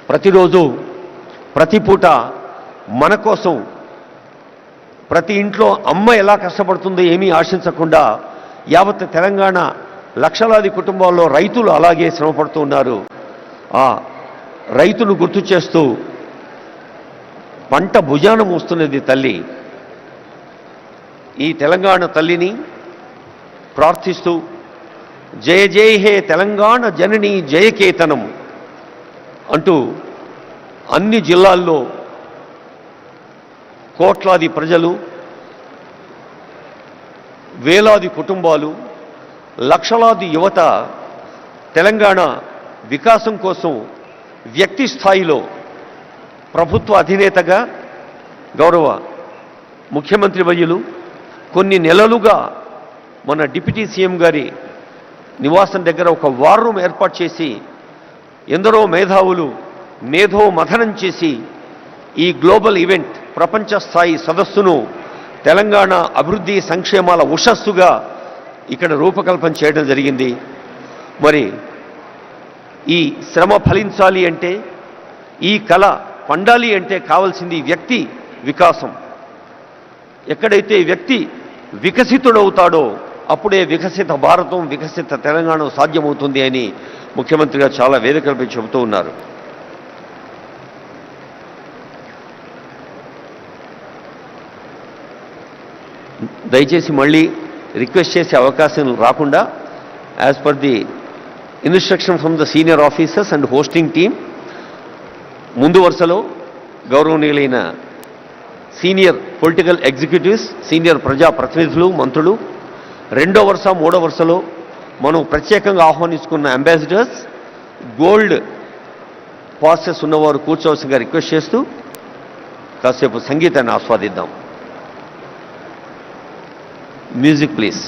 ప్రతిరోజు ప్రతి పూట మన కోసం ప్రతి ఇంట్లో అమ్మ ఎలా కష్టపడుతుందో ఏమీ ఆశించకుండా యావత్ తెలంగాణ లక్షలాది కుటుంబాల్లో రైతులు అలాగే శ్రమపడుతూ ఉన్నారు. ఆ రైతును గుర్తు చేస్తూ పంట భుజాన మోస్తున్నది తల్లి. ఈ తెలంగాణ తల్లిని ప్రార్థిస్తూ జయ జయ హే తెలంగాణ జనని జయకేతనం అంటూ అన్ని జిల్లాల్లో కోట్లాది ప్రజలు, వేలాది కుటుంబాలు, లక్షలాది యువత తెలంగాణ వికాసం కోసం వ్యక్తి స్థాయిలో ప్రభుత్వ అధినేతగా గౌరవ ముఖ్యమంత్రి వర్యులు కొన్ని నెలలుగా మన డిప్యూటీ సీఎం గారి నివాసం దగ్గర ఒక వార్ రూమ్ ఏర్పాటు చేసి ఎందరో మేధావులు మేధో మథనం చేసి ఈ గ్లోబల్ ఈవెంట్ ప్రపంచ స్థాయి సదస్సును తెలంగాణ అభివృద్ధి సంక్షేమాల ఉషస్సుగా ఇక్కడ రూపకల్పన చేయడం జరిగింది. మరి ఈ శ్రమ ఫలించాలి అంటే, ఈ కళ పండాలి అంటే కావాల్సింది వ్యక్తి వికాసం. ఎక్కడైతే వ్యక్తి వికసితుడవుతాడో అప్పుడే వికసిత భారతం, వికసిత తెలంగాణ సాధ్యమవుతుంది అని ముఖ్యమంత్రి గారు చాలా వేదికలపై చెబుతూ ఉన్నారు. దయచేసి మళ్ళీ రిక్వెస్ట్ చేసే అవకాశం రాకుండా as per the instruction from the senior officers and hosting team ముందు వరుసలో గౌరవనీయులైన సీనియర్ పొలిటికల్ ఎగ్జిక్యూటివ్స్, సీనియర్ ప్రజాప్రతినిధులు, మంత్రులు, రెండో వరుస మూడో వరుసలో మనం ప్రత్యేకంగా ఆహ్వానించుకున్న అంబాసిడర్స్, గోల్డ్ పాసెస్ ఉన్నవారు కూర్చోవలసిందిగా రిక్వెస్ట్ చేస్తూ కాసేపు సంగీతాన్ని ఆస్వాదిద్దాం. Music please.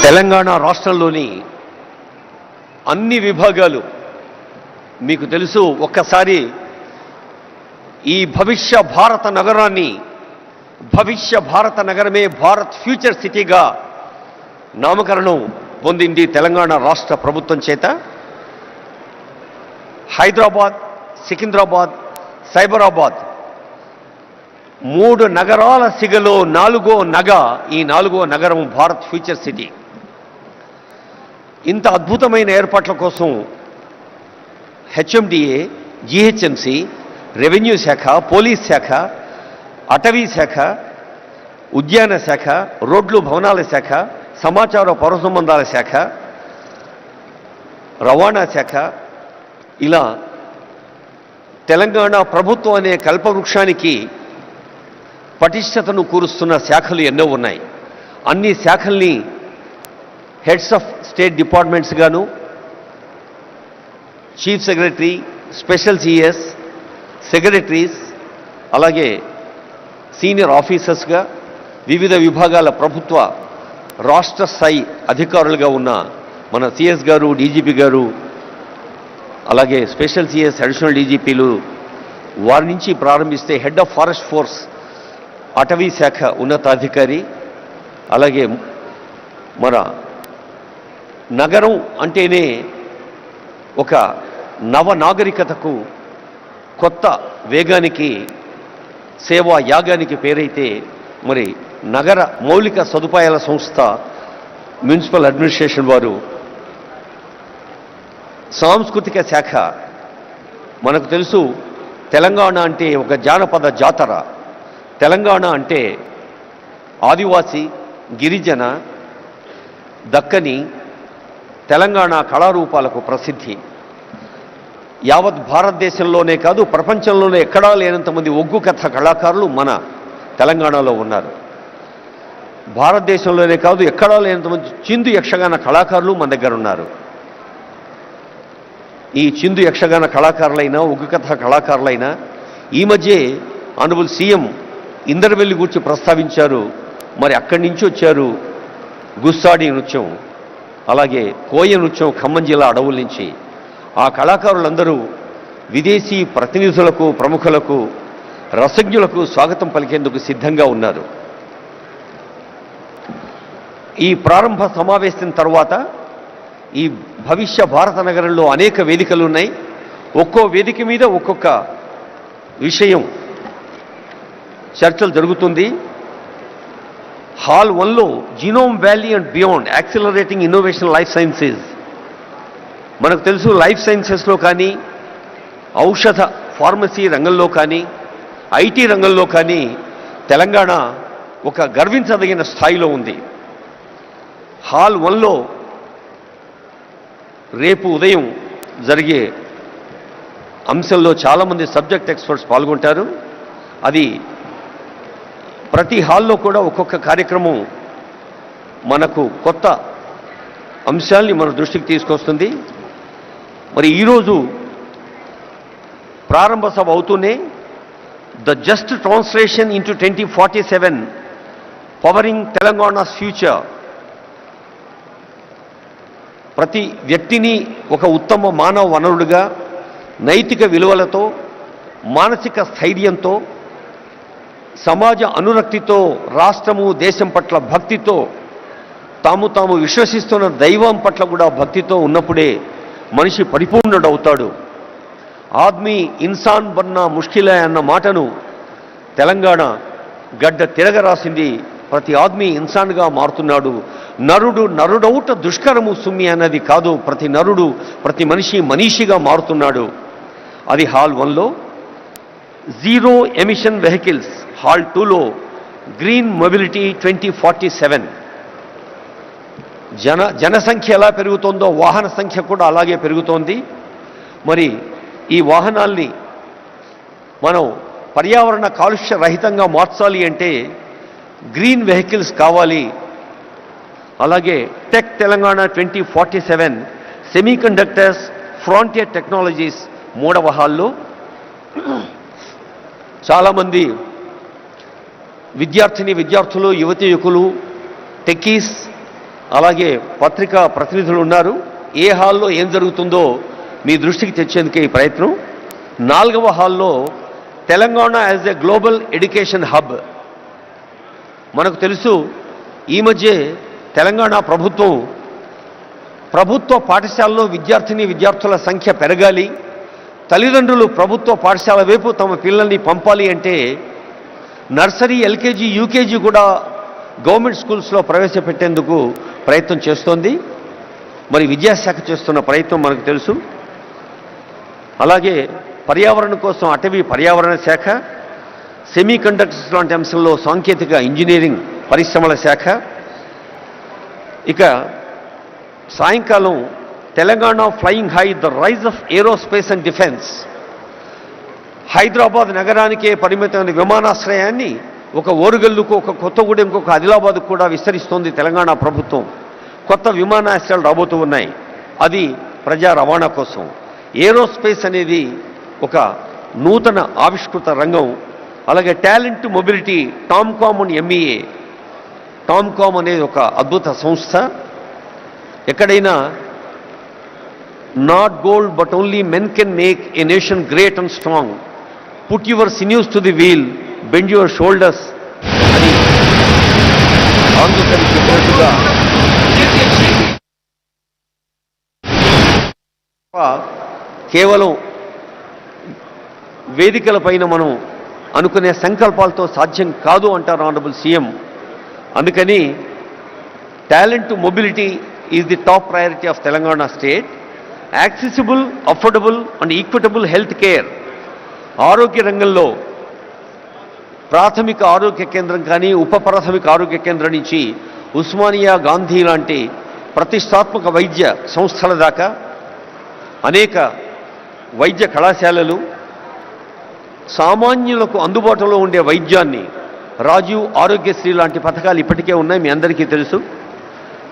తెలంగాణ రాష్ట్రంలోని అన్ని విభాగాలు మీకు తెలుసు. ఒక్కసారి ఈ భవిష్య భారత నగరాన్ని, భవిష్య భారత నగరమే భారత్ ఫ్యూచర్ సిటీగా నామకరణం పొందింది తెలంగాణ రాష్ట్ర ప్రభుత్వం చేత. హైదరాబాద్, సికింద్రాబాద్, సైబరాబాద్ 3 నగరాల సిగలో 4వ నగ, ఈ 4వ నగరం భారత్ ఫ్యూచర్ సిటీ. ఇంత అద్భుతమైన ఏర్పాట్ల కోసం హెచ్ఎండిఏ, జిహెచ్ఎంసి, రెవెన్యూ శాఖ, పోలీస్ శాఖ, అటవీ శాఖ, ఉద్యాన శాఖ, రోడ్లు భవనాల శాఖ, సమాచార పౌర సంబంధాల శాఖ, రవాణా శాఖ, ఇలా తెలంగాణ ప్రభుత్వం అనే కల్పవృక్షానికి పటిష్టతను కూరుస్తున్న శాఖలు ఎన్నో ఉన్నాయి. అన్ని శాఖల్ని హెడ్స్ ఆఫ్ స్టేట్ డిపార్ట్మెంట్స్ గాను, chief secretary, special CS, secretaries, అలాగే సీనియర్ ఆఫీసర్స్గా వివిధ విభాగాల ప్రభుత్వ రాష్ట్ర స్థాయి అధికారులుగా ఉన్న మన సిఎస్ గారు, డీజీపీ గారు, అలాగే స్పెషల్ సిఎస్, అడిషనల్ డీజీపీలు, వారి నుంచి ప్రారంభిస్తే హెడ్ ఆఫ్ ఫారెస్ట్ ఫోర్స్, అటవీ శాఖ ఉన్నతాధికారి, అలాగే మన నగరం అంటేనే ఒక నవనాగరికతకు, కొత్త వేగానికి, సేవా యాగానికి పేరైతే మరి నగర మౌలిక సదుపాయాల సంస్థ మున్సిపల్ అడ్మినిస్ట్రేషన్ వారు, సాంస్కృతిక శాఖ. మనకు తెలుసు తెలంగాణ అంటే ఒక జానపద జాతర. తెలంగాణ అంటే ఆదివాసి, గిరిజన, దక్కని తెలంగాణ కళారూపాలకు ప్రసిద్ధి. యావత్ భారతదేశంలోనే కాదు ప్రపంచంలోనే ఎక్కడా లేనంతమంది ఒగ్గు కథ కళాకారులు మన తెలంగాణలో ఉన్నారు. భారతదేశంలోనే కాదు ఎక్కడా లేనంతమంది చిందు యక్షగాన కళాకారులు మన దగ్గర ఉన్నారు. ఈ చిందు యక్షగాన కళాకారులైనా ఉగ్గు కథ కళాకారులైనా ఈ మధ్య ఆనరబుల్ సీఎం ఇందరవెల్లి గురించి ప్రస్తావించారు. మరి అక్కడి నుంచి వచ్చారు గుస్సాడి నృత్యం, అలాగే కోయ నృత్యం ఖమ్మం జిల్లా అడవుల నుంచి. ఆ కళాకారులందరూ విదేశీ ప్రతినిధులకు, ప్రముఖులకు, రసజ్ఞులకు స్వాగతం పలికేందుకు సిద్ధంగా ఉన్నారు. ఈ ప్రారంభ సమావేశం తర్వాత ఈ భవిష్య భారత నగరంలో అనేక వేదికలు ఉన్నాయి. ఒక్కో వేదిక మీద ఒక్కొక్క విషయం చర్చలు జరుగుతుంది. హాల్ 1లో genome valley and beyond accelerating innovation life sciences. మనకు తెలుసు లైఫ్ సైన్సెస్లో కానీ, ఔషధ ఫార్మసీ రంగంలో కానీ, ఐటీ రంగంలో కానీ తెలంగాణ ఒక గర్వించదగిన స్థాయిలో ఉంది. హాల్ 1లో రేపు ఉదయం జరిగే అంశంలో చాలామంది సబ్జెక్ట్ ఎక్స్పర్ట్స్ పాల్గొంటారు. అది ప్రతి హాల్లో కూడా ఒక్కొక్క కార్యక్రమం మనకు కొత్త అంశాల్ని మన దృష్టికి తీసుకొస్తుంది. మరి ఈరోజు ప్రారంభ సభ అవుతూనే the just translation into 2047 pouring Telangana's future, ప్రతి వ్యక్తిని ఒక ఉత్తమ మానవ వనరుడిగా, నైతిక విలువలతో, మానసిక స్థైర్యంతో, సమాజ అనురక్తితో, రాష్ట్రము దేశం పట్ల భక్తితో, తాము విశ్వసిస్తున్న దైవం పట్ల కూడా భక్తితో ఉన్నప్పుడే మనిషి పరిపూర్ణుడవుతాడు. ఆద్మీ ఇన్సాన్ బన్నా ముష్కిలే అన్న మాటను తెలంగాణ గడ్డ తిరగరాసింది. ప్రతి ఆద్మీ ఇన్సాన్గా మారుతున్నాడు. నరుడౌట దుష్కరము సుమ్మి అన్నది కాదు, ప్రతి నరుడు, ప్రతి మనిషి మనీషిగా మారుతున్నాడు. అది హాల్ 1లో. జీరో ఎమిషన్ వెహికల్స్ హాల్ 2లో గ్రీన్ మొబిలిటీ 2047. జనసంఖ్య ఎలా పెరుగుతోందో వాహన సంఖ్య కూడా అలాగే పెరుగుతోంది. మరి ఈ వాహనాల్ని మనం పర్యావరణ కాలుష్య రహితంగా మార్చాలి అంటే గ్రీన్ వెహికల్స్ కావాలి. అలాగే tech Telangana 2047 semi conductors frontier technologies 3వ హాల్లో చాలామంది విద్యార్థులు, యువతీయుకులు, టెక్కీస్, అలాగే పత్రికా ప్రతినిధులు ఉన్నారు. ఏ హాల్లో ఏం జరుగుతుందో మీ దృష్టికి తెచ్చేందుకే ఈ ప్రయత్నం. 4వ హాల్లో Telangana as a global education hub. మనకు తెలుసు ఈ మధ్య తెలంగాణ ప్రభుత్వ పాఠశాలలో విద్యార్థుల సంఖ్య పెరగాలి, తల్లిదండ్రులు ప్రభుత్వ పాఠశాల వైపు తమ పిల్లల్ని పంపాలి అంటే నర్సరీ, ఎల్కేజీ, యూకేజీ కూడా గవర్నమెంట్ స్కూల్స్లో ప్రవేశపెట్టేందుకు ప్రయత్నం చేస్తోంది. మరి విద్యాశాఖ చేస్తున్న ప్రయత్నం మనకు తెలుసు. అలాగే పర్యావరణం కోసం అటవీ పర్యావరణ శాఖ, సెమీ కండక్టర్స్ లాంటి అంశంలో సాంకేతిక ఇంజనీరింగ్ పరిశ్రమల శాఖ. ఇక సాయంకాలం Telangana flying high, the rise of aerospace and defence. Hyderabad నగరానికే పరిమితమైన విమానాశ్రయాన్ని ఒక ఓరుగల్లుకు, ఒక కొత్తగూడెంకు, ఒక ఆదిలాబాద్కు కూడా విస్తరిస్తోంది తెలంగాణ ప్రభుత్వం. కొత్త విమానాశ్రయాలు రాబోతూ ఉన్నాయి. అది ప్రజా రవాణా కోసం. ఏరోస్పేస్ అనేది ఒక నూతన ఆవిష్కృత రంగం. అలాగే talent mobility, TOMCOM and MEA. TOMCOM అనేది ఒక అద్భుత సంస్థ. ఎక్కడైనా not gold but only men can make a nation great and strong, put your sinews to the wheel, bend your shoulders అని ఆంధ్రప్రదేశ్ చెప్పినట్టుగా కేవలం వేదికల పైన మనం అనుకునే సంకల్పాలతో సాధ్యం కాదు అంటారు ఆనరబుల్ సీఎం. అందుకని talent mobility is the top priority of Telangana state. Accessible, affordable and equitable health care. ఆరోగ్య రంగంలో ప్రాథమిక ఆరోగ్య కేంద్రం కానీ, ఉప ప్రాథమిక ఆరోగ్య కేంద్రం నుంచి ఉస్మానియా, గాంధీ లాంటి ప్రతిష్టాత్మక వైద్య సంస్థల దాకా అనేక వైద్య కళాశాలలు, సామాన్యులకు అందుబాటులో ఉండే వైద్యాన్ని, రాజీవ్ ఆరోగ్యశ్రీ లాంటి పథకాలు ఇప్పటికే ఉన్నాయి, మీ అందరికీ తెలుసు.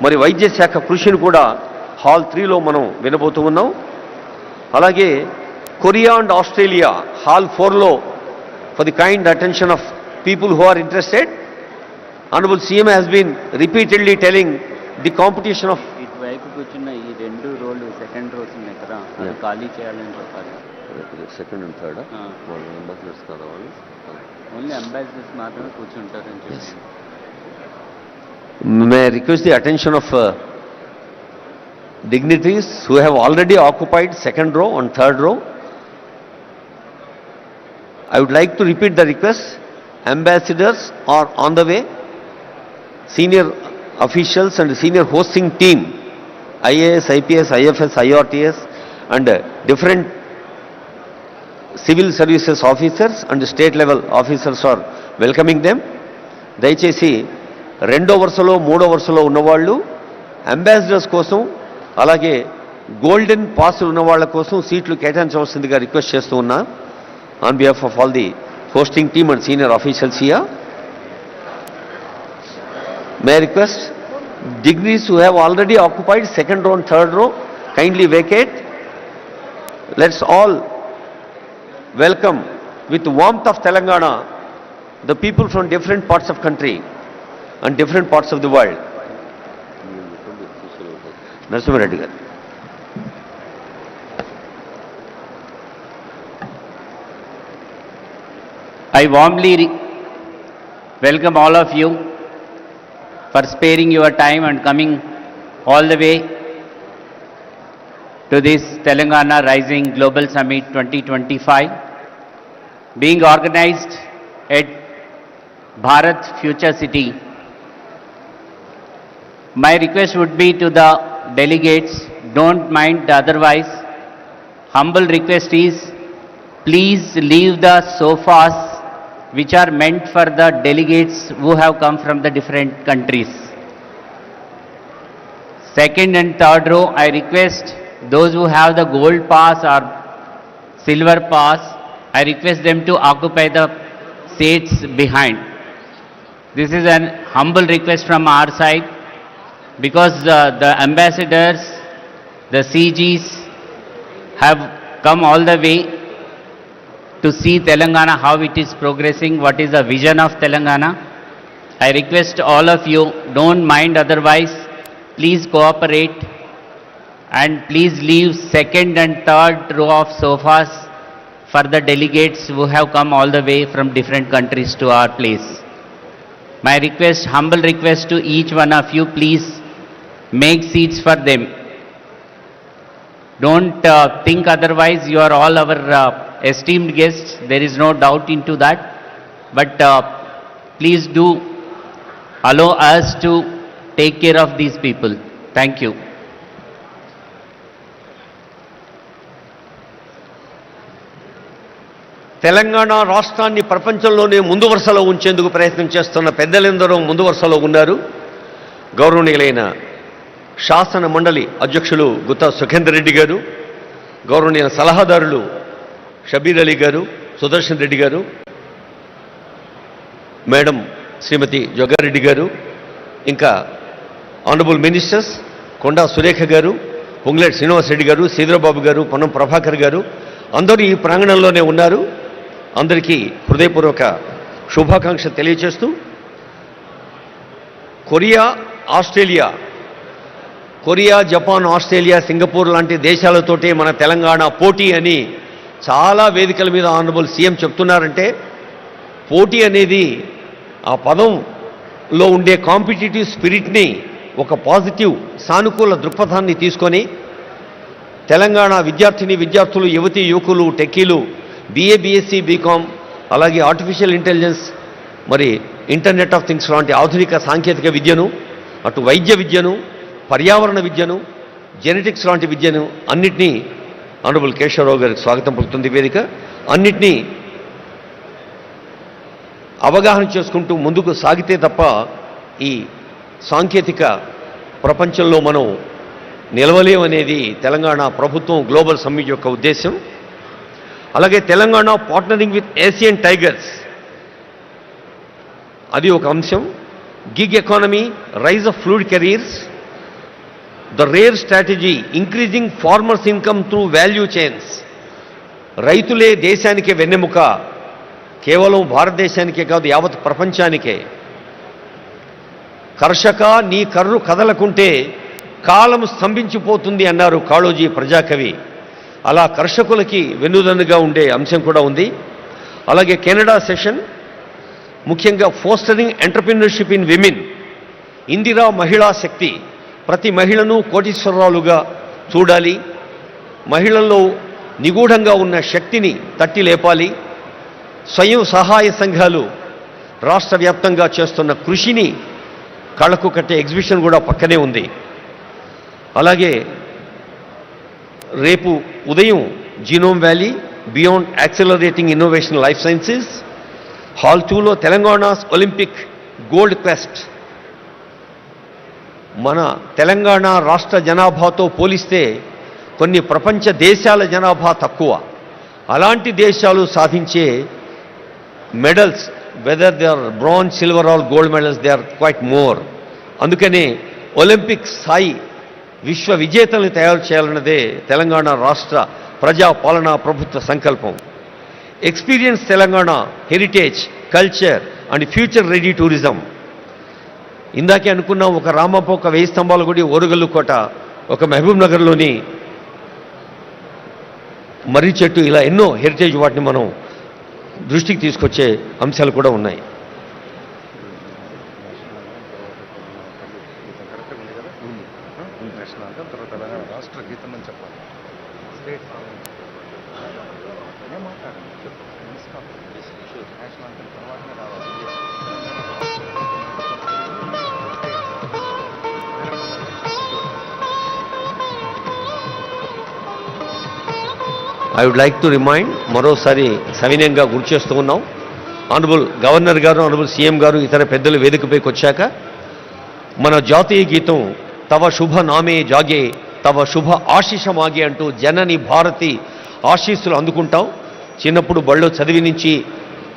మరి వైద్య శాఖ కృషిని కూడా హాల్ 3లో మనం వినబోతూ ఉన్నాం. అలాగే కొరియా అండ్ ఆస్ట్రేలియా హాల్ 4లో for the kind attention of people who are interested. Honorable CM has been repeatedly telling the competition of ఇటువైపు కూర్చున్న ఈ 2 రోలు సెకండ్ రోస్ ఉన్నాయి కదా అది ఖాళీ చేయాలని చెప్పాలి. సెకండ్ అండ్ థర్డ్ వాళ్ళు అంబాసిడర్స్ కదా, వాళ్ళు ఓన్లీ అంబాసిడర్స్ మాత్రమే కూర్చుంటారని చెప్పి. May I request the attention of dignitaries who have already occupied second row and third row. I would like to repeat the request. Ambassadors are on the way. Senior officials and senior hosting team, IAS, IPS, IFS, IRTS and different civil services officers and state level officers are welcoming them. దయచేసి రెండో వరుసలో మూడో వరుసలో ఉన్నవాళ్ళు ambassadors కోసం అలాగే golden పాసులు ఉన్న వాళ్ళ కోసం సీట్లు కేటాయించవలసిందిగా రిక్వెస్ట్ చేస్తూ ఉన్నా. On behalf of all the hosting team and senior officials here, may I request dignitaries who have already occupied second row and third row kindly vacate. Let's all welcome with warmth of Telangana the people from different parts of country and different parts of the world. Narasimha Reddy garu. I warmly welcome all of you for sparing your time and coming all the way to this Telangana Rising Global Summit 2025 being organized at Bharat Future City. My request would be to the delegates, don't mind otherwise. Humble request is, please leave the sofas which are meant for the delegates who have come from the different countries. Second and third row, I request those who have the gold pass or silver pass, I request them to occupy the seats behind. This is an humble request from our side because the ambassadors, the CGs have come all the way to see Telangana, how it is progressing, what is the vision of Telangana. I request all of you, don't mind otherwise, please cooperate and please leave second and third row of sofas for the delegates who have come all the way from different countries to our place. My request, humble request to each one of you, please make seats for them. Don't think otherwise, you are all our esteemed guests, there is no doubt into that, but please do allow us to take care of these people. Thank you. Telangana రాష్ట్రాన్ని ప్రపంచంలోనే ముందు వరుసలో ఉంచేందుకు ప్రయత్నం చేస్తున్న పెద్దలందరూ ముందు వరుసలో ఉన్నారు. గౌరవనీయులైన శాసన మండలి అధ్యక్షులు గుత్తా సుఖేందర్ రెడ్డి గారు, గౌరవనీయుల సలహాదారులు షబీర్ అలీ గారు, సుదర్శన్ రెడ్డి గారు, మేడం శ్రీమతి జగ్గారెడ్డి గారు, ఇంకా ఆనరబుల్ మినిస్టర్స్ కొండా సురేఖ గారు, పొంగులేటి శ్రీనివాసరెడ్డి గారు, శ్రీధరబాబు గారు, పొన్నం ప్రభాకర్ గారు అందరూ ఈ ప్రాంగణంలోనే ఉన్నారు. అందరికీ హృదయపూర్వక శుభాకాంక్షలు తెలియజేస్తూ, కొరియా, జపాన్, ఆస్ట్రేలియా, సింగపూర్ లాంటి దేశాలతోటే మన తెలంగాణ పోటీ అని చాలా వేదికల మీద ఆనరబుల్ సీఎం చెప్తున్నారంటే, పోటీ అనేది ఆ పదంలో ఉండే కాంపిటిటివ్ స్పిరిట్ని ఒక పాజిటివ్ సానుకూల దృక్పథాన్ని తీసుకొని తెలంగాణ విద్యార్థులు, యువతీ యువకులు, టెక్కీలు, BA, BSc, BCom అలాగే ఆర్టిఫిషియల్ ఇంటెలిజెన్స్, మరి ఇంటర్నెట్ ఆఫ్ థింగ్స్ లాంటి ఆధునిక సాంకేతిక విద్యను, అటు వైద్య విద్యను, పర్యావరణ విద్యను, జెనెటిక్స్ లాంటి విద్యను అన్నిటినీ ఆనరబుల్ కేశవరావు గారికి స్వాగతం పలుకుతుంది వేదిక. అన్నిటినీ అవగాహన చేసుకుంటూ ముందుకు సాగితే తప్ప ఈ సాంకేతిక ప్రపంచంలో మనం నిలవలేమనేది తెలంగాణ ప్రభుత్వం గ్లోబల్ సమ్మిట్ యొక్క ఉద్దేశం. అలాగే Telangana partnering with Asian tigers, అది ఒక అంశం. Gig economy, rise of fluid careers, the rare strategy increasing farmers income through value chains. రైతులే దేశానికి వెన్నెముక, కేవలం భారతదేశానికే కాదు యావత్ ప్రపంచానికే. కర్షక నీ కర్రు కదలకుంటే కాలం స్తంభించిపోతుంది అన్నారు కాళోజీ ప్రజాకవి. అలా కర్షకులకి వెన్నుదన్నుగా ఉండే అంశం కూడా ఉంది. అలాగే కెనడా సెషన్ ముఖ్యంగా fostering entrepreneurship in women, Indira మహిళా శక్తి, ప్రతి మహిళను కోటీశ్వరరాలుగా చూడాలి, మహిళల్లో నిగూఢంగా ఉన్న శక్తిని తట్టి లేపాలి. స్వయం సహాయ సంఘాలు రాష్ట్ర వ్యాప్తంగా చేస్తున్న కృషిని కళ్ళకు కట్టే ఎగ్జిబిషన్ కూడా పక్కనే ఉంది. అలాగే రేపు ఉదయం genome valley beyond accelerating innovation life sciences hall 2లో తెలంగాణస్ ఒలింపిక్ గోల్డ్ క్వెస్ట్. మన తెలంగాణ రాష్ట్ర జనాభాతో పోలిస్తే కొన్ని ప్రపంచ దేశాల జనాభా తక్కువ. అలాంటి దేశాలు సాధించే medals, whether they are bronze, silver or gold medals, they are quite more. అందుకనే ఒలింపిక్ స్థాయి విశ్వ విజేతలను తయారు చేయాలన్నదే తెలంగాణ రాష్ట్ర ప్రజాపాలనా ప్రభుత్వ సంకల్పం. Experience Telangana heritage, culture and future ready tourism. ఇందాకే అనుకున్నాం, ఒక రామప్ప, ఒక 1000 స్తంభాల గుడి, ఓరుగల్లు కోట, ఒక మహబూబ్ నగర్లోని మర్రి చెట్టు, ఇలా ఎన్నో హెరిటేజ్ వాటిని మనం దృష్టికి తీసుకొచ్చే అంశాలు కూడా ఉన్నాయి. రాష్ట్ర గీతం అని చెప్పాలి. State I would like to remind, మరోసారి సవినయంగా గుర్తు చేస్తూ ఉన్నాం, ఆనరబుల్ గవర్నర్ గారు, ఆనరబుల్ సీఎం గారు, ఇతర పెద్దలు వేదికపైకి వచ్చాక మన జాతీయ గీతం తవ శుభ నామే జాగే తవ శుభ ఆశీష మాగే అంటూ జనని భారతి ఆశీస్సులు అందుకుంటాం. చిన్నప్పుడు బళ్ళో చదివి నుంచి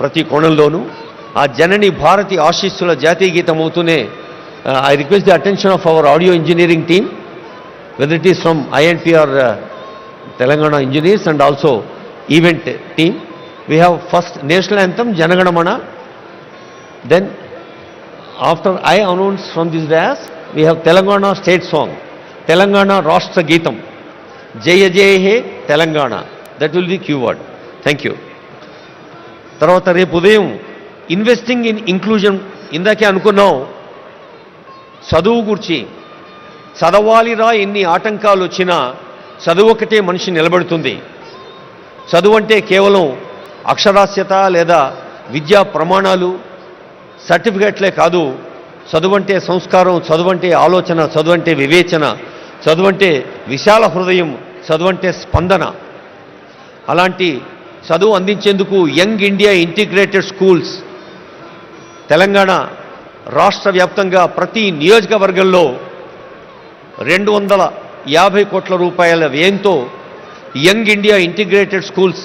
ప్రతి కోణంలోనూ ఆ జనని భారతి ఆశీస్సుల జాతీయ గీతం అవుతూనే I request the attention of our audio engineering team, whether it is from INPR Telangana engineers and also event team. We have first national anthem Janaganamana, then after I announce from this dais we have Telangana state song, Telangana Rashtra Geetam, Jaya Jaya He Telangana. That will be keyword. Thank you. తర్వాత రేపు ఉదయం investing in inclusion. ఇందాకే అనుకున్నాం చదువు గురించి, చదవాలిరా ఎన్ని ఆటంకాలు వచ్చినా చదువు ఒకటే మనిషి నిలబెడుతుంది. చదువు అంటే కేవలం అక్షరాస్యత లేదా విద్యా ప్రమాణాలు, సర్టిఫికెట్లే కాదు. చదువు అంటే సంస్కారం, చదువు అంటే ఆలోచన, చదువు అంటే వివేచన, చదువు అంటే విశాల హృదయం, చదువు అంటే స్పందన. అలాంటి చదువు అందించేందుకు young India integrated schools Telangana రాష్ట్ర వ్యాప్తంగా ప్రతి నియోజకవర్గంలో 250 కోట్ల రూపాయల వ్యయంతో young India integrated schools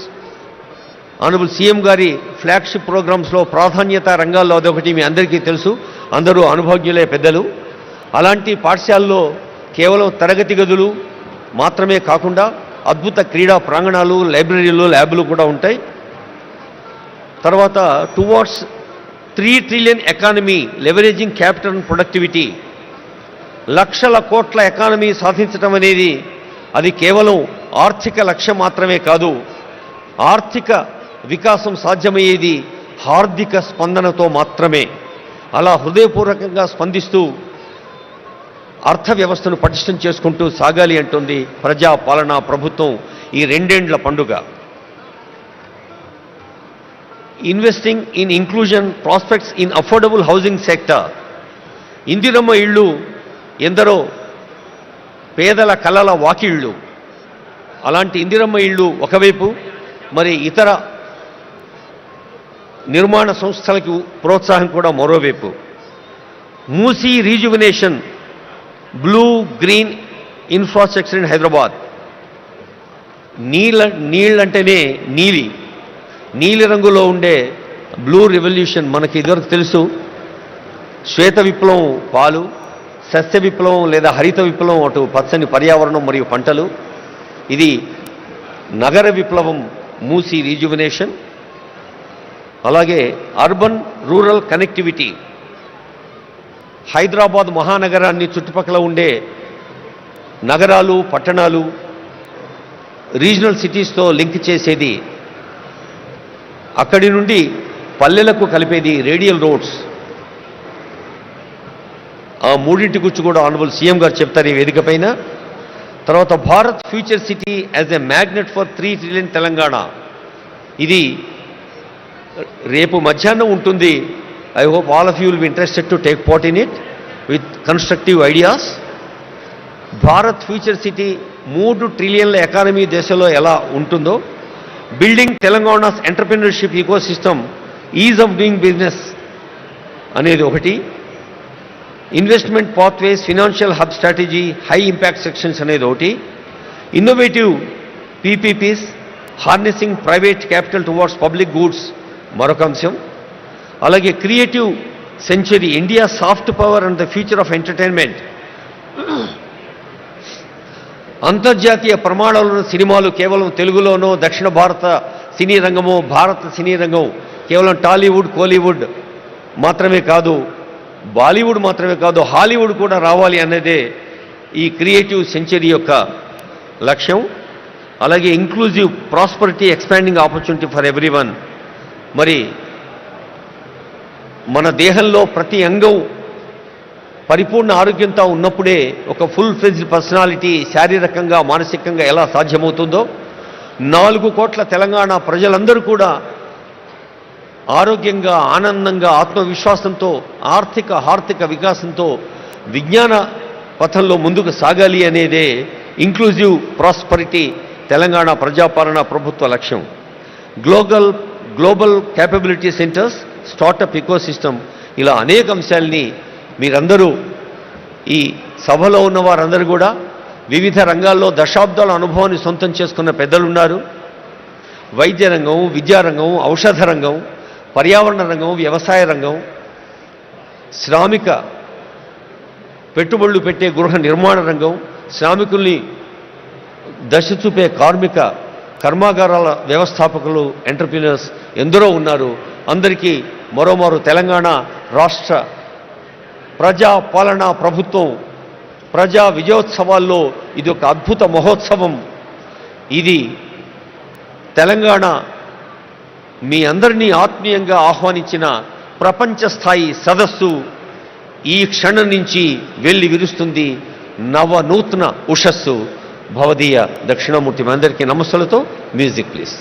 honourable CM గారి ఫ్లాగ్షిప్ ప్రోగ్రామ్స్లో ప్రాధాన్యత రంగాల్లో అదొకటి మీ అందరికీ తెలుసు, అందరూ అనుభవజ్ఞులే పెద్దలు. అలాంటి పాఠశాలలో కేవలం తరగతి గదులు మాత్రమే కాకుండా అద్భుత క్రీడా ప్రాంగణాలు, లైబ్రరీలు, ల్యాబ్లు కూడా ఉంటాయి. తర్వాత towards 3 trillion economy leveraging capital and productivity, లక్షల కోట్ల ఎకానమీ సాధించడం అనేది అది కేవలం ఆర్థిక లక్ష్యం మాత్రమే కాదు. ఆర్థిక వికాసం సాధ్యమయ్యేది హార్దిక స్పందనతో మాత్రమే. అలా హృదయపూర్వకంగా స్పందిస్తూ అర్థ వ్యవస్థను పటిష్టం చేసుకుంటూ సాగాలి అంటుంది ప్రజా పాలనా ప్రభుత్వం ఈ 2 ఏండ్ల పండుగ. Investing in inclusion prospects in affordable housing sector. Indiramma ఇళ్ళు ఎందరో పేదల కలల వాకిళ్ళు. అలాంటి ఇందిరమ్మ ఇళ్ళు ఒకవైపు, మరి ఇతర నిర్మాణ సంస్థలకు ప్రోత్సాహం కూడా మరోవైపు. Musi rejuvenation, blue green infrastructure in Hyderabad. నీళ్ళంటేనే నీలి రంగులో ఉండే బ్లూ రెవల్యూషన్ మనకి ఇదివరకు తెలుసు. శ్వేత విప్లవం పాలు, సస్య విప్లవం లేదా హరిత విప్లవం, అటు పచ్చని పర్యావరణం మరియు పంటలు. ఇది నగర విప్లవం, మూసి రీజువనేషన్. అలాగే అర్బన్ రూరల్ కనెక్టివిటీ, హైదరాబాద్ మహానగరాన్ని చుట్టుపక్కల ఉండే నగరాలు పట్టణాలు రీజనల్ సిటీస్తో లింక్ చేసేది, అక్కడి నుండి పల్లెలకు కలిపేది రేడియల్ రోడ్స్. ఆ మూడింటి గురించి కూడా ఆనరబుల్ సీఎం గారు చెప్తారు ఈ వేదిక పైన. తర్వాత Bharat future city as a magnet for 3 trillion Telangana. ఇది రేపు మధ్యాహ్నం ఉంటుంది. I hope all of you will be interested to take part in it with constructive ideas. Bharat future city 3 ట్రిలియన్ల ఎకానమీ దేశంలో ఎలా ఉంటుందో, building Telangana's entrepreneurship ecosystem, ease of doing business అనేది ఒకటి, investment pathways, financial hub strategy, high impact sections అనేది ఒకటి, innovative PPPs, harnessing private capital towards public goods మరొక అంశం. అలాగే creative century, India soft power and the future of entertainment. అంతర్జాతీయ ప్రమాణాలను సినిమాలు కేవలం తెలుగులోనో, దక్షిణ భారత సినీ రంగమో, భారత సినీ రంగం కేవలం టాలీవుడ్ కోలీవుడ్ మాత్రమే కాదు, బాలీవుడ్ మాత్రమే కాదు, హాలీవుడ్ కూడా రావాలి అన్నదే ఈ క్రియేటివ్ సెంచరీ యొక్క లక్ష్యం. అలాగే inclusive prosperity, expanding opportunity for everyone. మరి మన దేహంలో ప్రతి అంగం పరిపూర్ణ ఆరోగ్యంతో ఉన్నప్పుడే ఒక ఫుల్ ఫ్లెడ్జ్డ్ పర్సనాలిటీ శారీరకంగా మానసికంగా ఎలా సాధ్యమవుతుందో, 4 కోట్ల తెలంగాణ ప్రజలందరూ కూడా ఆరోగ్యంగా, ఆనందంగా, ఆత్మవిశ్వాసంతో, ఆర్థిక వికాసంతో విజ్ఞాన పథంలో ముందుకు సాగాలి అనేదే ఇంక్లూజివ్ ప్రాస్పరిటీ తెలంగాణ ప్రజాపాలన ప్రభుత్వ లక్ష్యం. Global capability centres, startup ecosystem, ఇలా అనేక అంశాలని మీరందరూ, ఈ సభలో ఉన్న వారందరూ కూడా వివిధ రంగాల్లో దశాబ్దాల అనుభవాన్ని సొంతం చేసుకున్న పెద్దలున్నారు. వైద్య రంగం, విద్యారంగం, ఔషధ రంగం, పర్యావరణ రంగం, వ్యవసాయ రంగం, శ్రామిక పెట్టుబడులు పెట్టే గృహ నిర్మాణ రంగం, శ్రామికుల్ని దశ చూపే కార్మిక కర్మాగారాల వ్యవస్థాపకులు, ఎంటర్ప్రీనర్స్ ఎందరో ఉన్నారు. అందరికీ మరోమారు తెలంగాణ రాష్ట్ర ప్రజా పాలనా ప్రభుత్వం ప్రజా విజయోత్సవాల్లో ఇది ఒక అద్భుత మహోత్సవం. ఇది తెలంగాణ మీ అందరినీ ఆత్మీయంగా ఆహ్వానించిన ప్రపంచ స్థాయి సదస్సు ఈ క్షణం నుంచి వెళ్ళి విరుస్తుంది నవనూతన ఉషస్సు. భవదీయ దక్షిణామూర్తి మీ అందరికీ నమస్సులతో. Music please.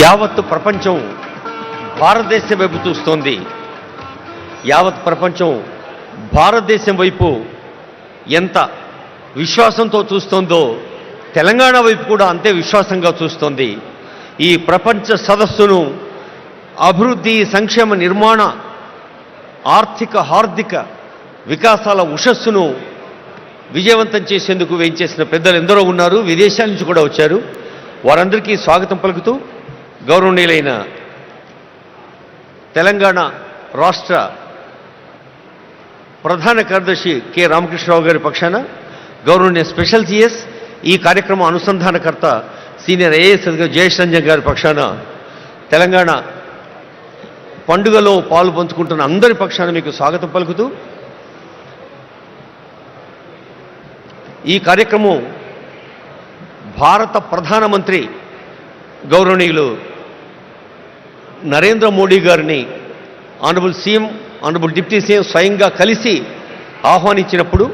యావత్ ప్రపంచం భారతదేశం వైపు చూస్తోంది. యావత్ ప్రపంచం భారతదేశం వైపు ఎంత విశ్వాసంతో చూస్తోందో తెలంగాణ వైపు కూడా అంతే విశ్వాసంగా చూస్తోంది. ఈ ప్రపంచ సదస్సును అభివృద్ధి, సంక్షేమ, నిర్మాణ, ఆర్థిక, హార్దిక వికాసాల ఉషస్సును విజయవంతం చేసేందుకు వేయించేసిన పెద్దలు ఎందరో ఉన్నారు. విదేశాల నుంచి కూడా వచ్చారు. వారందరికీ స్వాగతం పలుకుతూ గౌరవనీయులైన తెలంగాణ రాష్ట్ర ప్రధాన కార్యదర్శి కె రామకృష్ణరావు గారి పక్షాన, గౌరవనీయ స్పెషల్ సిఎస్, ఈ కార్యక్రమం అనుసంధానకర్త సీనియర్ ఐఏఎస్ అధికారి జయేష్ రంజన్ గారి పక్షాన, తెలంగాణ పండుగలో పాలు పంచుకుంటున్న అందరి పక్షాన మీకు స్వాగతం పలుకుతూ, ఈ కార్యక్రమం భారత ప్రధానమంత్రి గౌరవనీయులు నరేంద్ర మోడీ గారిని honourable CM, honourable deputy CM స్వయంగా కలిసి ఆహ్వానించినప్పుడు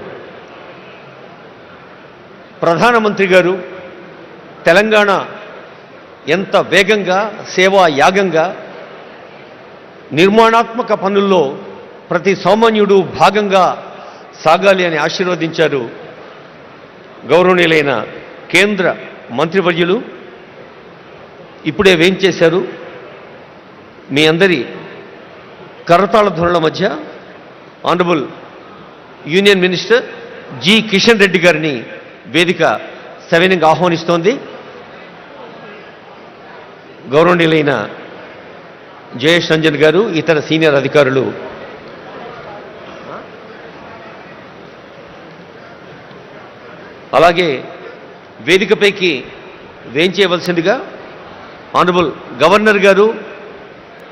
ప్రధానమంత్రి గారు తెలంగాణ ఎంత వేగంగా, సేవా యాగంగా, నిర్మాణాత్మక పనుల్లో ప్రతి సామాన్యుడు భాగంగా సాగాలి అని ఆశీర్వదించారు. గౌరవనీయులైన కేంద్ర మంత్రివర్యులు ఇప్పుడే వేయించేశారు. మీ అందరి కరతాళ ధ్వనుల మధ్య honourable union minister G Kishan Reddy గారిని వేదిక సవినంగా ఆహ్వానిస్తోంది. గౌరవనీయులైన జయేష్ రంజన్ గారు, ఇతర సీనియర్ అధికారులు అలాగే వేదికపైకి వేయించేయవలసిందిగా ఆనరబుల్ గవర్నర్ గారు,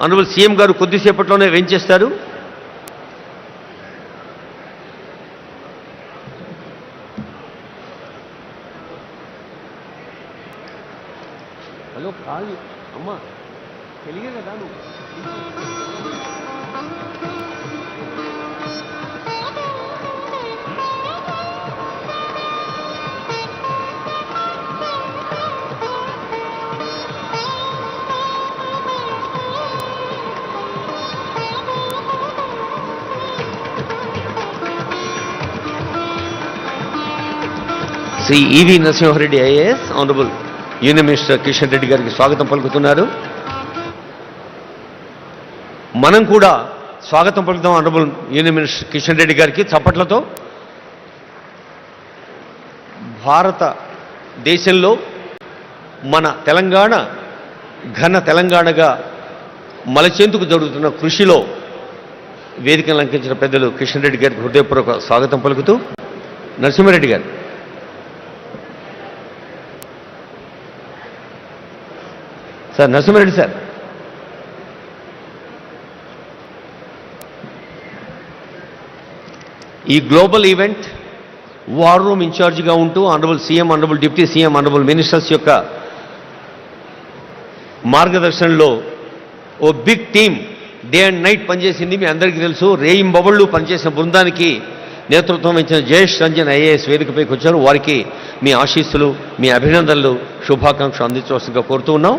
ఆనరబుల్ సీఎం గారు కొద్దిసేపట్లోనే వేయించేస్తారు. హలో కాల్ అమ్మా, తెలియదు కదా నువ్వు. Shri EV Narasimha Reddy IAS, honourable union minister Kishan Reddy గారికి స్వాగతం పలుకుతున్నారు. మనం కూడా స్వాగతం పలుకుతాం honourable union minister Kishan Reddy గారికి చప్పట్లతో. భారతదేశంలో మన తెలంగాణ ఘన తెలంగాణగా మలచేందుకు జరుగుతున్న కృషిలో వేదికను లంకించిన పెద్దలు కిషన్ రెడ్డి గారికి హృదయపూర్వక స్వాగతం పలుకుతూ, నరసింహారెడ్డి గారు సార్, నరసింహారెడ్డి సార్. ఈ గ్లోబల్ ఈవెంట్ వార్ రూమ్ ఇన్ఛార్జిగా ఉంటూ honourable CM, honourable deputy CM, honourable ministers యొక్క మార్గదర్శనంలో ఓ big team day and night పనిచేసింది. మీ అందరికీ తెలుసు. రేయింబవళ్ళు పనిచేసిన బృందానికి నేతృత్వం వహించిన జయేష్ రంజన్ ఐఏఎస్ వేదికపైకి వచ్చారు. వారికి మీ ఆశీస్సులు, మీ అభినందనలు, శుభాకాంక్షలు అందించవలసిందిగా కోరుతూ ఉన్నాం.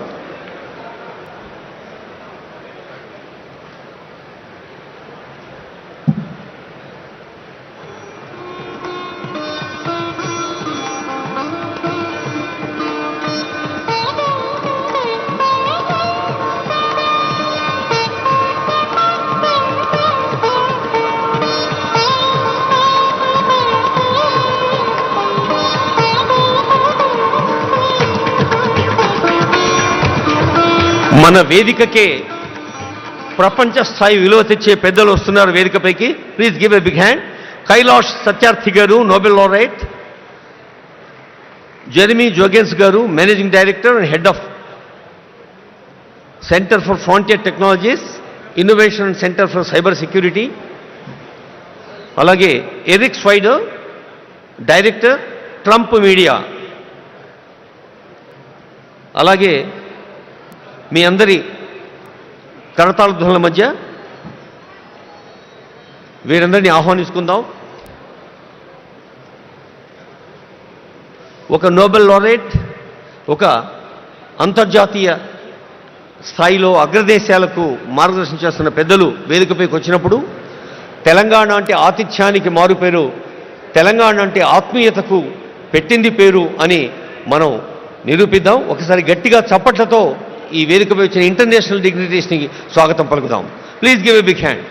మన వేదికకే ప్రపంచ స్థాయి విలువ తెచ్చే పెద్దలు వస్తున్నారు వేదికపైకి. Please give a big hand. Kailash Satyarthi గారు, నోబెల్ లారెట్. జెరెమీ జోగెన్స్ గారు, managing director and head of centre for frontier technologies, innovation and centre for cyber security. అలాగే Eric Swider, director, Trump media. అలాగే మీ అందరి కరతాళ ధ్వనుల మధ్య వీరందరినీ ఆహ్వానించుకుందాం. ఒక నోబెల్ లారెట్, ఒక అంతర్జాతీయ స్థాయిలో అగ్రదేశాలకు మార్గదర్శనం చేస్తున్న పెద్దలు వేదికపైకి వచ్చినప్పుడు తెలంగాణ అంటే ఆతిథ్యానికి మారుపేరు, తెలంగాణ అంటే ఆత్మీయతకు పెట్టింది పేరు అని మనం నిరూపిద్దాం. ఒకసారి గట్టిగా చప్పట్లతో ఈ వేదికపై వచ్చిన ఇంటర్నేషనల్ డిగ్నిటీస్ని స్వాగతం పలుకుదాం. Please give a big hand.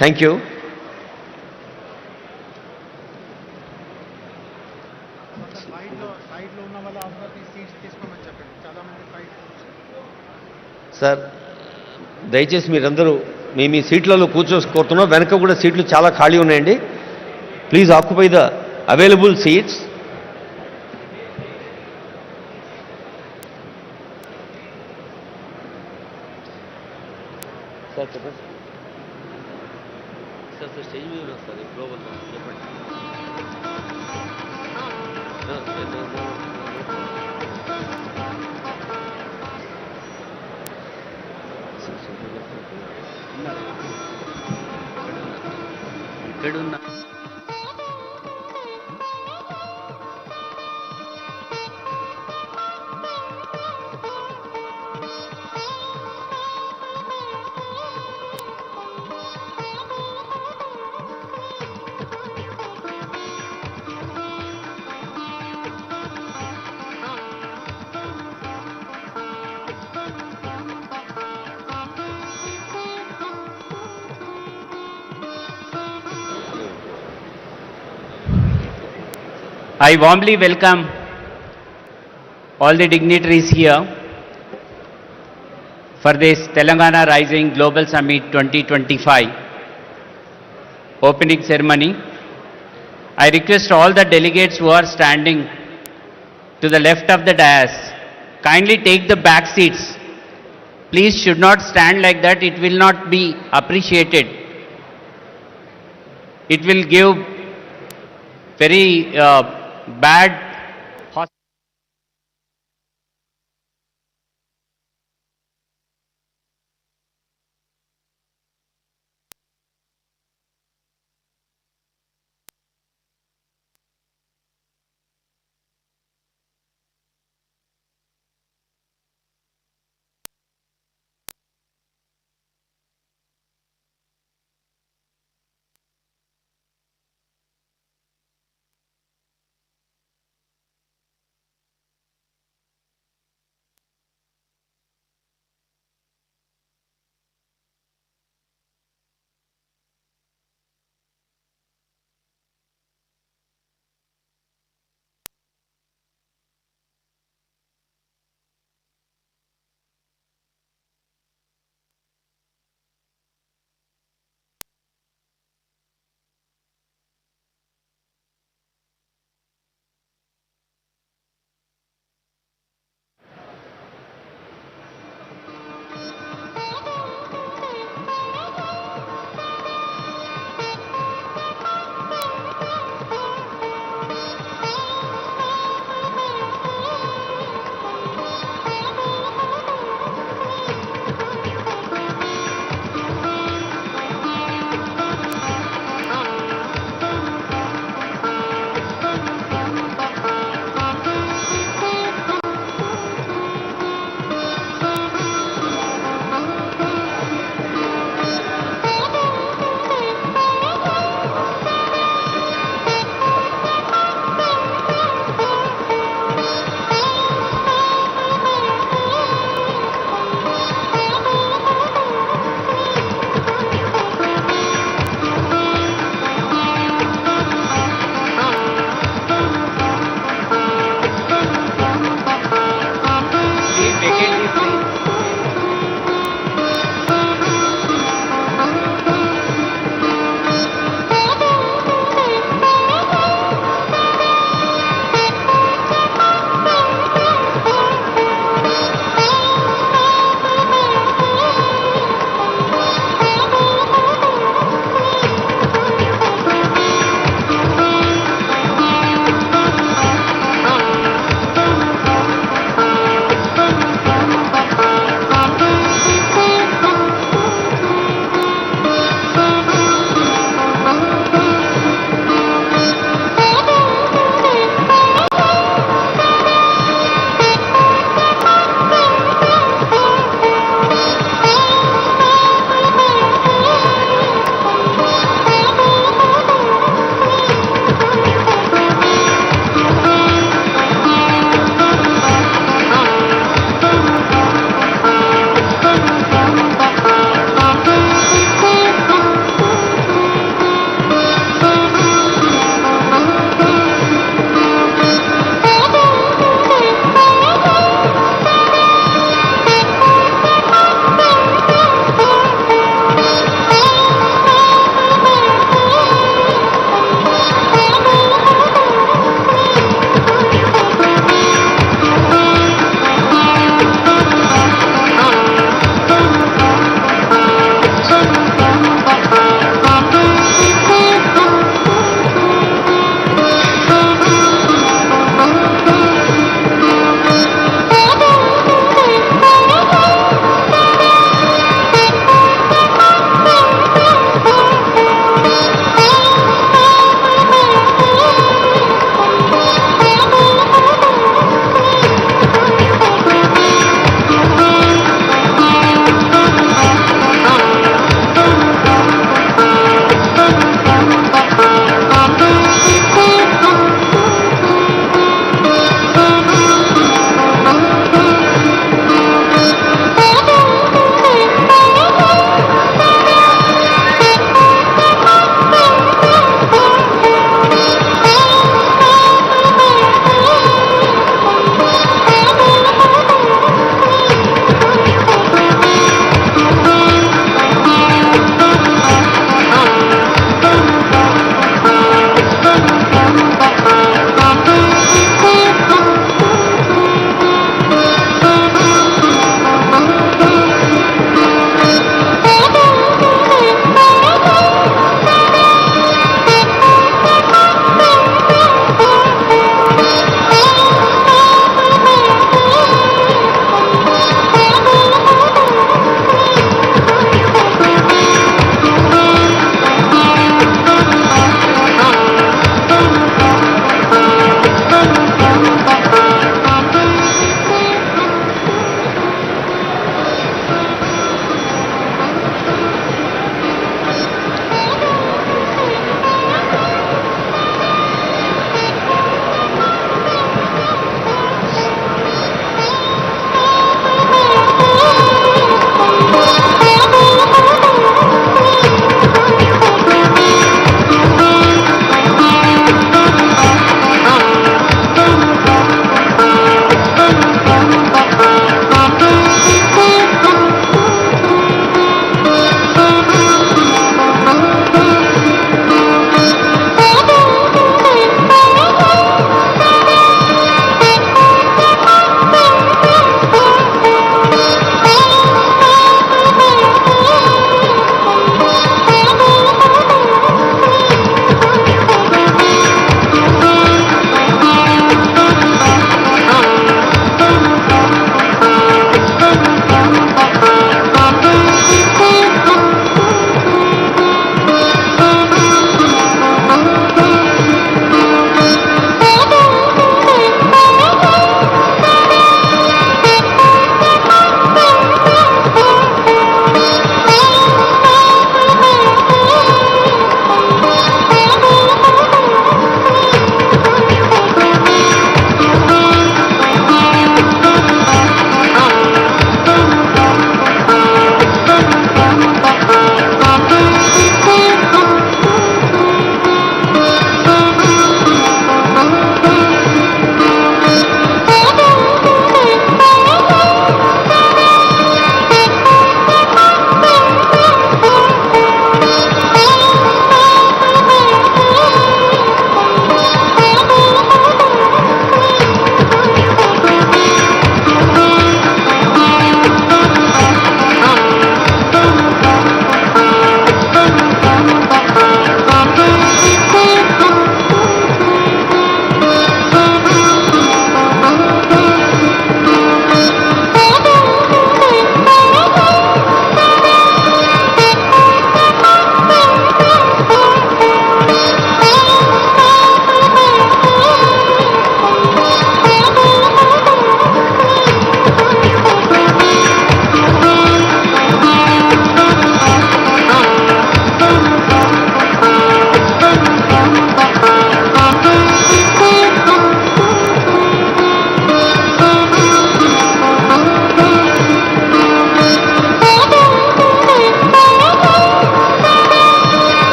Thank you. Sir దయచేసి మీరందరూ మీ సీట్లలో కూర్చోసుకోతున్నాం. వెనక కూడా సీట్లు చాలా ఖాళీ ఉన్నాయండి. Please occupy the available seats. Sir చెప్పండి సార్. సార్ స్టేజ్ మీద వస్తారు గ్లోబల్ చెప్పండి. ఇక్కడున్న I warmly welcome all the dignitaries here for this Telangana Rising Global Summit 2025 opening ceremony. I request all the delegates who are standing to the left of the dais, kindly take the back seats. Please should not stand like that, it will not be appreciated. It will give very bad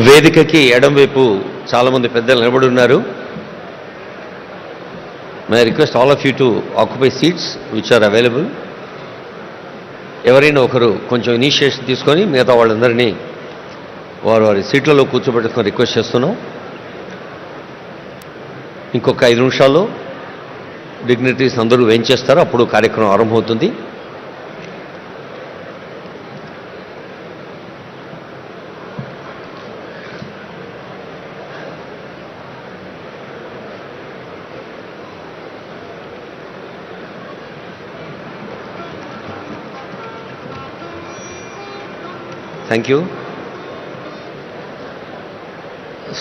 వేదికకి ఎడంవైపు చాలామంది పెద్దలు నిలబడి ఉన్నారు. May I request all of you to occupy seats which are available. ఎవరైనా ఒకరు కొంచెం initiation తీసుకొని మిగతా వాళ్ళందరినీ వారి వారి సీట్లలో కూర్చోబెట్టుకొని రిక్వెస్ట్ చేస్తున్నాం. ఇంకొక 5 నిమిషాల్లో డిగ్నిటరీస్ అందరూ వేయించేస్తారు, అప్పుడు కార్యక్రమం ఆరంభమవుతుంది. Thank you.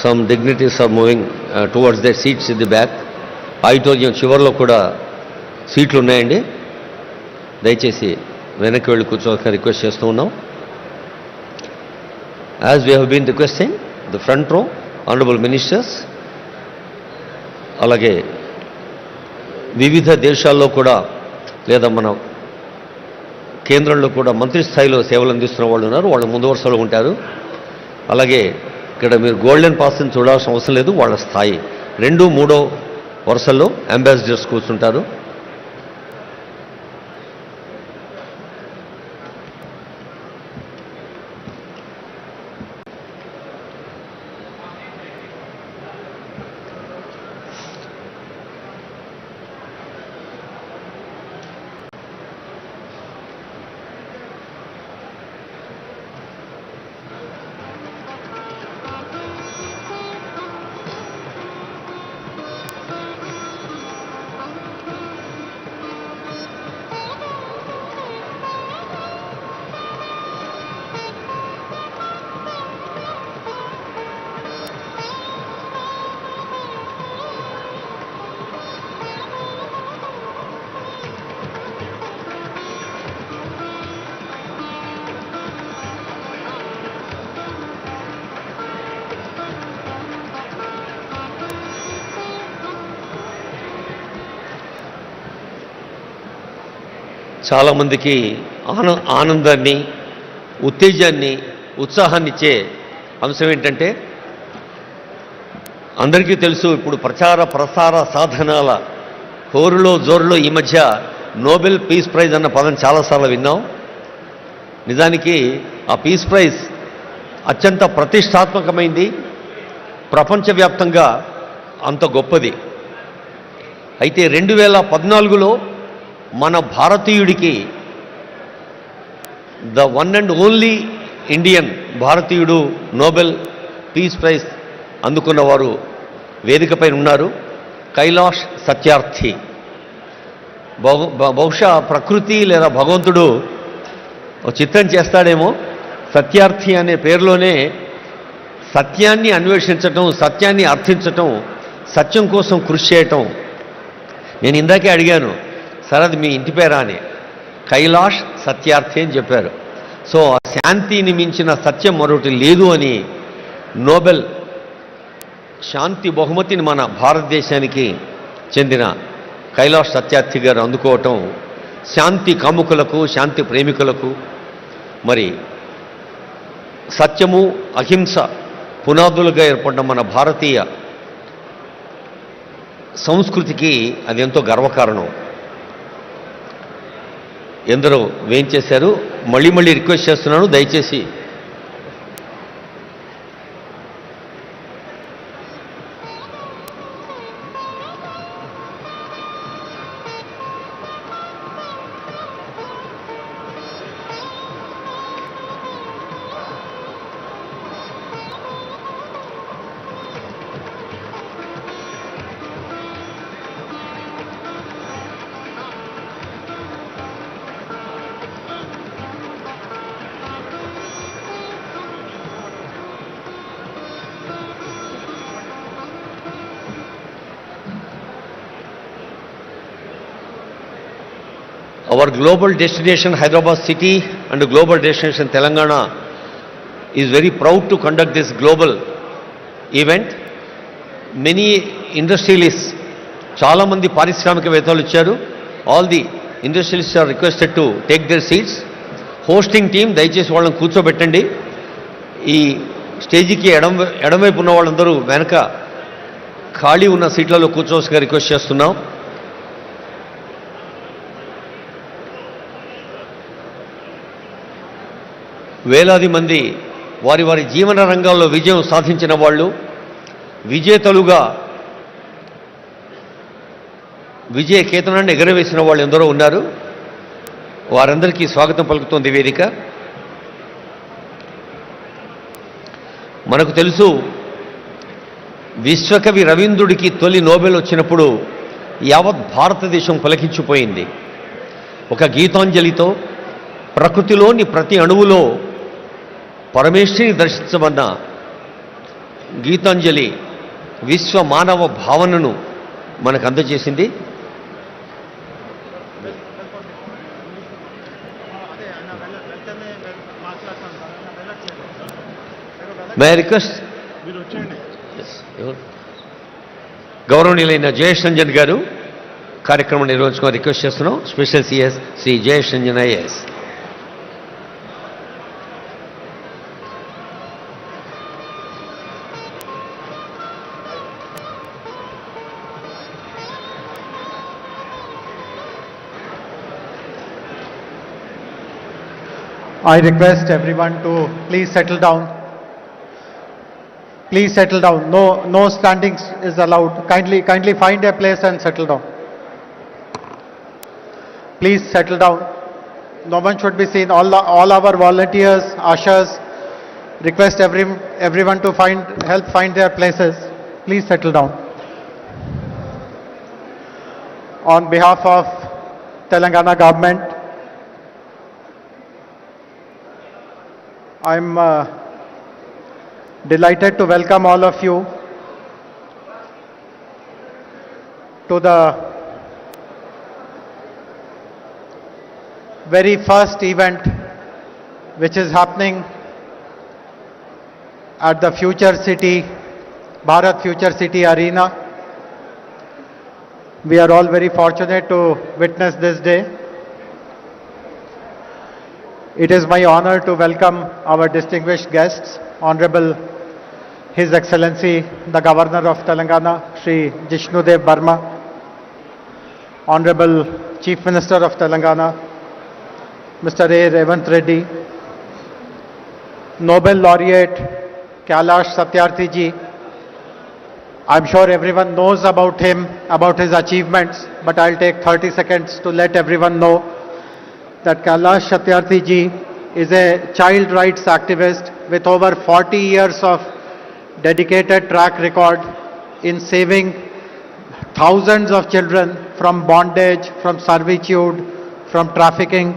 Some dignitaries are moving towards their seats in the back. Auditorium చివరిలో కూడా సీట్లు ఉన్నాయండి. దయచేసి వెనక్కి వెళ్ళి కూర్చోవాలని రిక్వెస్ట్ చేస్తూ ఉన్నాం. As we have been requesting the front row honourable ministers, అలాగే వివిధ దేశాల్లో కూడా లేదా మన కేంద్రంలో కూడా మంత్రి స్థాయిలో సేవలు అందిస్తున్న వాళ్ళు ఉన్నారు. వాళ్ళు ముందు వరుసలో ఉంటారు. అలాగే ఇక్కడ మీరు గోల్డెన్ పాస్ని చూడాల్సిన అవసరం లేదు. వాళ్ళ స్థాయి 2, 3 వరుసల్లో అంబాసిడర్స్ కూర్చుంటారు. చాలామందికి ఆనందాన్ని, ఉత్తేజాన్ని, ఉత్సాహాన్ని ఇచ్చే అంశం ఏంటంటే, అందరికీ తెలుసు ఇప్పుడు ప్రచార ప్రసార సాధనాల హోరులో జోరులో ఈ మధ్య నోబెల్ పీస్ ప్రైజ్ అన్న పదం చాలాసార్లు విన్నాం. నిజానికి ఆ పీస్ ప్రైజ్ అత్యంత ప్రతిష్టాత్మకమైంది, ప్రపంచవ్యాప్తంగా అంత గొప్పది. అయితే 2014లో మన భారతీయుడికి the one and only Indian భారతీయుడు నోబెల్ పీస్ ప్రైజ్ అందుకున్నవారు వేదికపై ఉన్నారు. కైలాష్ సత్యార్థి. బహుశా ప్రకృతి లేదా భగవంతుడు చిత్రం చేస్తాడేమో, సత్యార్థి అనే పేరులోనే సత్యాన్ని అన్వేషించటం, సత్యాన్ని అర్థించటం, సత్యం కోసం కృషి చేయటం. నేను ఇందాకే అడిగాను, సార్ అది మీ ఇంటి పేరా అని. కైలాష్ సత్యార్థి అని చెప్పారు. సో శాంతిని మించిన సత్యం మరొకటి లేదు అని నోబెల్ శాంతి బహుమతిని మన భారతదేశానికి చెందిన కైలాష్ సత్యార్థి గారు అందుకోవటం శాంతి కాముకులకు, శాంతి ప్రేమికులకు, మరి సత్యము అహింస పునాదులుగా ఏర్పడిన మన భారతీయ సంస్కృతికి అది ఎంతో గర్వకారణం. ఎందరో వేయించేశారు. మళ్ళీ రిక్వెస్ట్ చేస్తున్నాను, దయచేసి our global destination Hyderabad city and global destination Telangana is very proud to conduct this global event. Many industrialists, చాలా మంది పారిశ్రామికవేత్తలు వచ్చారు. All the industrialists are requested to take their seats. Hosting team దయచేసి వాళ్ళని కూర్చోబెట్టండి. ఈ స్టేజీకి ఎడమవైపు ఉన్న వాళ్ళందరూ వెనక ఖాళీ ఉన్న సీట్లలో కూర్చోవలసిగా రిక్వెస్ట్ చేస్తున్నాం. వేలాది మంది వారి వారి జీవన రంగాల్లో విజయం సాధించిన వాళ్ళు, విజేతలుగా విజయ కేతనాన్ని ఎగరవేసిన వాళ్ళు ఎందరో ఉన్నారు. వారందరికీ స్వాగతం పలుకుతోంది వేదిక. మనకు తెలుసు, విశ్వకవి రవీంద్రుడికి తొలి నోబెల్ వచ్చినప్పుడు యావత్ భారతదేశం పులకించిపోయింది. ఒక గీతాంజలితో ప్రకృతిలోని ప్రతి అణువులో పరమేశ్వరిని దర్శించమన్న గీతాంజలి విశ్వ మానవ భావనను మనకు అందజేసింది. మే ఐ రిక్వెస్ట్ గౌరవనీయులైన జయేష్ రంజన్ గారు కార్యక్రమం నిర్వహించుకొని రిక్వెస్ట్ చేస్తున్నాం. Special CS Shri Jayesh Ranjan IAS. I request everyone to please settle down. Please settle down. No standing is allowed. Kindly find a place and settle down. Please settle down. No one should be seen. All our volunteers, ushers, request everyone to help find their places. Please settle down. On behalf of Telangana government, I'm delighted to welcome all of you to the very first event which is happening at the Future City, Bharat Future City Arena. We are all very fortunate to witness this day. It is my honor to welcome our distinguished guests, Honorable His Excellency the Governor of Telangana, Shri Jishnudev Burma, Honorable Chief Minister of Telangana, Mr. A. Revanth Reddy, Nobel Laureate Kailash Satyarthi ji. I'm sure everyone knows about him, about his achievements, but I'll take 30 seconds to let everyone know that Kailash Satyarthi ji is a child rights activist with over 40 years of dedicated track record in saving thousands of children from bondage, from servitude, from trafficking.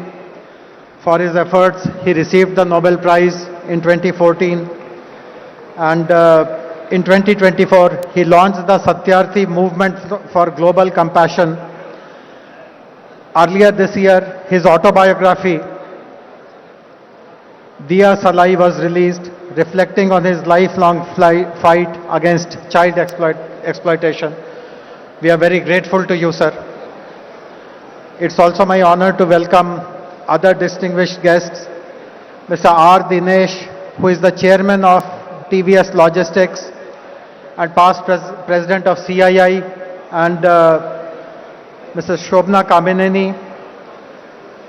For his efforts, he received the Nobel Prize in 2014, and in 2024, he launched the Satyarthi Movement for Global Compassion. Earlier this year, his autobiography, Diya Salai, was released, reflecting on his lifelong fight against child exploitation. We are very grateful to you, sir. It's also my honor to welcome other distinguished guests, Mr. R. Dinesh, who is the chairman of TVS Logistics and past president of CII, and Mrs. Shobna Kamineni,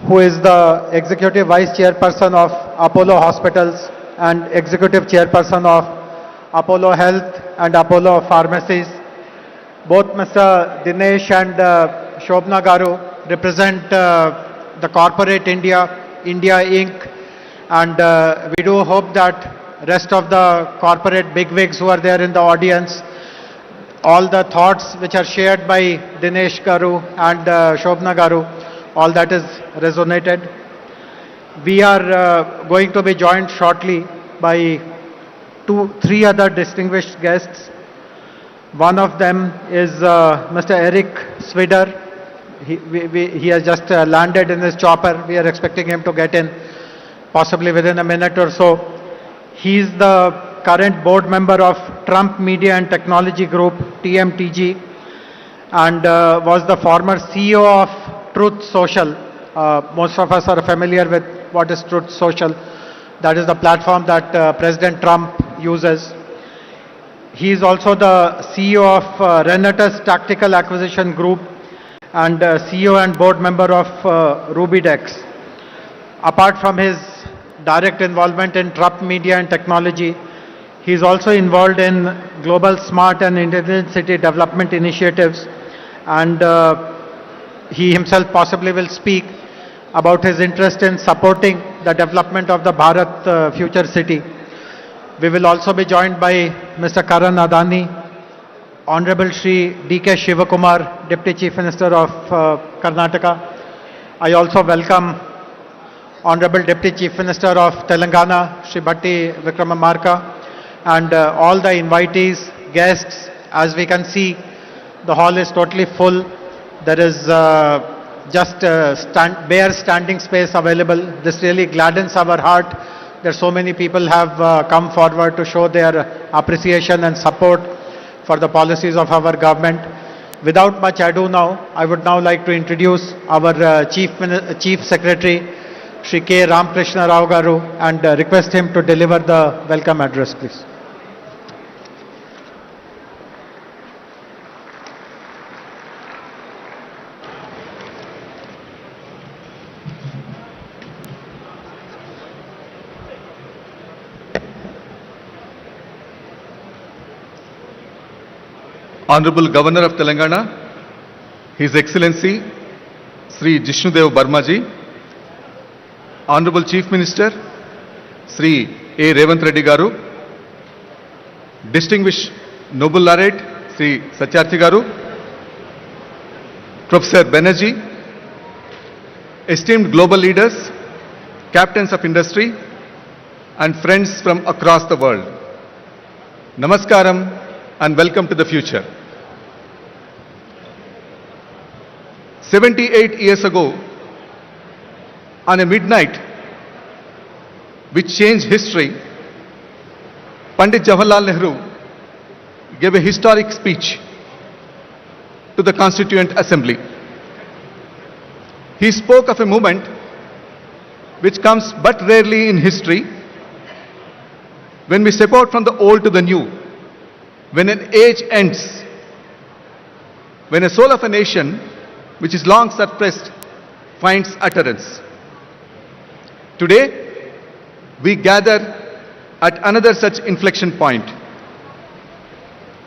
who is the executive vice chairperson of Apollo Hospitals and executive chairperson of Apollo Health and Apollo Pharmacies. Both Mr. Dinesh and Shobna Garu represent the corporate India Inc. And we do hope that rest of the corporate bigwigs who are there in the audience, all the thoughts which are shared by Dinesh Garu and Shobna Garu, all that is resonated. We are going to be joined shortly by three other distinguished guests. One of them is Mr. Eric Swider. He has just landed in his chopper. We are expecting him to get in possibly within a minute or so. He is the current board member of Trump Media and Technology Group, TMTG, and was the former CEO of Truth Social. Most of us are familiar with what is Truth Social. That is the platform that President Trump uses. He is also the CEO of Renatus Tactical Acquisition Group and CEO and board member of Rubidex. Apart from his direct involvement in Trupp Media and Technology, he is also involved in global smart and intelligent city development initiatives, and he himself possibly will speak about his interest in supporting the development of the Bharat Future City. We will also be joined by Mr. Karan Adani, Honorable Shri D.K. Shivakumar, Deputy Chief Minister of Karnataka. I also welcome Honorable Deputy Chief Minister of Telangana, Shri Bhatti Vikramamarka, and all the invitees, guests. As we can see, the hall is totally full. There is just bare standing space available. This really gladdens our heart that so many people have come forward to show their appreciation and support for the policies of our government. Without much ado now, I would now like to introduce our Chief Secretary, Shri K. Ramakrishna Rao Garu, and request him to deliver the welcome address, please. Honorable Governor of Telangana, His Excellency Sri Jishnudev Barmaji, Honorable Chief Minister Sri A. Revanth Reddy Garu, Distinguished Noble Laureate Sri Satyarthi Garu, Professor Banerjee, esteemed global leaders, captains of industry, and friends from across the world. Namaskaram and welcome to the future. 78 years ago, on a midnight which changed history, Pandit Jawaharlal Nehru gave a historic speech to the Constituent Assembly. He spoke of a moment which comes but rarely in history, when we step out from the old to the new, when an age ends, when a soul of a nation which is long suppressed finds utterance. Today, we gather at another such inflection point.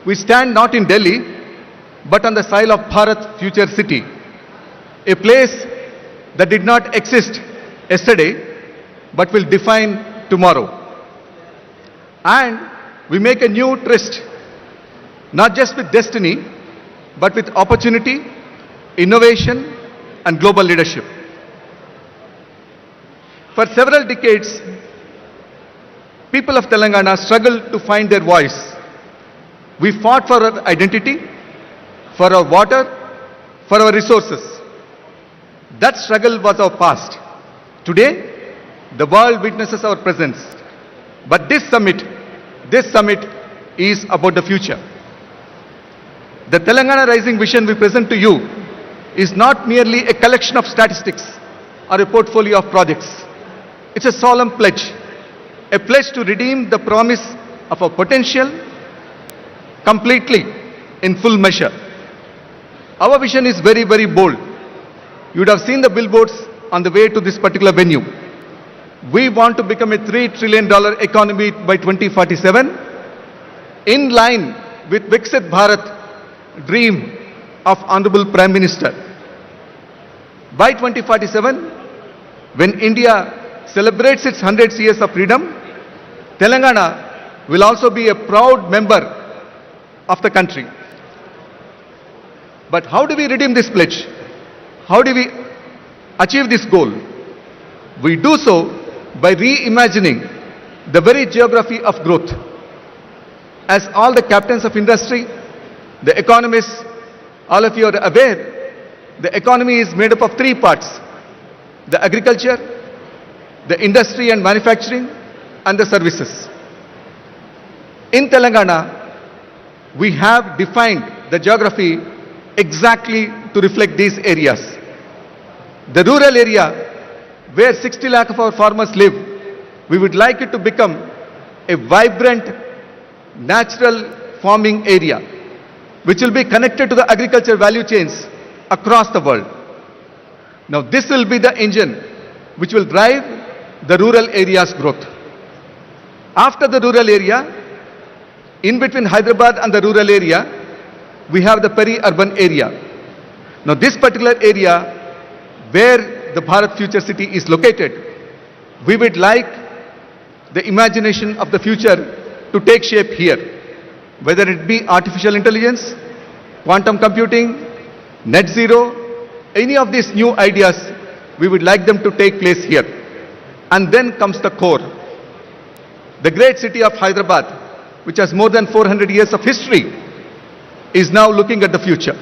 We stand not in Delhi, but on the soil of Bharat Future City, a place that did not exist yesterday, but will define tomorrow. And we make a new tryst, not just with destiny, but with opportunity, innovation, and global leadership. For several decades, people of Telangana struggled to find their voice. We fought for our identity, for our water, for our resources. That struggle was our past. Today, the world witnesses our presence. But this summit is about the future. The Telangana Rising Vision we present to you is not merely a collection of statistics or a portfolio of projects. It's a solemn pledge, a pledge to redeem the promise of our potential completely in full measure. Our vision is very, very bold. You would have seen the billboards on the way to this particular venue. We want to become a $3 trillion economy by 2047, in line with Viksit Bharat dream of Honorable Prime Minister. By 2047, when India celebrates its 100 years of freedom, Telangana will also be a proud member of the country. But how do we redeem this pledge? How do we achieve this goal? We do so by reimagining the very geography of growth. As all the captains of industry, the economists, all of you are aware, the economy is made up of three parts: the agriculture, the industry and manufacturing, and the services. In Telangana, we have defined the geography exactly to reflect these areas. The rural area, where 60 lakh of our farmers live, we would like it to become a vibrant natural farming area which will be connected to the agriculture value chains across the world. Now this will be the engine which will drive the rural area's growth. After the rural area, in between Hyderabad and the rural area, we have the peri-urban area. Now this particular area where the Bharat Future City is located, we would like the imagination of the future to take shape here, whether it be artificial intelligence, quantum computing, net zero, any of these new ideas, we would like them to take place here. And then comes the core. The great city of Hyderabad, which has more than 400 years of history, is now looking at the future.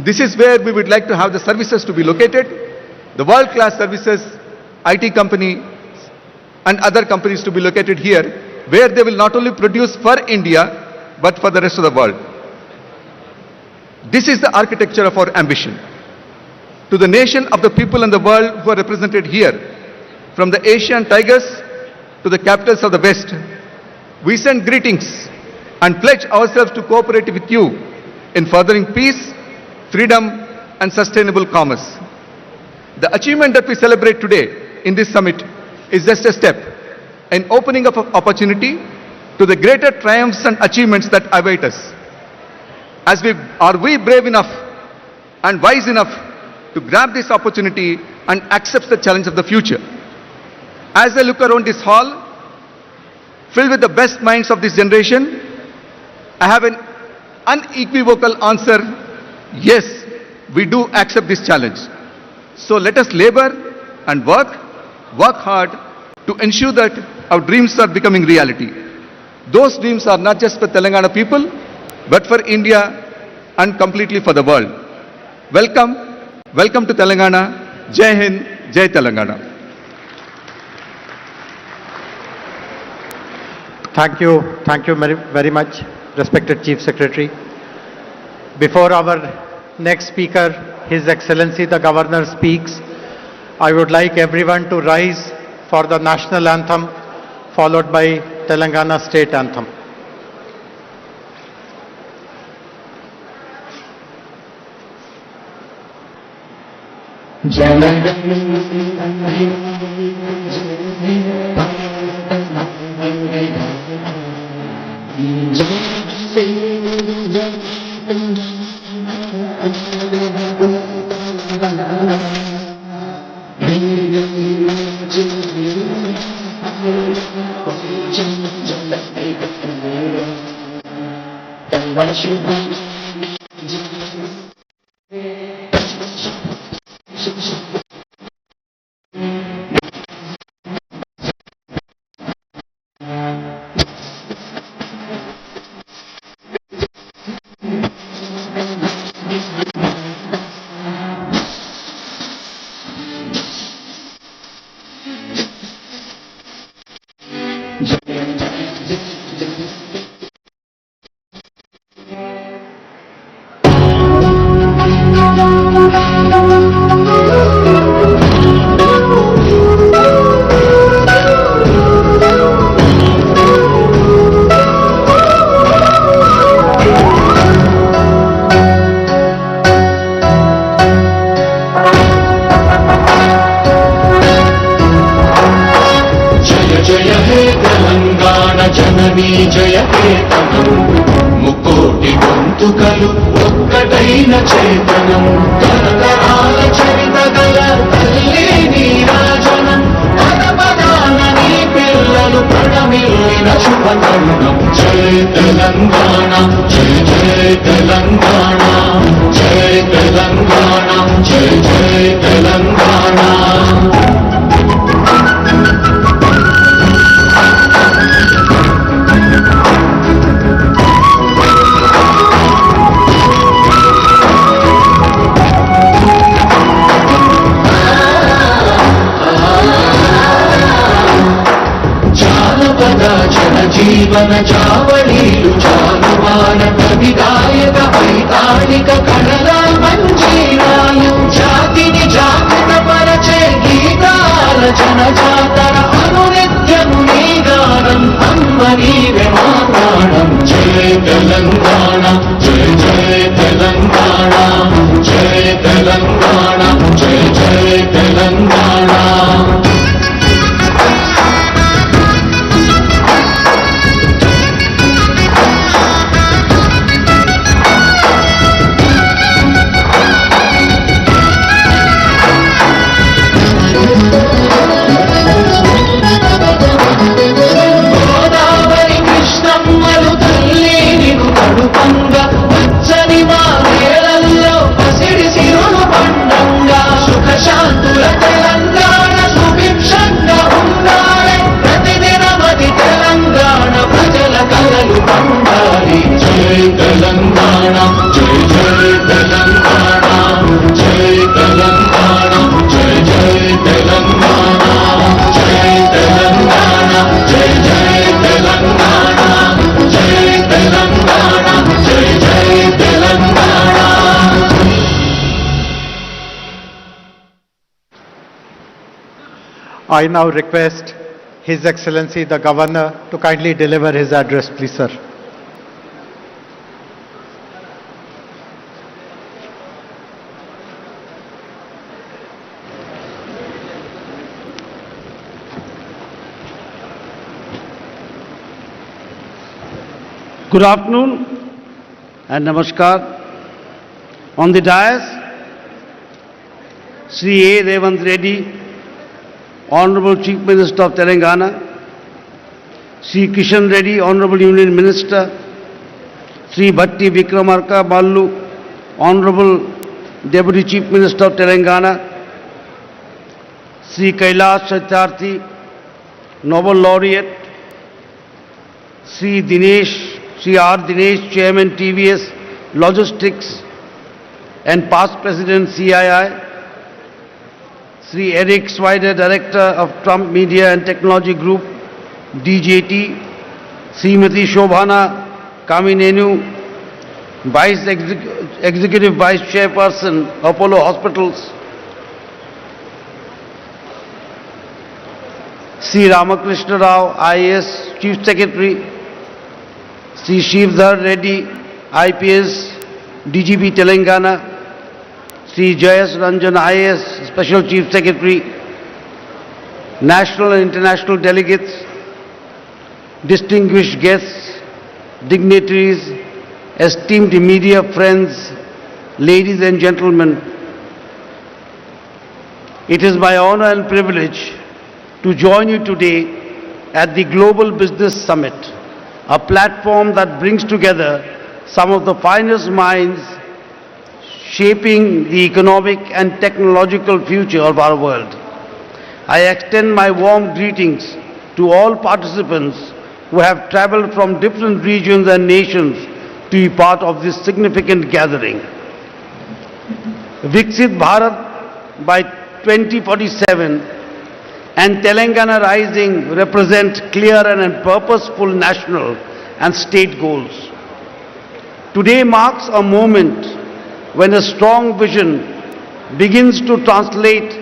This is where we would like to have the services to be located, the world-class services, IT company and other companies to be located here, where they will not only produce for India, but for the rest of the world. This is the architecture of our ambition. To the nation of the people in the world who are represented here, from the Asian tigers to the capitals of the West, we send greetings and pledge ourselves to cooperate with you in furthering peace, freedom and sustainable commerce. The achievement that we celebrate today in this summit is just a step, an opening of opportunity to the greater triumphs and achievements that await us. Are we brave enough and wise enough to grab this opportunity and accept the challenge of the future? As I look around this hall, filled with the best minds of this generation, I have an unequivocal answer: yes, we do accept this challenge. So let us labor and work hard to ensure that our dreams are becoming reality. Those dreams are not just for Telangana people, but for India and completely for the world. Welcome to Telangana. Jai Hind, Jai Telangana. Thank you very much, respected Chief Secretary. Before our next speaker, His Excellency the Governor, speaks, I would like everyone to rise for the national anthem, followed by Telangana state anthem. జననీ జయకేతనం ముకోటి గొంతుకలు ఒక్కటైన చేతనం తరతరాల చరిత గల తల్లి నీరాజనం పదపదాన నీ పిల్లలు ప్రణమిల్లిన శుభతరుణం జయ తెలంగాణ జయ జయ తెలంగాణ జయ తెలంగాణ జయ జయ తెలంగాణ. జీవన చావళీలు చాలువాన కవిదాయక వైతాళిక కళల మంజీరాలు జాతిని జాగృత పరచే గీతాల జనజాతర అనునిత్యము నీ గానం ప్రాణం జయ తెలంగాణ జయ జయ తెలంగాణ జయ తెలంగాణ జయ జయ తెలంగాణ. గోదావరి కృష్ణమ్మలు తల్లి నిన్ను కడుపంగా పచ్చని మా నేలల్లో పసిడి సిరులు పండంగా సుఖశాంతుల తెలంగాణ సుభిక్షంగా ఉండాలి ప్రతిదినమది తెలంగాణ ప్రజల కలలు పండాలి. జై తెలంగాణ జై జై తెలంగాణ జై తెలంగాణ జై జై తెలంగాణ జై తెలంగాణ జై జై తెలంగాణ జై తెలంగాణ జై జై Telangana. I now request His Excellency the Governor to kindly deliver his address, please, sir. Good afternoon and namaskar. On the dais, Sri A. Revanth Reddy, Honorable Chief Minister of Telangana, Sri Kishan Reddy, Honorable Union Minister, Sri Bhatti Vikramarka Ballu, Honorable Deputy Chief Minister of Telangana, Sri Kailash Satyarthi, Nobel Laureate, Sri R. Dinesh, Chairman TVS Logistics and past President CII, Sri Eric Swider, Director of Trump Media and Technology Group, DJT, Srimati Shobhana Kaminenu, Executive Vice Chairperson, Apollo Hospitals, Sri Ramakrishna Rao, IAS Chief Secretary, Sri Shivdhar Reddy, IPS, DGP Telangana, Sri Jayas Ranjan, IAS Special Chief Secretary, national and international delegates, distinguished guests, dignitaries, esteemed media friends, ladies and gentlemen, it is my honor and privilege to join you today at the Global Business Summit, a platform that brings together some of the finest minds shaping the economic and technological future of our world. I extend my warm greetings to all participants who have traveled from different regions and nations to be part of this significant gathering. Viksit Bharat by 2047 and Telangana Rising represent clear and purposeful national and state goals. Today marks a moment when a strong vision begins to translate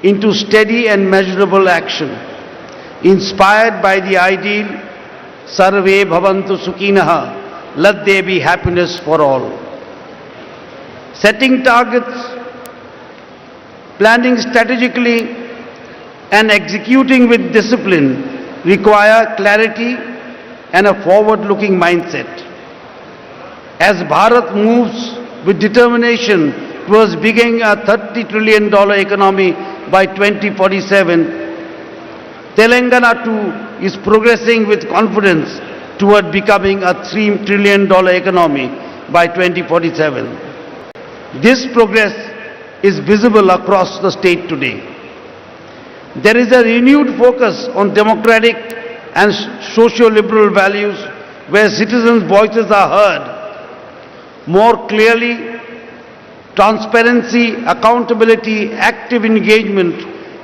into steady and measurable action, inspired by the ideal Sarve Bhavantu Sukhinaha, let there be happiness for all. Setting targets, planning strategically, and executing with discipline require clarity and a forward-looking mindset. As Bharat moves with determination towards becoming a $30 trillion economy by 2047, Telangana too is progressing with confidence toward becoming a $3 trillion economy by 2047. This progress is visible across the state today. There is a renewed focus on democratic and socio-liberal values where citizens' voices are heard more clearly. Transparency, accountability, active engagement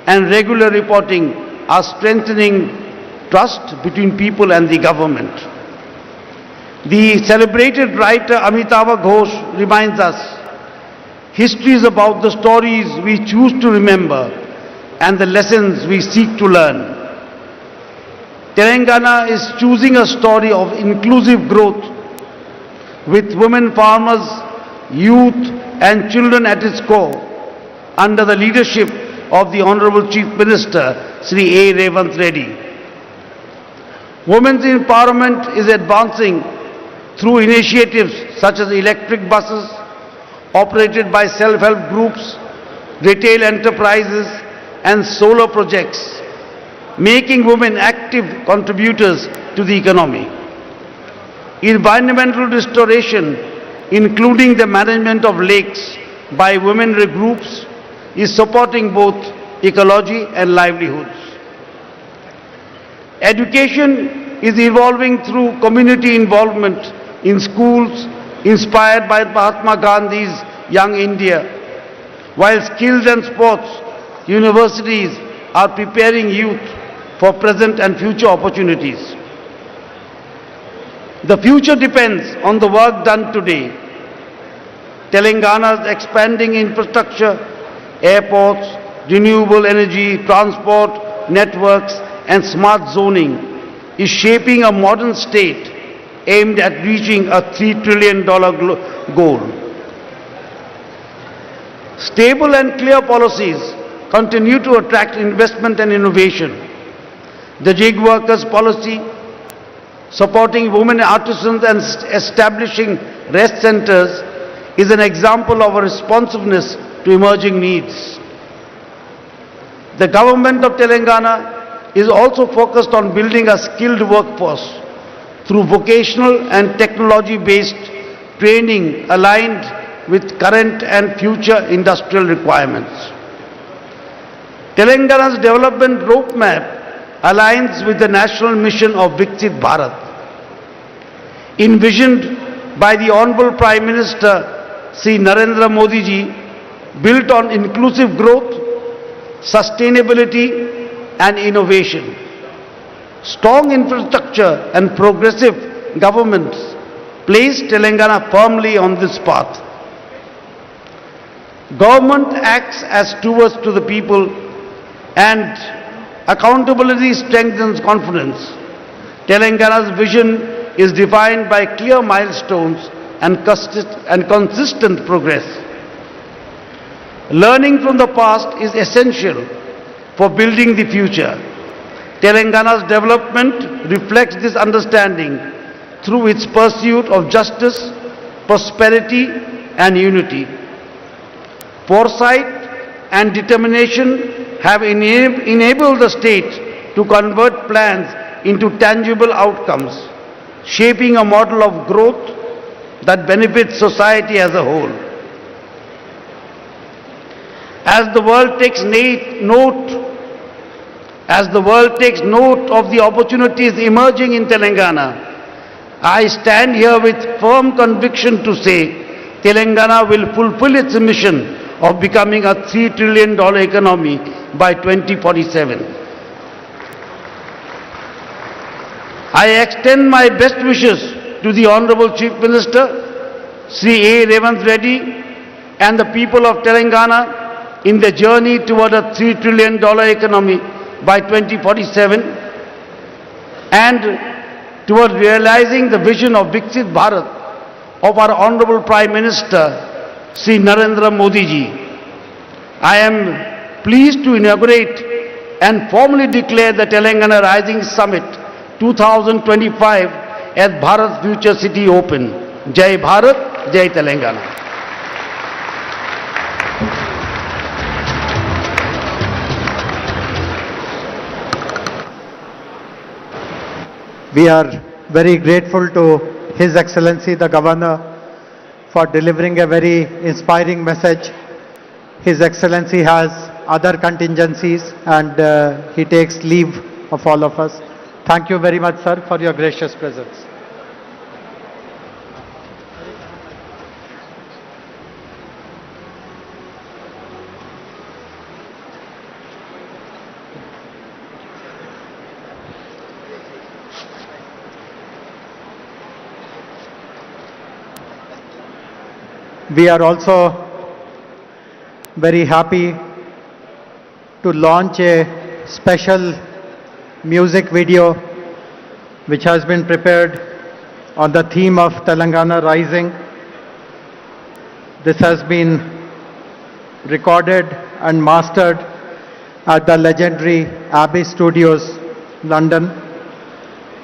and regular reporting are strengthening trust between people and the government. The celebrated writer Amitabh Ghosh reminds us, history is about the stories we choose to remember and the lessons we seek to learn. Telangana is choosing a story of inclusive growth with women farmers, youth and children at its core under the leadership of the Honorable Chief Minister, Sri A. Revanth Reddy. Women's empowerment is advancing through initiatives such as electric buses operated by self-help groups, retail enterprises and solar projects, making women active contributors to the economy. Environmental restoration, including the management of lakes by women groups, is supporting both ecology and livelihoods. Education is evolving through community involvement in schools inspired by Mahatma Gandhi's Young India, while skills and sports universities are preparing youth for present and future opportunities. The future depends on the work done today. Telangana's expanding infrastructure, airports, renewable energy, transport, networks and smart zoning is shaping a modern state aimed at reaching a $3 trillion goal. Stable and clear policies continue to attract investment and innovation. The gig workers policy, supporting women artisans and establishing rest centers, is an example of a responsiveness to emerging needs. The government of Telangana is also focused on building a skilled workforce through vocational and technology-based training aligned with current and future industrial requirements. Telangana's development roadmap aligns with the national mission of Viksit Bharat, envisioned by the Honorable Prime Minister Sri Narendra Modi ji, built on inclusive growth, sustainability and innovation. Strong infrastructure and progressive governments place Telangana firmly on this path. Government acts as stewards to the people and accountability strengthens confidence. Telangana's vision is defined by clear milestones and consistent progress. Learning from the past is essential for building the future. Telangana's development reflects this understanding through its pursuit of justice, prosperity and unity. Foresight and determination have enabled the state to convert plans into tangible outcomes, shaping a model of growth that benefits society as a whole. As the world takes note of the opportunities emerging in Telangana, I stand here with firm conviction to say Telangana will fulfill its mission of becoming a $3 trillion economy by 2047. I extend my best wishes to the Honorable Chief Minister, Sri A. Revanth Reddy, and the people of Telangana in the journey toward a $3 trillion economy by 2047 and toward realizing the vision of Viksit Bharat of our Honorable Prime Minister, Sri Narendra Modi ji. I am pleased to inaugurate and formally declare the Telangana Rising Summit 2025 as Bharat Future City Open. Jai Bharat, Jai Telangana. We are very grateful to His Excellency the Governor for delivering a very inspiring message. His Excellency has other contingencies and he takes leave of all of us. Thank you very much, sir, for your gracious presence. We are also very happy to launch a special music video which has been prepared on the theme of Telangana Rising. This has been recorded and mastered at the legendary Abbey Studios, London.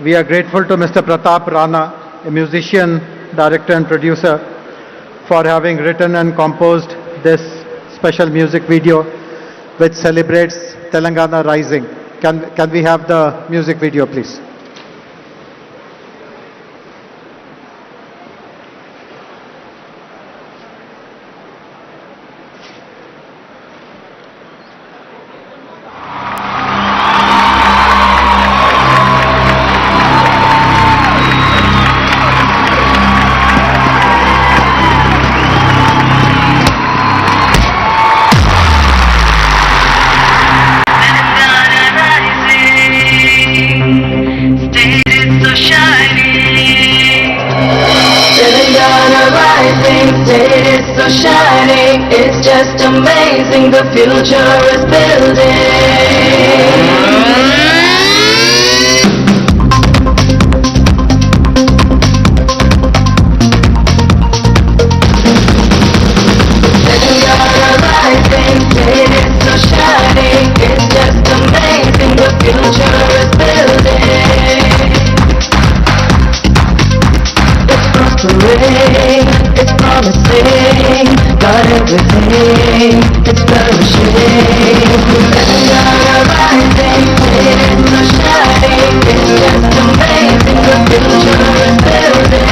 We are grateful to Mr. Pratap Rana, a musician, director and producer, for having written and composed this special music video which celebrates Telangana Rising. Can we have the music video, please? Shining, it's just amazing, the future is building. Telangana rising, it's so shining, it's just amazing, the future is building. It's prospering, it's promising, got everything, it's flourishing. Telangana rising, it's so shining, it's just amazing, the future is building.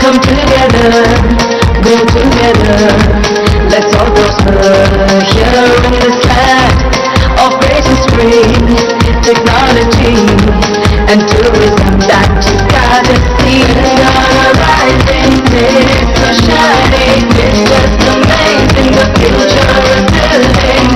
Come together, go together, let's all prosper here in this land of grace and spring, technology and tourism that you gotta see. Telangana rising, it's so shining, it's just amazing, the future is building.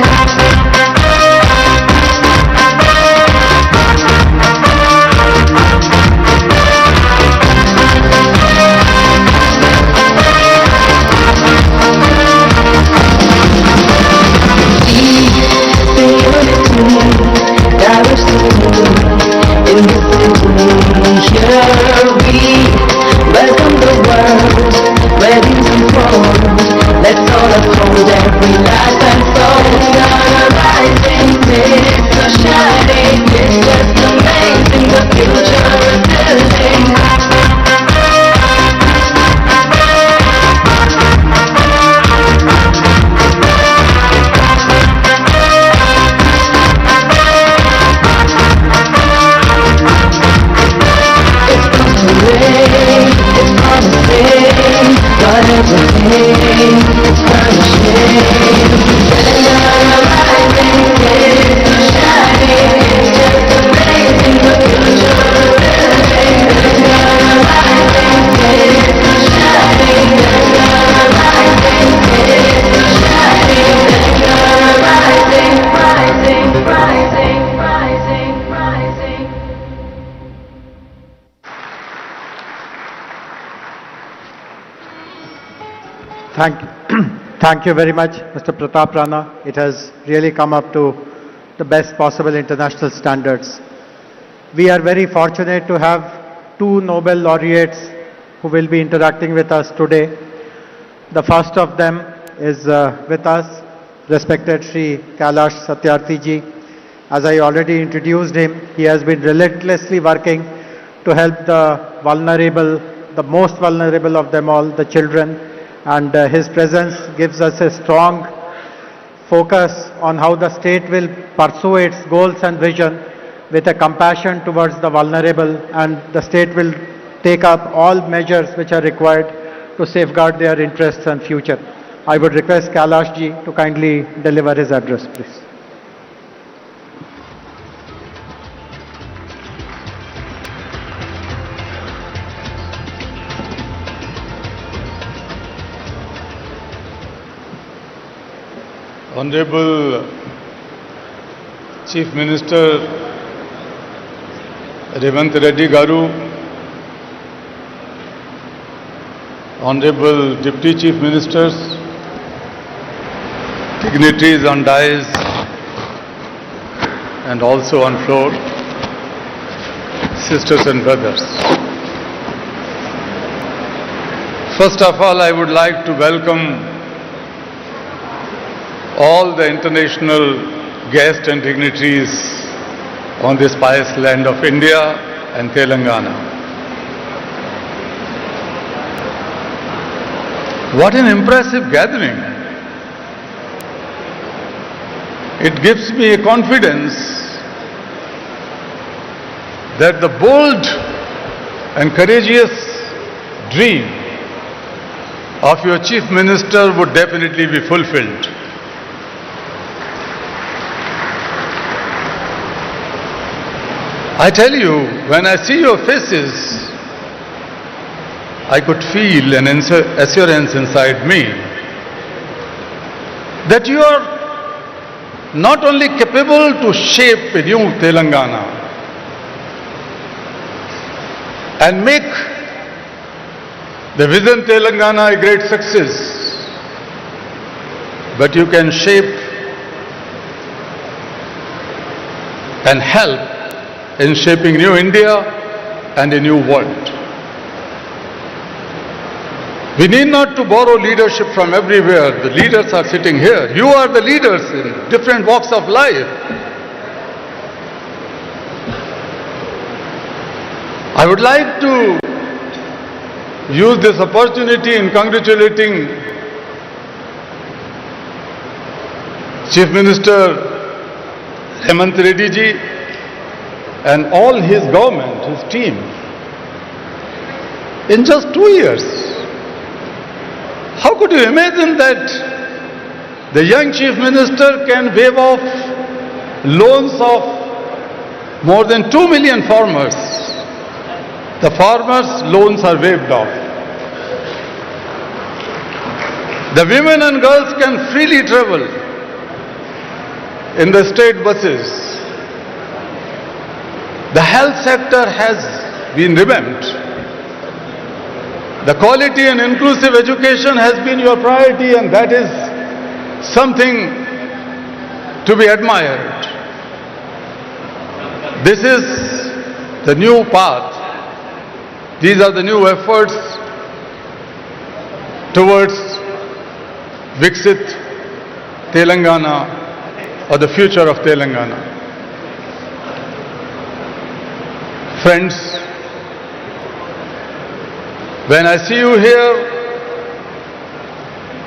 Let's all uphold every life and soul. Telangana rising, it's so shining, it's just amazing, the future is building. It's prospering, it's promising, got everything, it's flourishing. Telangana rising, it's so shining, it's just amazing, the future is building. Telangana rising, it's so shining, Telangana rising, it's so shining. Telangana rising, rising, rising, rising, rising. Thank you very much, Mr. Pratap Rana. It has really come up to the best possible international standards. We are very fortunate to have two Nobel laureates who will be interacting with us today. The first of them is with us, respected Shri Kailash Satyarthi ji. As I already introduced him, he has been relentlessly working to help the vulnerable, the most vulnerable of them all, the children. And his presence gives us a strong focus on how the state will pursue its goals and vision with a compassion towards the vulnerable, and the state will take up all measures which are required to safeguard their interests and future. I would request Kailash ji to kindly deliver his address, please. Honorable Chief Minister Revanth Reddy Garu, Honorable Deputy Chief Ministers, dignitaries on dais, and also on floor, sisters and brothers. First of all, I would like to welcome all the international guests and dignitaries on this pious land of India and Telangana. What an impressive gathering. It gives me a confidence that the bold and courageous dream of your Chief Minister would definitely be fulfilled. I tell you, when I see your faces, I could feel an assurance inside me that you are not only capable to shape a new Telangana and make the vision Telangana a great success, but you can shape and help in shaping new India and a new world. We need not to borrow leadership from everywhere. The leaders are sitting here. You are the leaders in different walks of life. I would like to use this opportunity in congratulating Chief Minister Revanth Reddy ji and all his government, his team. In just 2 years, how could you imagine that the young Chief Minister can waive off loans of more than 2 million farmers? The farmers' loans are waived off. The women and girls can freely travel in the state buses. The health sector has been revamped. The quality and inclusive education has been your priority, and that is something to be admired. This is the new path. These are the new efforts towards Viksit Telangana, or the future of Telangana. Friends, when I see you here,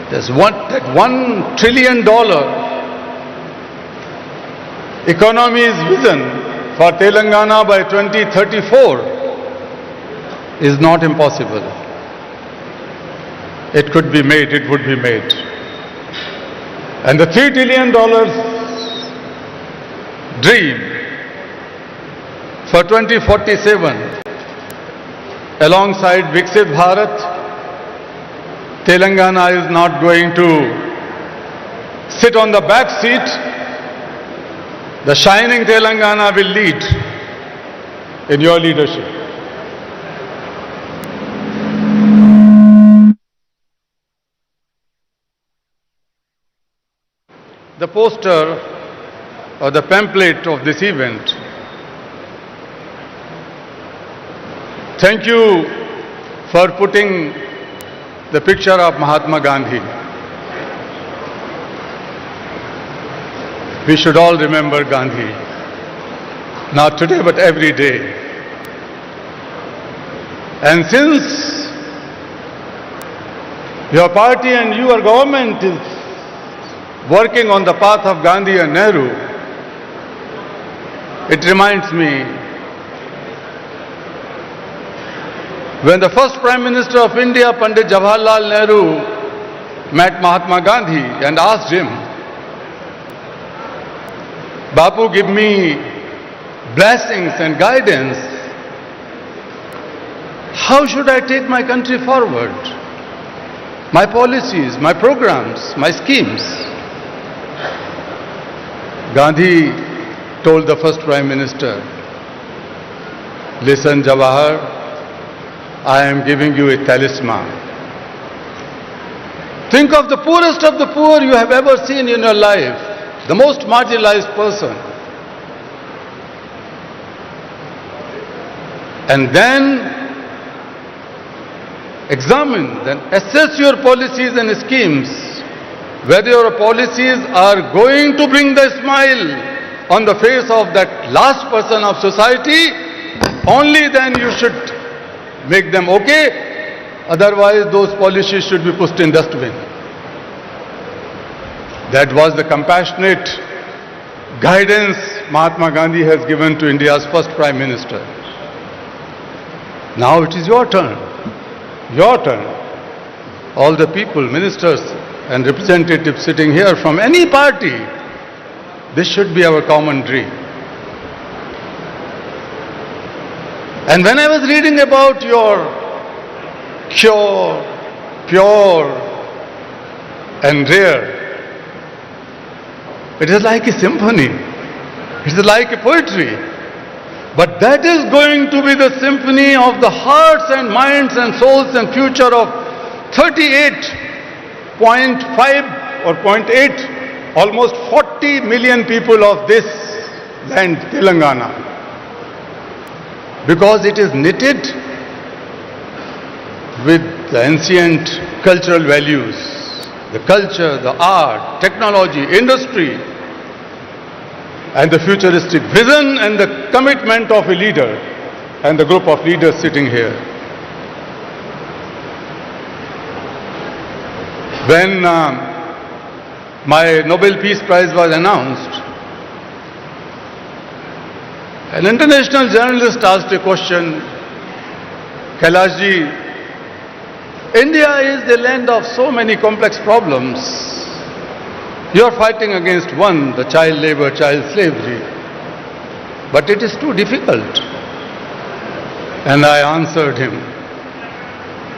there's that $1 trillion economy's vision for Telangana by 2034 is not impossible. It could be made, it would be made. And the $3 trillion dream for 2047, alongside Viksit Bharat, Telangana is not going to sit on the back seat. The shining Telangana will lead in your leadership. The poster or the pamphlet of this event. Thank you for putting the picture of Mahatma Gandhi. We should all remember Gandhi, not today but every day. And since your party and your government is working on the path of Gandhi and Nehru, it reminds me when the first Prime Minister of India, Pandit Jawaharlal Nehru, met Mahatma Gandhi and asked him, Bapu, give me blessings and guidance. How should I take my country forward? My policies, my programs, my schemes. Gandhi told the first Prime Minister, listen, Jawahar, I am giving you a talisman. Think of the poor you have ever seen in your life, the most marginalized person. and then examine, then assess your policies and schemes, whether your policies are going to bring the smile on the face of that last person of society. Only then you should make them okay, otherwise those policies should be pushed in dustbin. That was the compassionate guidance Mahatma Gandhi has given to India's first Prime Minister. Now it is your turn. Your turn. All the people, ministers and representatives sitting here from any party, this should be our common dream. And when I was reading about your pure and rare, it is like a symphony. It is like a poetry. But that is going to be the symphony of the hearts and minds and souls and future of 38.5 or 0.8, almost 40 million people of this land, Telangana. Because it is knitted with the ancient cultural values, the culture, the art, technology, industry, and the futuristic vision and the commitment of a leader and the group of leaders sitting here. When my Nobel Peace Prize was announced, an international journalist asked a question, Kailashji, India is the land of so many complex problems. You are fighting against one, the child labor, child slavery. But it is too difficult. And I answered him,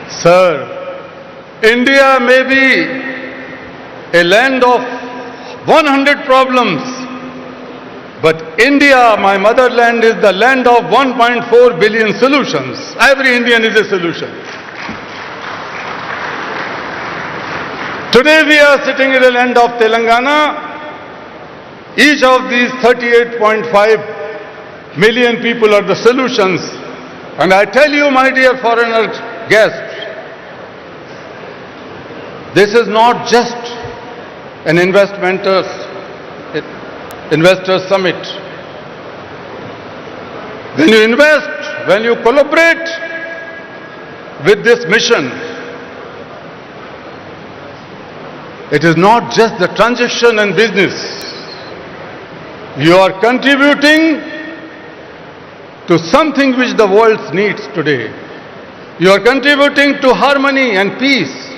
Sir, India may be a land of 100 problems, but India, my motherland, is the land of 1.4 billion solutions. Every Indian is a solution. Today we are sitting in the land of Telangana. Each of these 38.5 million people are the solutions. And I tell you, my dear foreigner guests, this is not just an investor summit. When you invest, when you collaborate with this mission, it is not just the transaction and business. You are contributing to something which the world needs today. You are contributing to harmony and peace.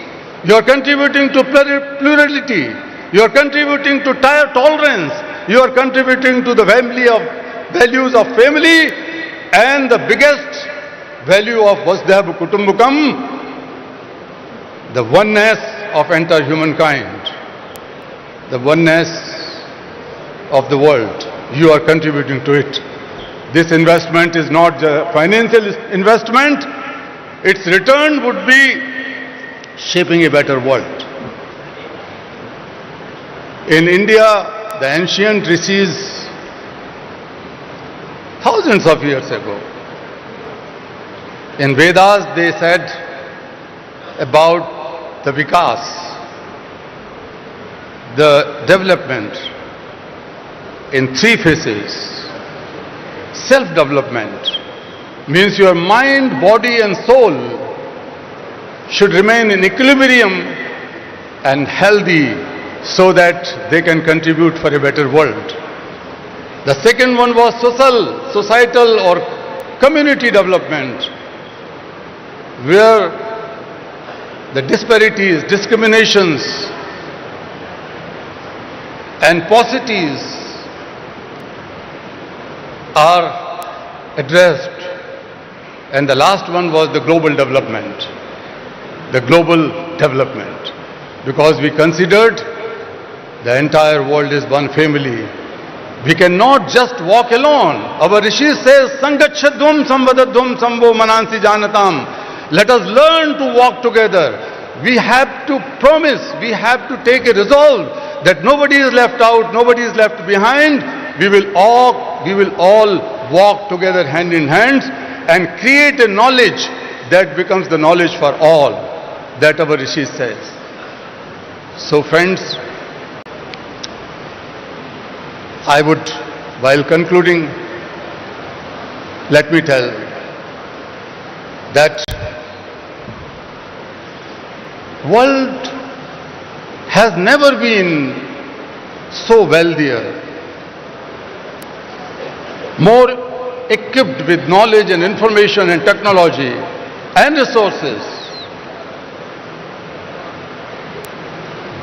You are contributing to plurality. You are contributing to tolerance. You are contributing to the values of family and the biggest value of Vasudhaiva Kutumbakam, the oneness of entire humankind, the oneness of the world. You are contributing to it. This investment is not a financial investment. Its return would be shaping a better world. In India, the ancient rishis, thousands of years ago, in Vedas they said about the vikas, the development in three phases. Self-development means your mind, body and soul should remain in equilibrium and healthy so that they can contribute for a better world. The second one was societal or community development, where the disparities, discriminations and paucities are addressed. And the last one was the global development. The global development. Because we considered the entire world is one family. We cannot just walk alone. Our Rishi says, Sangachadhum samvadadhum samvo manansi janatam. Let us learn to walk together. We have to promise, we have to take a resolve that nobody is left out, nobody is left behind. We will all walk together hand in hand and create a knowledge that becomes the knowledge for all, that our Rishi says. So friends, I would, while concluding, let me tell that world has never been so wealthier, more equipped with knowledge and information and technology and resources.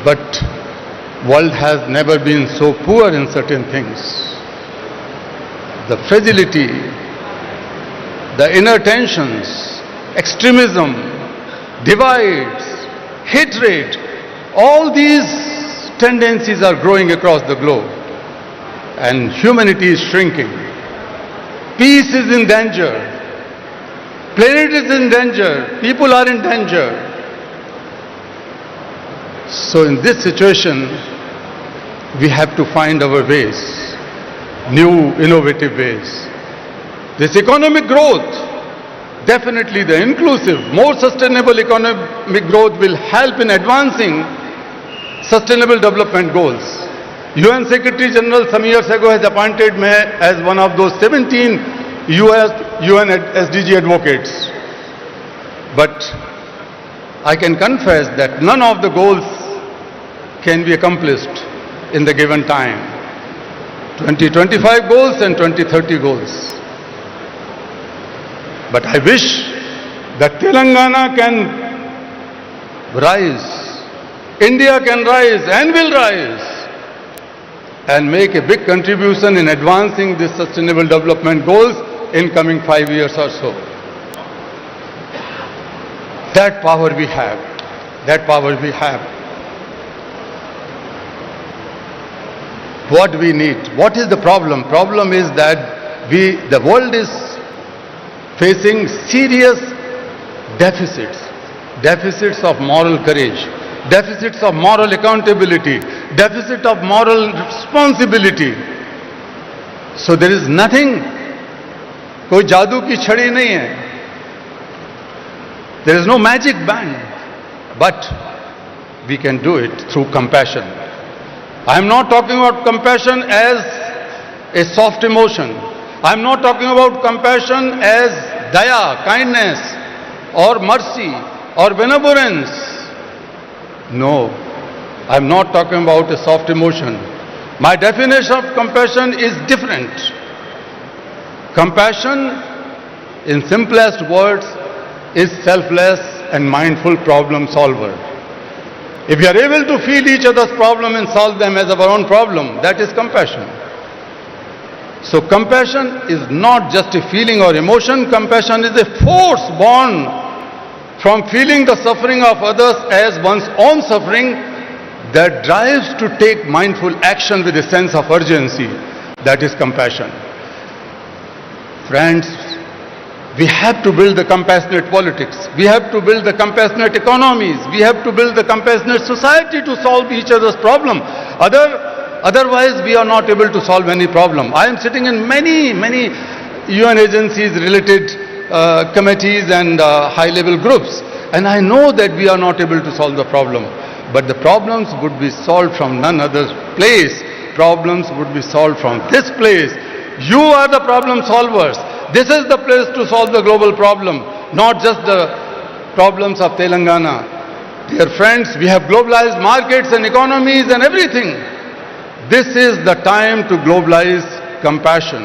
But world has never been so poor in certain things. The fragility, the inner tensions, extremism, divides, hatred, all these tendencies are growing across the globe, and humanity is shrinking. Peace is in danger. Planet is in danger. People are in danger. So in this situation, we have to find our ways, new innovative ways. This economic growth, definitely the inclusive, more sustainable economic growth will help in advancing sustainable development goals. UN Secretary General some years ago has appointed me as one of those 17 UN SDG advocates. But I can confess that none of the goals can be accomplished in the given time. 2025 goals and 2030 goals. But I wish that Telangana can rise, India can rise and will rise, and make a big contribution in advancing these sustainable development goals in coming 5 years or so. That power we have. That power we have. What we need? What is the problem? Problem is that the world is facing serious deficits. Deficits of moral courage, deficits of moral accountability, deficit of moral responsibility. So there is nothing, कोई जादू की छड़ी नहीं है. There is no magic band, but we can do it through compassion. I am not talking about compassion as a soft emotion. I am not talking about compassion as daya, kindness, or mercy, or benevolence. No, I am not talking about a soft emotion. My definition of compassion is different. Compassion, in simplest words, is selfless and mindful problem solver. If we are able to feel each other's problem and solve them as our own problem, that is compassion. So compassion is not just a feeling or emotion. Compassion is a force born from feeling the suffering of others as one's own suffering that drives to take mindful action with a sense of urgency. That is compassion. Friends, we have to build the compassionate politics. We have to build the compassionate economies. We have to build the compassionate society to solve each other's problem. Otherwise, we are not able to solve any problem. I am sitting in many UN agencies related committees and high-level groups, and I know that we are not able to solve the problem. But the problems would be solved from none other place. Problems would be solved from this place. You are the problem solvers. This is the place to solve the global problem, not just the problems of Telangana. Dear friends, we have globalized markets and economies and everything. This is the time to globalize compassion.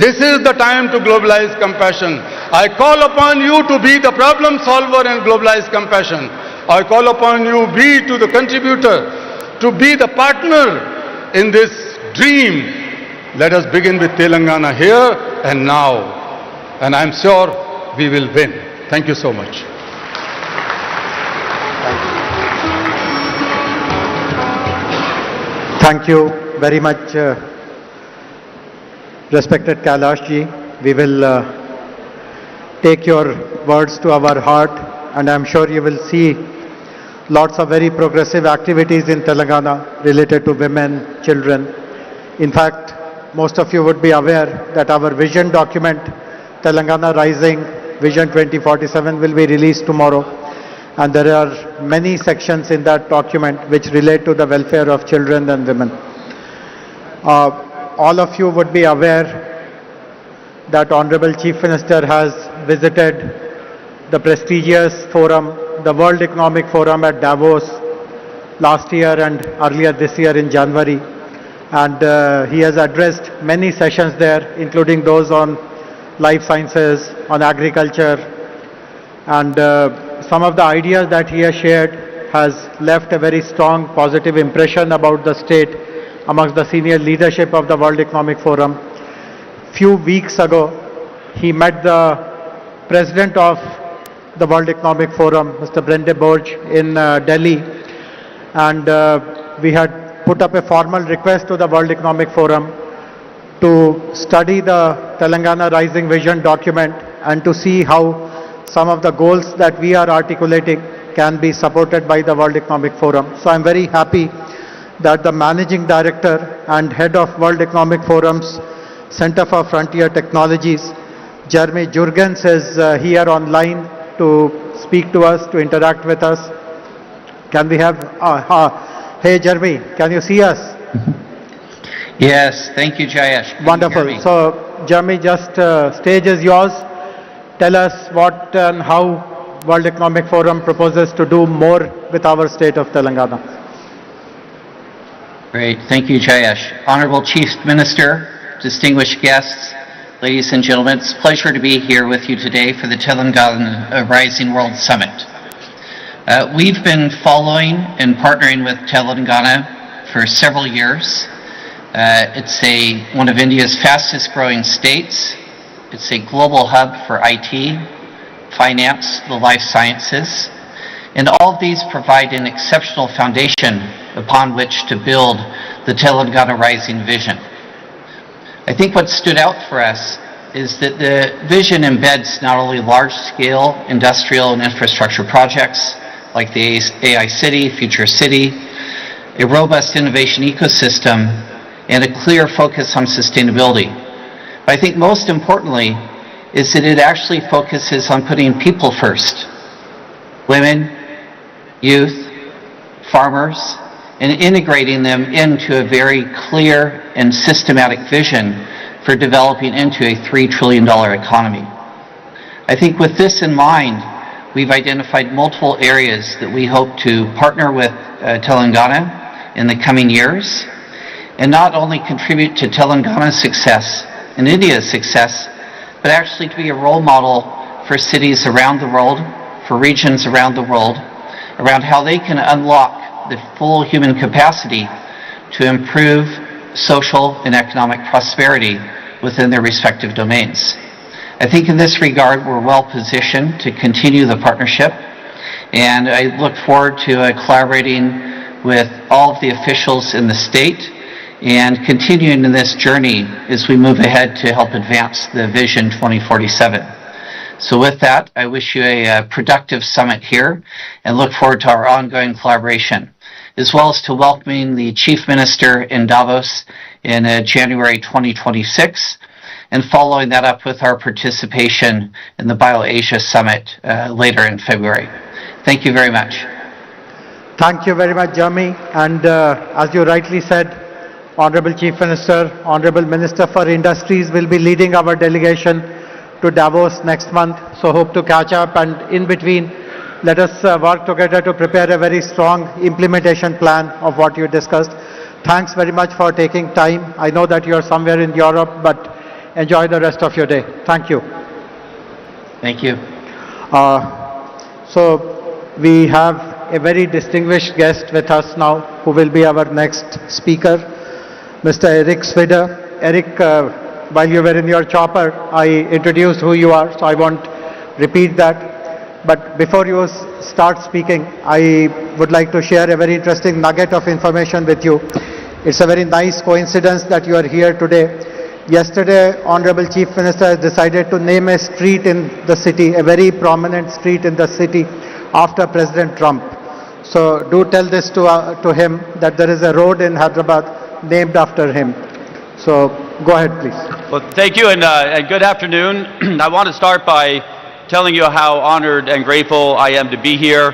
This is the time to globalize compassion. I call upon you to be the problem solver and globalize compassion. I call upon you, be to the contributor, to be the partner in this dream. Let us begin with Telangana here and now. And I am sure we will win. Thank you so much. Thank you very much, respected Kailash ji. We will take your words to our heart, and I am sure you will see lots of very progressive activities in Telangana related to women, children. In fact, most of you would be aware that our vision document Telangana Rising Vision 2047 will be released tomorrow. And there are many sections in that document which relate to the welfare of children and women. All of you would be aware that Honorable Chief Minister has visited the prestigious forum, the World Economic Forum at Davos last year and earlier this year in January. And he has addressed many sessions there, including those on life sciences, on agriculture, and some of the ideas that he has shared has left a very strong positive impression about the state amongst the senior leadership of the World Economic Forum. Few weeks ago, he met the president of the World Economic Forum, Mr. Brende Borge, in Delhi, and we had put up a formal request to the World Economic Forum to study the Telangana Rising Vision document and to see how some of the goals that we are articulating can be supported by the World Economic Forum. So I'm very happy that the Managing Director and Head of World Economic Forum's Center for Frontier Technologies, Jeremy Jurgens, is here online to speak to us, to interact with us. Can we have, hey Jeremy, can you see us? Yes, thank you, Jayesh. Can you Wonderful. hear me? So Jeremy, just stage is yours. Tell us what and how World Economic Forum proposes to do more with our state of Telangana. Great, thank you, Jayesh. Honorable Chief Minister, distinguished guests, ladies and gentlemen, it's a pleasure to be here with you today for the Telangana Rising World Summit. We've been following and partnering with Telangana for several years. It's one of India's fastest growing states. It's a global hub for IT, finance, the life sciences, and all of these provide an exceptional foundation upon which to build the Telangana Rising Vision. I think what stood out for us is that the vision embeds not only large-scale industrial and infrastructure projects like the AI City, Future City, a robust innovation ecosystem, and a clear focus on sustainability. But I think most importantly is that it actually focuses on putting people first. Women, youth, farmers, and integrating them into a very clear and systematic vision for developing into a $3 trillion economy. I think with this in mind, we've identified multiple areas that we hope to partner with Telangana in the coming years, and not only contribute to Telangana's success and India's success, but actually to be a role model for cities around the world, for regions around the world, around how they can unlock the full human capacity to improve social and economic prosperity within their respective domains. I think in this regard, we're well positioned to continue the partnership, and I look forward to collaborating with all of the officials in the state and continuing in this journey as we move ahead to help advance the Vision 2047. So with that, I wish you a productive summit here and look forward to our ongoing collaboration, as well as to welcoming the Chief Minister in Davos in January 2026, and following that up with our participation in the BioAsia Summit later in February. Thank you very much. Thank you very much, Jeremy. And as you rightly said, Honorable Chief Minister, Honorable Minister for Industries will be leading our delegation to Davos next month. So hope to catch up, and in between, let us work together to prepare a very strong implementation plan of what you discussed. Thanks very much for taking time. I know that you are somewhere in Europe, but enjoy the rest of your day. Thank you. Thank you. So we have a very distinguished guest with us now, who will be our next speaker, Mr. Eric Swider. Eric, while you were in your chopper, I introduced who you are, so I won't repeat that. But before you start speaking, I would like to share a very interesting nugget of information with you. It's a very nice coincidence that you are here today. Yesterday, Honorable Chief Minister has decided to name a street in the city, a very prominent street in the city, after President Trump. So do tell this to him, that there is a road in Hyderabad named after him. So go ahead, please. Well, thank you and good afternoon. I want to start by telling you how honored and grateful I am to be here.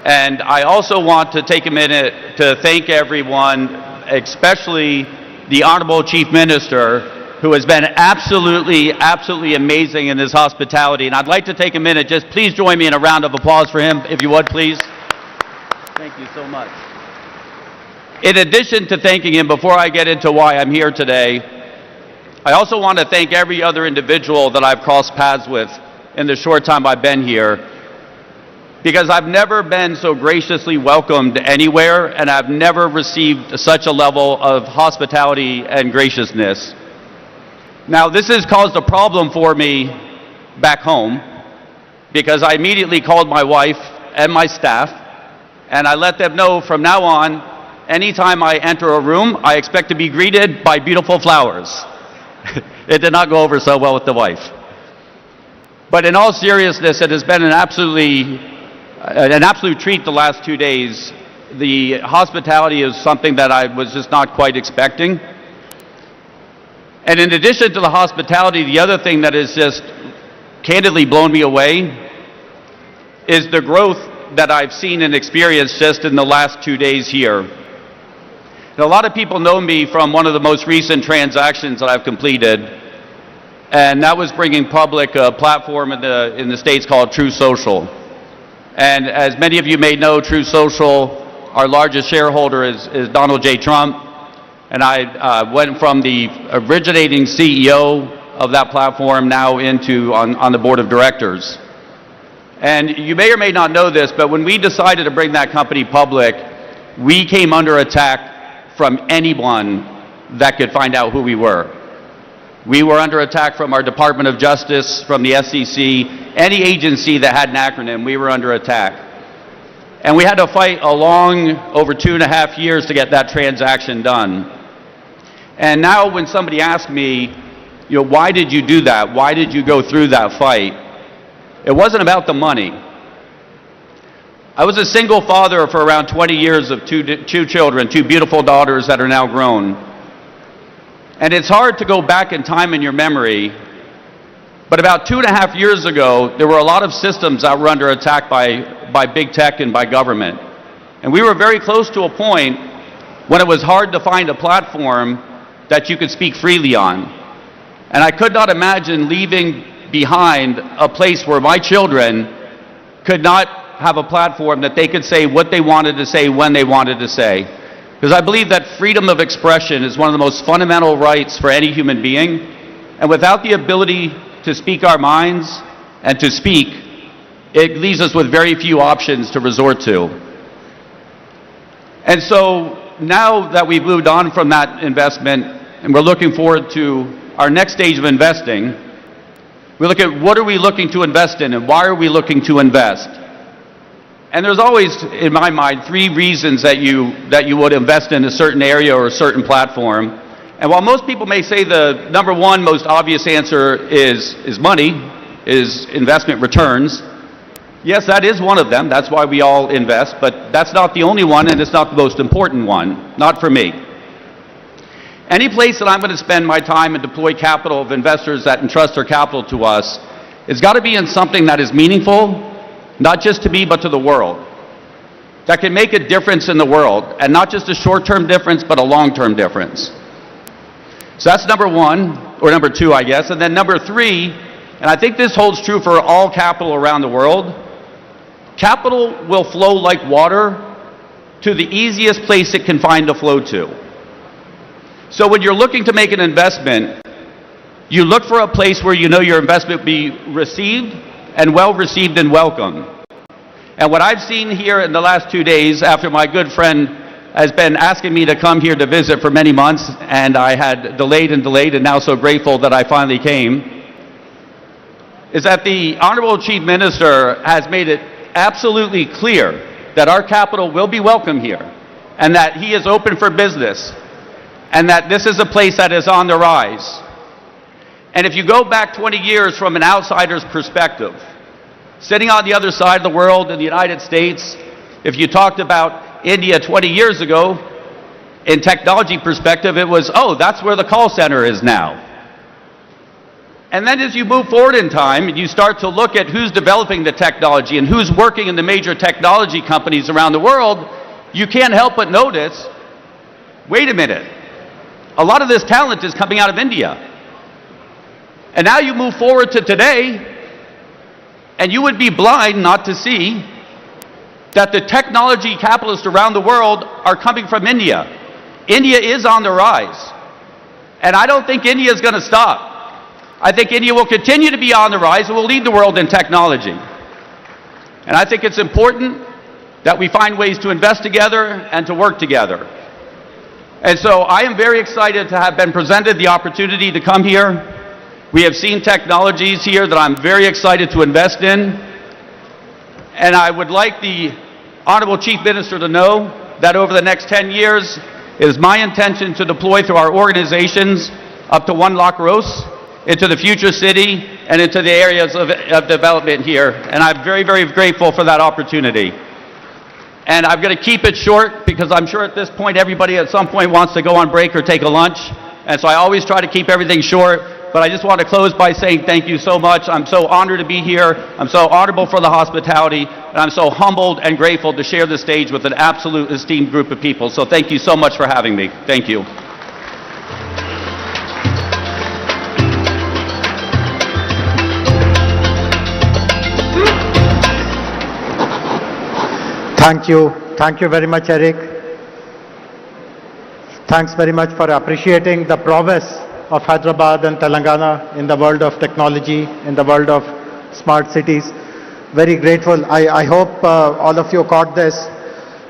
And I also want to take a minute to thank everyone, especially the Honorable Chief Minister, who has been absolutely amazing in his hospitality. And I'd like to take a minute, just please join me in a round of applause for him, if you would, please. Thank you so much. In addition to thanking him, before I get into why I'm here today, I also want to thank every other individual that I've crossed paths with in the short time I've been here, because I've never been so graciously welcomed anywhere, and I've never received such a level of hospitality and graciousness. Now, this has caused a problem for me back home, because I immediately called my wife and my staff, and I let them know from now on, anytime I enter a room, I expect to be greeted by beautiful flowers. It did not go over so well with the wife. But in all seriousness, it has been an absolute treat the last 2 days. The hospitality is something that I was just not quite expecting. And in addition to the hospitality, the other thing that has just candidly blown me away is the growth that I've seen and experienced just in the last 2 days here. And a lot of people know me from one of the most recent transactions that I've completed, and that was bringing public a platform in the States called True Social. And as many of you may know, True Social, our largest shareholder is Donald J. Trump, and I went from the originating CEO of that platform now into on the board of directors. And you may or may not know this, but when we decided to bring that company public, we came under attack from anyone that could find out who we were. We were under attack from our Department of Justice, from the SEC, any agency that had an acronym, we were under attack. And we had to fight over 2.5 years to get that transaction done. And now when somebody asks me, why did you do that? Why did you go through that fight? It wasn't about the money. I was a single father for around 20 years of two children, 2 beautiful daughters that are now grown. And it's hard to go back in time in your memory, but about 2.5 years ago, there were a lot of systems that were under attack by big tech and by government. And we were very close to a point when it was hard to find a platform that you could speak freely on. And I could not imagine leaving behind a place where my children could not have a platform that they could say what they wanted to say when they wanted to say. Because I believe that freedom of expression is one of the most fundamental rights for any human being. And without the ability to speak our minds and to speak, it leaves us with very few options to resort to. And so now that we've moved on from that investment and we're looking forward to our next stage of investing, we look at what are we looking to invest in and why are we looking to invest? And there's always, in my mind, 3 reasons that you would invest in a certain area or a certain platform. And while most people may say the number 1 most obvious answer is money, is investment returns, yes, that is one of them. That's why we all invest, but that's not the only one and it's not the most important one, not for me. Any place that I'm going to spend my time and deploy capital of investors that entrust their capital to us, it's got to be in something that is meaningful, not just to me, but to the world, that can make a difference in the world, and not just a short-term difference, but a long-term difference. So that's number 1, or number 2, I guess. And then number 3, and I think this holds true for all capital around the world, capital will flow like water to the easiest place it can find to flow to. So when you're looking to make an investment, you look for a place where you know your investment will be received and well received and welcome. And what I've seen here in the last 2 days, after my good friend has been asking me to come here to visit for many months, and I had delayed and now so grateful that I finally came, is that the Honorable Chief Minister has made it absolutely clear that our capital will be welcome here, and that he is open for business, and that this is a place that is on the rise. And if you go back 20 years from an outsider's perspective, sitting on the other side of the world in the United States, if you talked about India 20 years ago, in technology perspective, it was, oh, that's where the call center is now. And then as you move forward in time and you start to look at who's developing the technology and who's working in the major technology companies around the world, you can't help but notice, wait a minute, a lot of this talent is coming out of India. And now you move forward to today, and you would be blind not to see that the technology capitalists around the world are coming from India. India is on the rise. And I don't think India is going to stop. I think India will continue to be on the rise and will lead the world in technology. And I think it's important that we find ways to invest together and to work together. And so I am very excited to have been presented the opportunity to come here. We have seen technologies here that I'm very excited to invest in. And I would like the Honorable Chief Minister to know that over the next 10 years, it is my intention to deploy through our organizations up to 1 lakh crores into the future city and into the areas of development here. And I'm very, very grateful for that opportunity. And I'm going to keep it short because I'm sure at this point everybody at some point wants to go on break or take a lunch. And so I always try to keep everything short. But I just want to close by saying thank you so much. I'm so honored to be here. I'm so honorable for the hospitality. And I'm so humbled and grateful to share the stage with an absolute esteemed group of people. So thank you so much for having me. Thank you. Thank you very much, Eric. Thanks very much for appreciating the prowess of Hyderabad and Telangana in the world of technology, in the world of smart cities. Very grateful. I hope all of you caught this.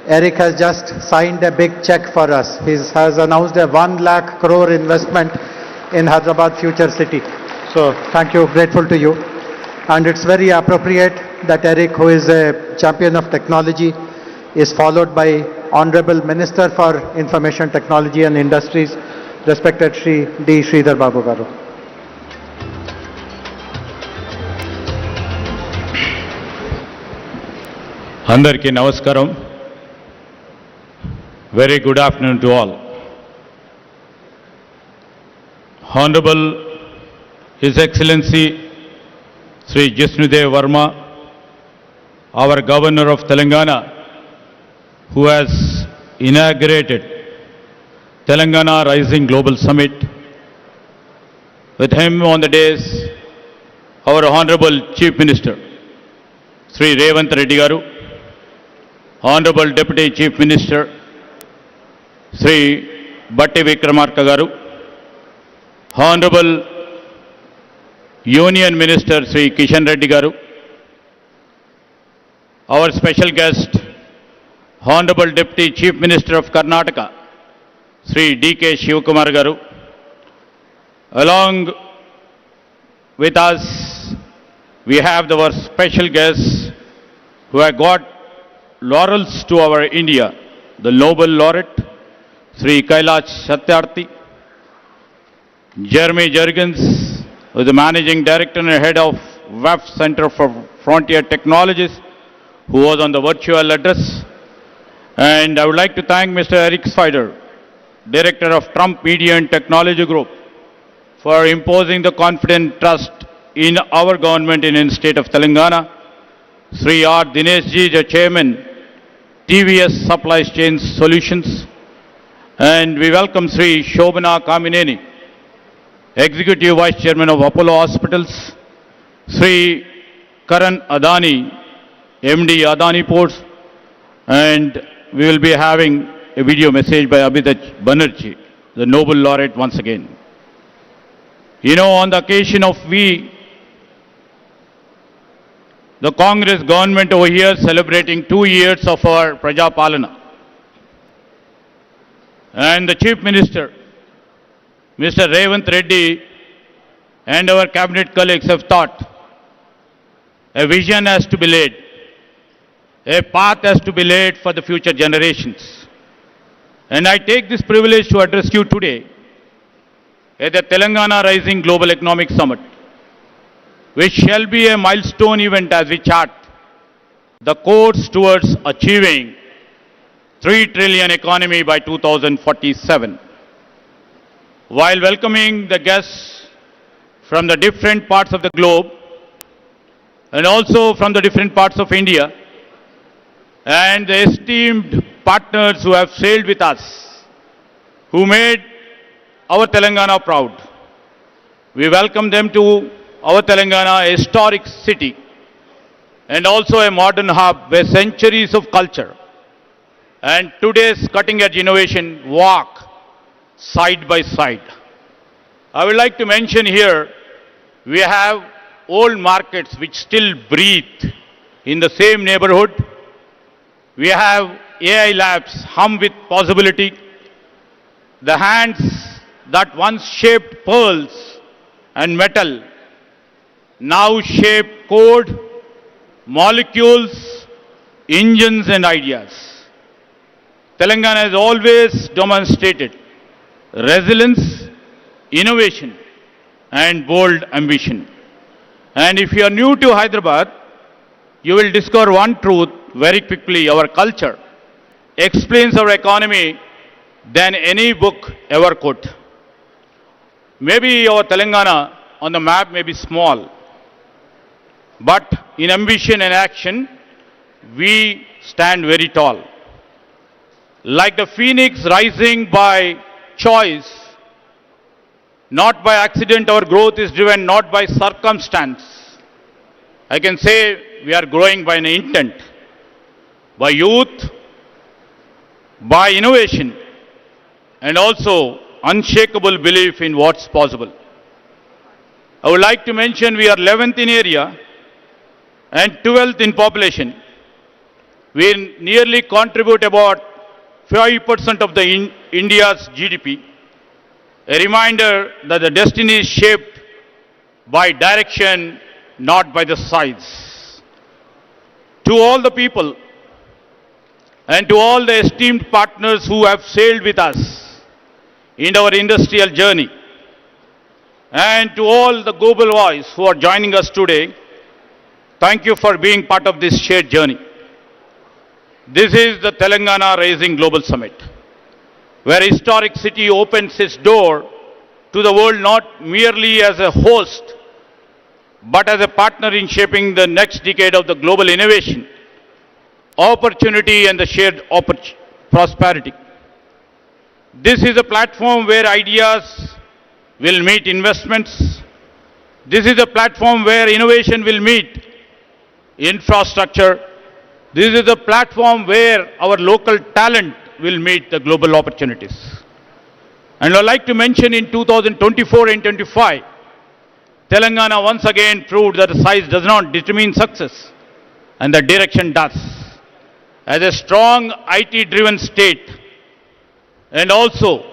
Eric has just signed a big check for us. He has announced a 1 lakh crore investment in Hyderabad future city. So thank you, grateful to you. And it's very appropriate that Eric, who is a champion of technology, is followed by Honorable Minister for Information Technology and Industries, respected Shri D. Sridhar Babu Garu. Andarki Namaskaram. Very good afternoon to all. Honorable His Excellency Sri Jishnudev Verma, our Governor of Telangana, who has inaugurated Telangana Rising Global Summit. With him on the dais, our Honorable Chief Minister, Sri Revanth Reddy Garu, Honorable Deputy Chief Minister, Sri Batti Vikramarka Garu, Honorable Union Minister Sri Kishan Reddy Garu, our special guest, Honorable Deputy Chief Minister of Karnataka, Sri D.K. Shivakumar Garu. Along with us, we have our special guests who have got laurels to our India, the Nobel Laureate, Sri Kailash Satyarthi, Jeremy Jurgens, who is the Managing Director and Head of WEF Center for Frontier Technologies, who was on the virtual address. And I would like to thank Mr. Eric Spider, Director of Trump Media and Technology Group, for imposing the confident trust in our government in the state of Telangana. Sri R. Dineshji, the Chairman, TVS Supply Chain Solutions. And we welcome Sri Shobhana Kamineni, Executive Vice Chairman of Apollo Hospitals. Sri Karan Adani, MD Adani Ports. And we will be having a video message by Abhijit Banerjee, the Nobel Laureate once again. You know, on the occasion of the Congress government over here celebrating 2 years of our Praja Palana. And the Chief Minister, Mr. Revanth Reddy, and our cabinet colleagues have thought a vision has to be laid. A path has to be laid for the future generations. And I take this privilege to address you today at the Telangana Rising Global Economic Summit, which shall be a milestone event as we chart the course towards achieving 3 trillion economy by 2047. While welcoming the guests from the different parts of the globe and also from the different parts of India and the esteemed partners who have sailed with us, who made our Telangana proud, we welcome them to our Telangana, a historic city and also a modern hub where centuries of culture and today's cutting-edge innovation walk side by side. I would like to mention here, we have old markets which still breathe in the same neighborhood. We have AI labs hum with possibility. The hands that once shaped pearls and metal now shape code, molecules, engines and ideas. Telangana has always demonstrated resilience, innovation and bold ambition. And if you are new to Hyderabad, you will discover one truth very quickly. Our culture explains our economy than any book ever could. Maybe our Telangana on the map may be small, but in ambition and action, we stand very tall. Like the phoenix rising by choice, not by accident, our growth is driven not by circumstance. I can say we are growing by an intent, by youth, by innovation, and also unshakable belief in what's possible. I would like to mention we are 11th in area and 12th in population. We nearly contribute about 5% of the India's GDP. A reminder that the destiny is shaped by direction, not by the size. To all the people and to all the esteemed partners who have sailed with us in our industrial journey, and to all the global voice who are joining us today, thank you for being part of this shared journey. This is the Telangana Rising Global Summit, where a historic city opens its door to the world not merely as a host, but as a partner in shaping the next decade of the global innovation, opportunity and the shared prosperity. This is a platform where ideas will meet investments. This is a platform where innovation will meet infrastructure. This is a platform where our local talent will meet the global opportunities. And I'd like to mention in 2024 and 25, Telangana once again proved that the size does not determine success, and the direction does. As a strong IT-driven state, and also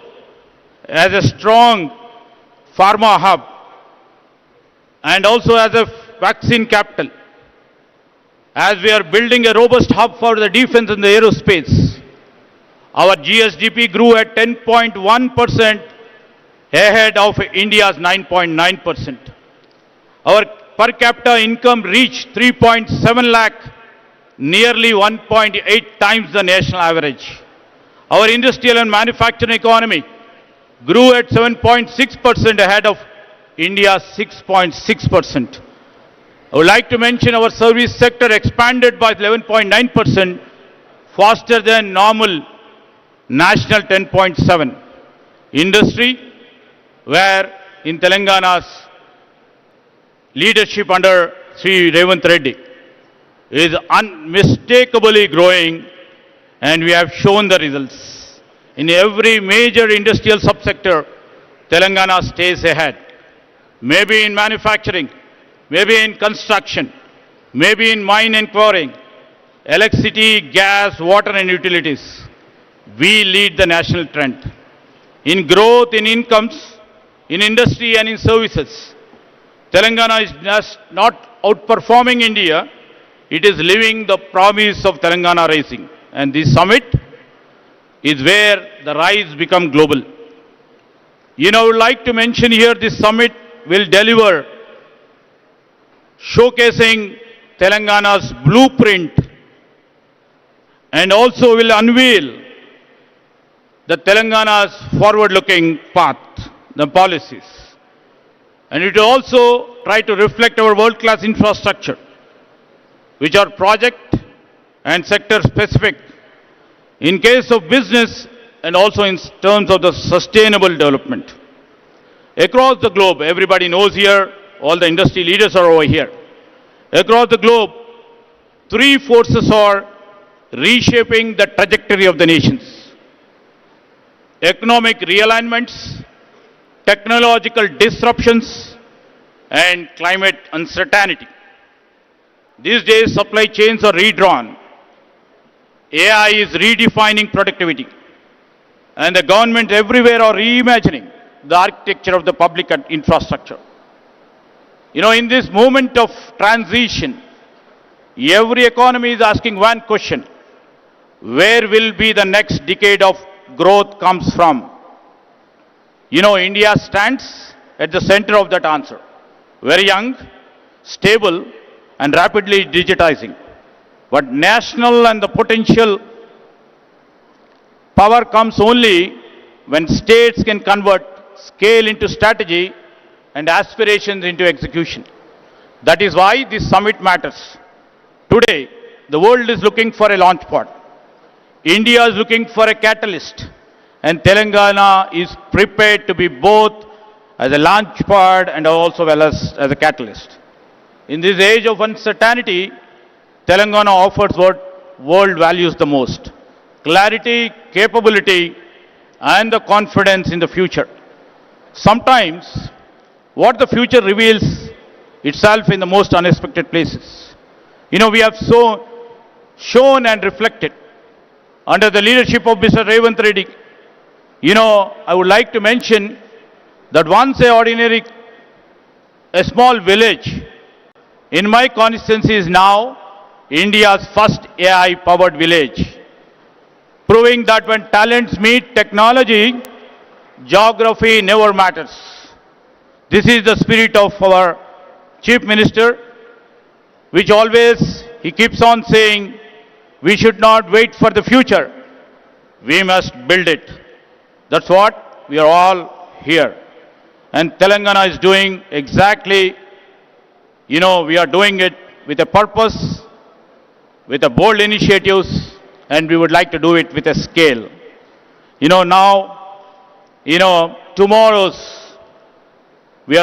as a strong pharma hub, and also as a vaccine capital, as we are building a robust hub for the defense and the aerospace, our GSDP grew at 10.1% ahead of India's 9.9%. Our per capita income reached 3.7 lakh, nearly 1.8 times the national average. Our industrial and manufacturing economy grew at 7.6% ahead of India's 6.6%. I would like to mention our service sector expanded by 11.9%, faster than normal national 10.7. Industry, where in Telangana's leadership under Sri Revanth Reddy, is unmistakably growing, and we have shown the results. In every major industrial subsector, Telangana stays ahead. Maybe in manufacturing, maybe in construction, maybe in mine and quarrying, electricity, gas, water and utilities. We lead the national trend. In growth, in incomes, in industry and in services, Telangana is just not outperforming India, it is living the promise of Telangana Rising. And this summit is where the rise become global. I would like to mention here this summit will deliver showcasing Telangana's blueprint and also will unveil the Telangana's forward-looking path, the policies. And it will also try to reflect our world-class infrastructure, which are project and sector specific in case of business and also in terms of the sustainable development. Across the globe, everybody knows here, all the industry leaders are over here. Across the globe, three forces are reshaping the trajectory of the nations: economic realignments, technological disruptions, and climate uncertainty. These days, supply chains are redrawn. AI is redefining productivity. And the government everywhere are reimagining the architecture of the public infrastructure. You know, in this moment of transition, every economy is asking one question: where will be the next decade of growth comes from? You know, India stands at the center of that answer. Very young, stable, and rapidly digitizing. But national and the potential power comes only when states can convert scale into strategy and aspirations into execution. That is why this summit matters. Today, the world is looking for a launch pad. India is looking for a catalyst. And Telangana is prepared to be both as a launch pad and also well as a catalyst. In this age of uncertainty, Telangana offers what world values the most: clarity, capability, and the confidence in the future. Sometimes, what the future reveals itself in the most unexpected places. You know, we have shown and reflected under the leadership of Mr. Revanth Reddy. You know, I would like to mention that once a small village in my constituency is now India's first AI-powered village, proving that when talents meet technology, geography never matters. This is the spirit of our Chief Minister, which always he keeps on saying, we should not wait for the future, we must build it. That's what we are all here. And Telangana is doing exactly, you know, we are doing it with a purpose, with a bold initiatives, and we would like to do it with a scale. You know, now, we are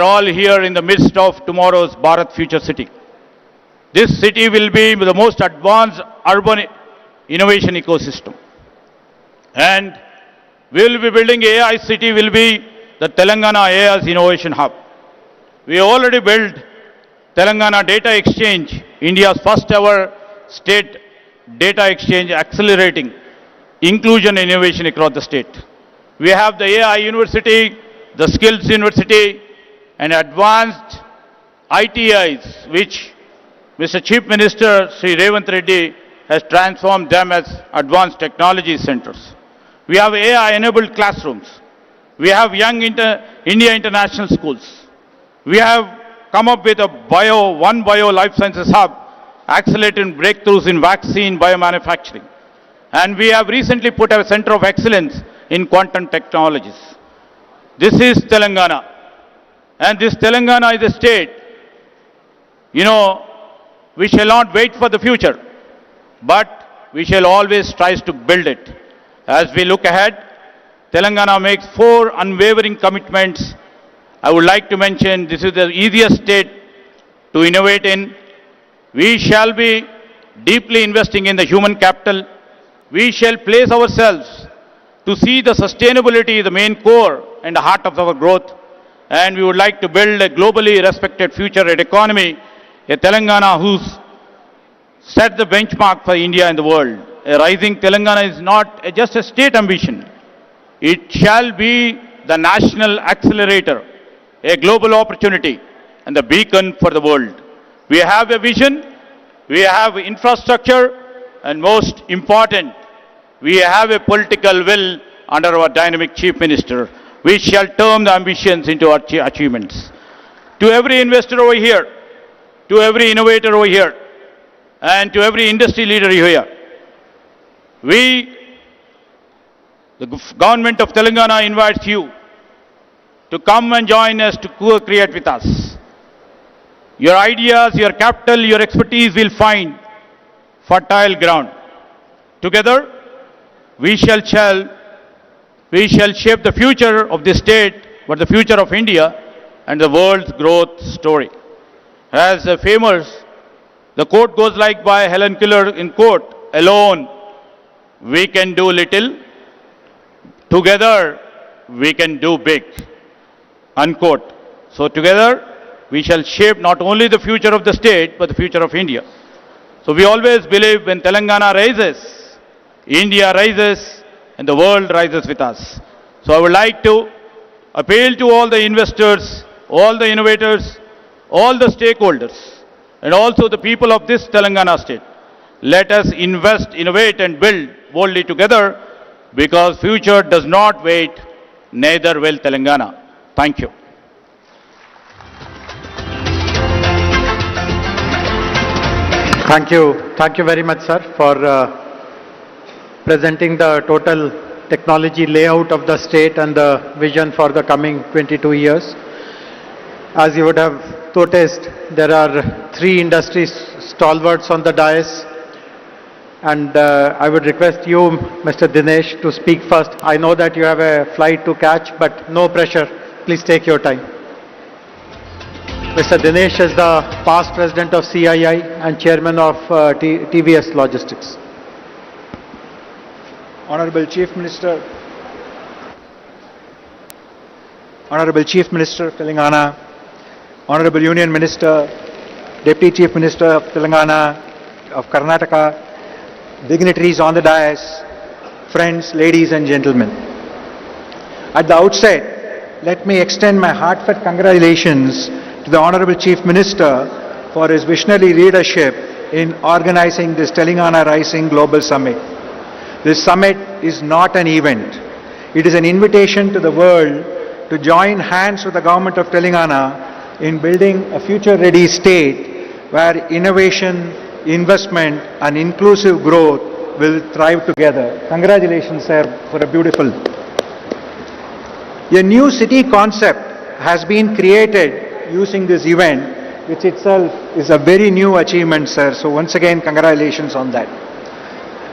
all here in the midst of tomorrow's Bharat Future City. This city will be the most advanced urban innovation ecosystem. And we will be building AI city, will be the Telangana AI's Innovation Hub. We already built Telangana Data Exchange, India's first ever state data exchange, accelerating inclusion and innovation across the state. We have the AI University, the Skills University, and advanced ITIs, which Mr. Chief Minister Sri Revanth Reddy has transformed them as advanced technology centers. We have AI-enabled classrooms. We have Young India International Schools. We have come up with a One Bio Life Sciences Hub, accelerating breakthroughs in vaccine biomanufacturing. And we have recently put a center of excellence in quantum technologies. This is Telangana. And this Telangana is a state, you know, we shall not wait for the future, but we shall always try to build it. As we look ahead, Telangana makes 4 unwavering commitments. I would like to mention this is the easiest state to innovate in. We shall be deeply investing in the human capital. We shall place ourselves to see the sustainability, the main core and the heart of our growth. And we would like to build a globally respected future-ready economy, a Telangana who's set the benchmark for India and the world. A rising Telangana is not just a state ambition. It shall be the national accelerator, a global opportunity, and the beacon for the world. We have a vision, we have infrastructure, and most important, we have a political will under our dynamic Chief Minister. We shall turn the ambitions into our achievements. To every investor over here, to every innovator over here, and to every industry leader here, The government of Telangana invites you to come and join us to co-create with us. Your ideas, your capital, your expertise will find fertile ground. Together, we shall shape the future of this state, but the future of India and the world's growth story. As the quote goes like by Helen Keller in quote, alone we can do little, together we can do big, unquote. So together we shall shape not only the future of the state, but the future of India. So we always believe when Telangana rises, India rises and the world rises with us. So I would like to appeal to all the investors, all the innovators, all the stakeholders, and also the people of this Telangana state. Let us invest, innovate and build boldly together, because future does not wait, neither will Telangana. Thank you. Thank you. Thank you very much, sir, for presenting the total technology layout of the state and the vision for the coming 22 years. As you would have noticed, there are 3 industry stalwarts on the dais, and I would request you, Mr. Dinesh, to speak first. I know that you have a flight to catch, but no pressure. Please take your time. Mr. Dinesh is the past president of CII and chairman of TVS Logistics. Honorable Chief Minister of Telangana, Honorable Union Minister, Deputy Chief Minister of Telangana, of Karnataka, dignitaries on the dais, friends, ladies and gentlemen. At the outset, let me extend my heartfelt congratulations to the Honorable Chief Minister for his visionary leadership in organizing this Telangana Rising Global Summit. This summit is not an event. It is an invitation to the world to join hands with the government of Telangana in building a future-ready state where innovation, investment and inclusive growth will thrive together. Congratulations, sir, for a beautiful. A new city concept has been created using this event, which itself is a very new achievement, sir. So once again, congratulations on that.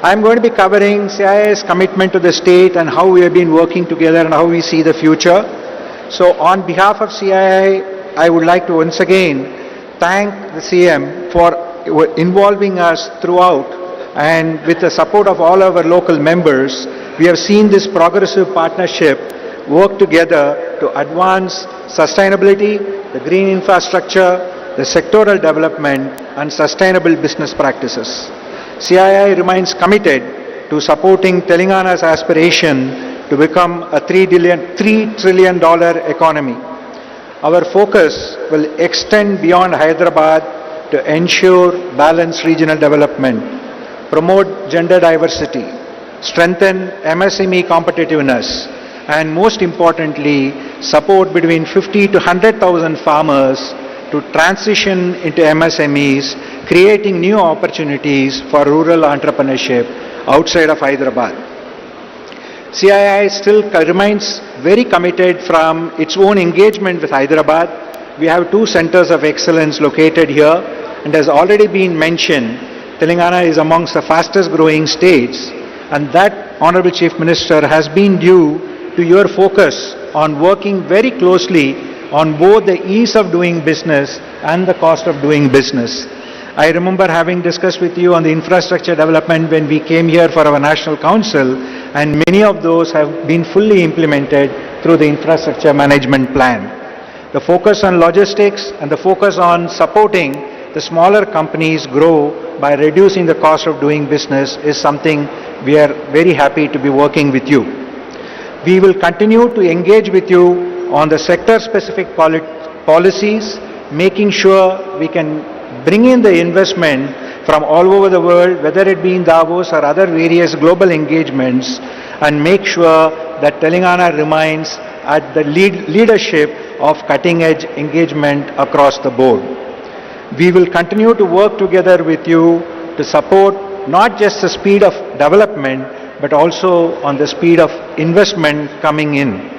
I'm going to be covering CII's commitment to the state and how we have been working together and how we see the future. So on behalf of CII, I would like to once again thank the CM for involving us throughout, and with the support of all our local members, we have seen this progressive partnership work together to advance sustainability, the green infrastructure, the sectoral development and sustainable business practices. CII remains committed to supporting Telangana's aspiration to become a $3 trillion economy. Our focus will extend beyond Hyderabad to ensure balanced regional development, promote gender diversity, strengthen MSME competitiveness, and most importantly, support between 50 to 100,000 farmers to transition into MSMEs, creating new opportunities for rural entrepreneurship outside of Hyderabad. CII still remains very committed from its own engagement with Hyderabad. We have 2 centers of excellence located here, and as already been mentioned, Telangana is amongst the fastest growing states, and that, Honorable Chief Minister, has been due to your focus on working very closely on both the ease of doing business and the cost of doing business. I remember having discussed with you on the infrastructure development when we came here for our National Council, and many of those have been fully implemented through the infrastructure management plan. The focus on logistics and the focus on supporting the smaller companies grow by reducing the cost of doing business is something we are very happy to be working with you. We will continue to engage with you on the sector-specific policies, making sure we can bring in the investment from all over the world, whether it be in Davos or other various global engagements, and make sure that Telangana remains at the leadership of cutting-edge engagement across the board. We will continue to work together with you to support not just the speed of development, but also on the speed of investment coming in.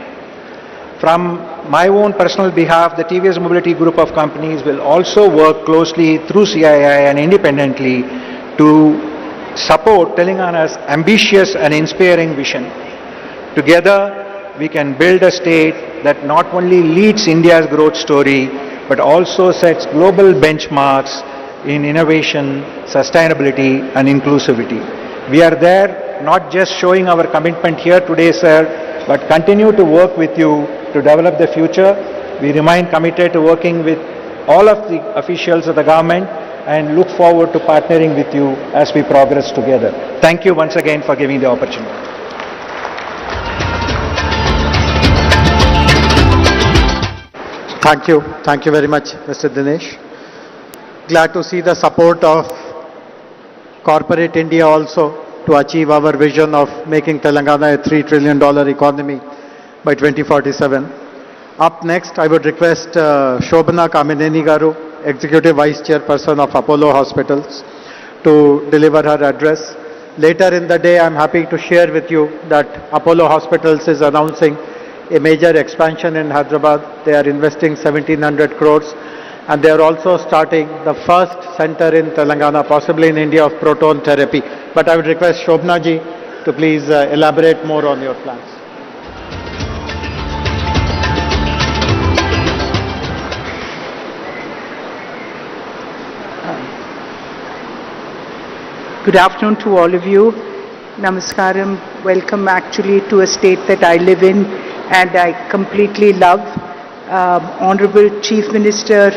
From my own personal behalf, the TVS Mobility Group of companies will also work closely through CII and independently to support Telangana's ambitious and inspiring vision. Together, we can build a state that not only leads India's growth story, but also sets global benchmarks in innovation, sustainability, and inclusivity. We are there not just showing our commitment here today, sir, but continue to work with you to develop the future. We remain committed to working with all of the officials of the government and look forward to partnering with you as we progress together. Thank you once again for giving the opportunity. Thank you. Thank you very much, Mr. Dinesh. Glad to see the support of corporate India also to achieve our vision of making Telangana a $3 trillion economy by 2047. Up next, I would request Shobhana Kamineni Garu, Executive Vice Chairperson of Apollo Hospitals, to deliver her address. Later in the day, I'm happy to share with you that Apollo Hospitals is announcing a major expansion in Hyderabad. They are investing 1,700 crores and they are also starting the first center in Telangana, possibly in India, of proton therapy. But I would request Shobhana ji to please elaborate more on your plans. Good afternoon to all of you. Namaskaram. Welcome actually to a state that I live in and I completely love. Honorable Chief Minister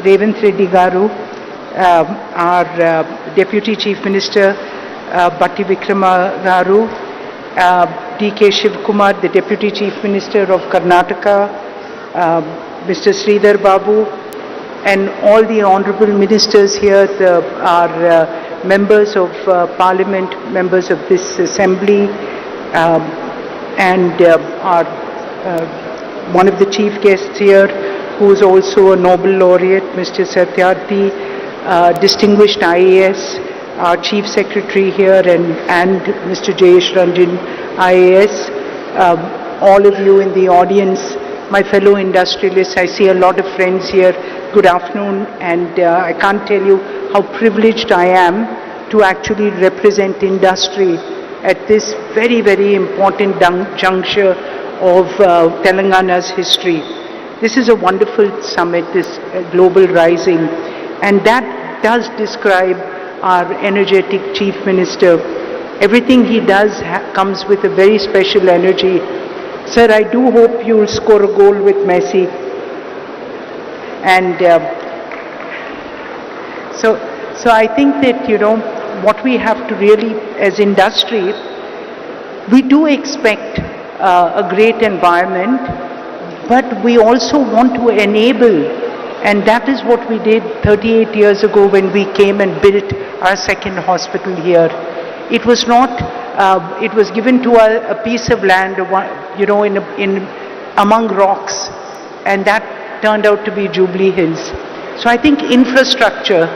Revanth Reddy Garu, our Deputy Chief Minister Batti Vikrama Garu, D.K. Shivkumar, the Deputy Chief Minister of Karnataka, Mr. Sridhar Babu, and all the honorable ministers here, our members of Parliament, members of this Assembly, and our one of the chief guests here, who is also a Nobel laureate, Mr. Satyarthi, distinguished IAS, our Chief Secretary here, and Mr. Jayesh Ranjan, IAS, all of you in the audience, my fellow industrialists. I see a lot of friends here. Good afternoon, and I can't tell you how privileged I am to actually represent industry at this very, very important juncture of Telangana's history. This is a wonderful summit, this Global Rising, and that does describe our energetic Chief Minister. Everything he does comes with a very special energy. Sir, I do hope you'll score a goal with Messi. And so I think that, you know, what we have to really, as industry, we do expect a great environment, but we also want to enable, and that is what we did 38 years ago when we came and built our second hospital here. It was not, it was given to a piece of land, you know, among rocks, and that turned out to be Jubilee Hills. So I think infrastructure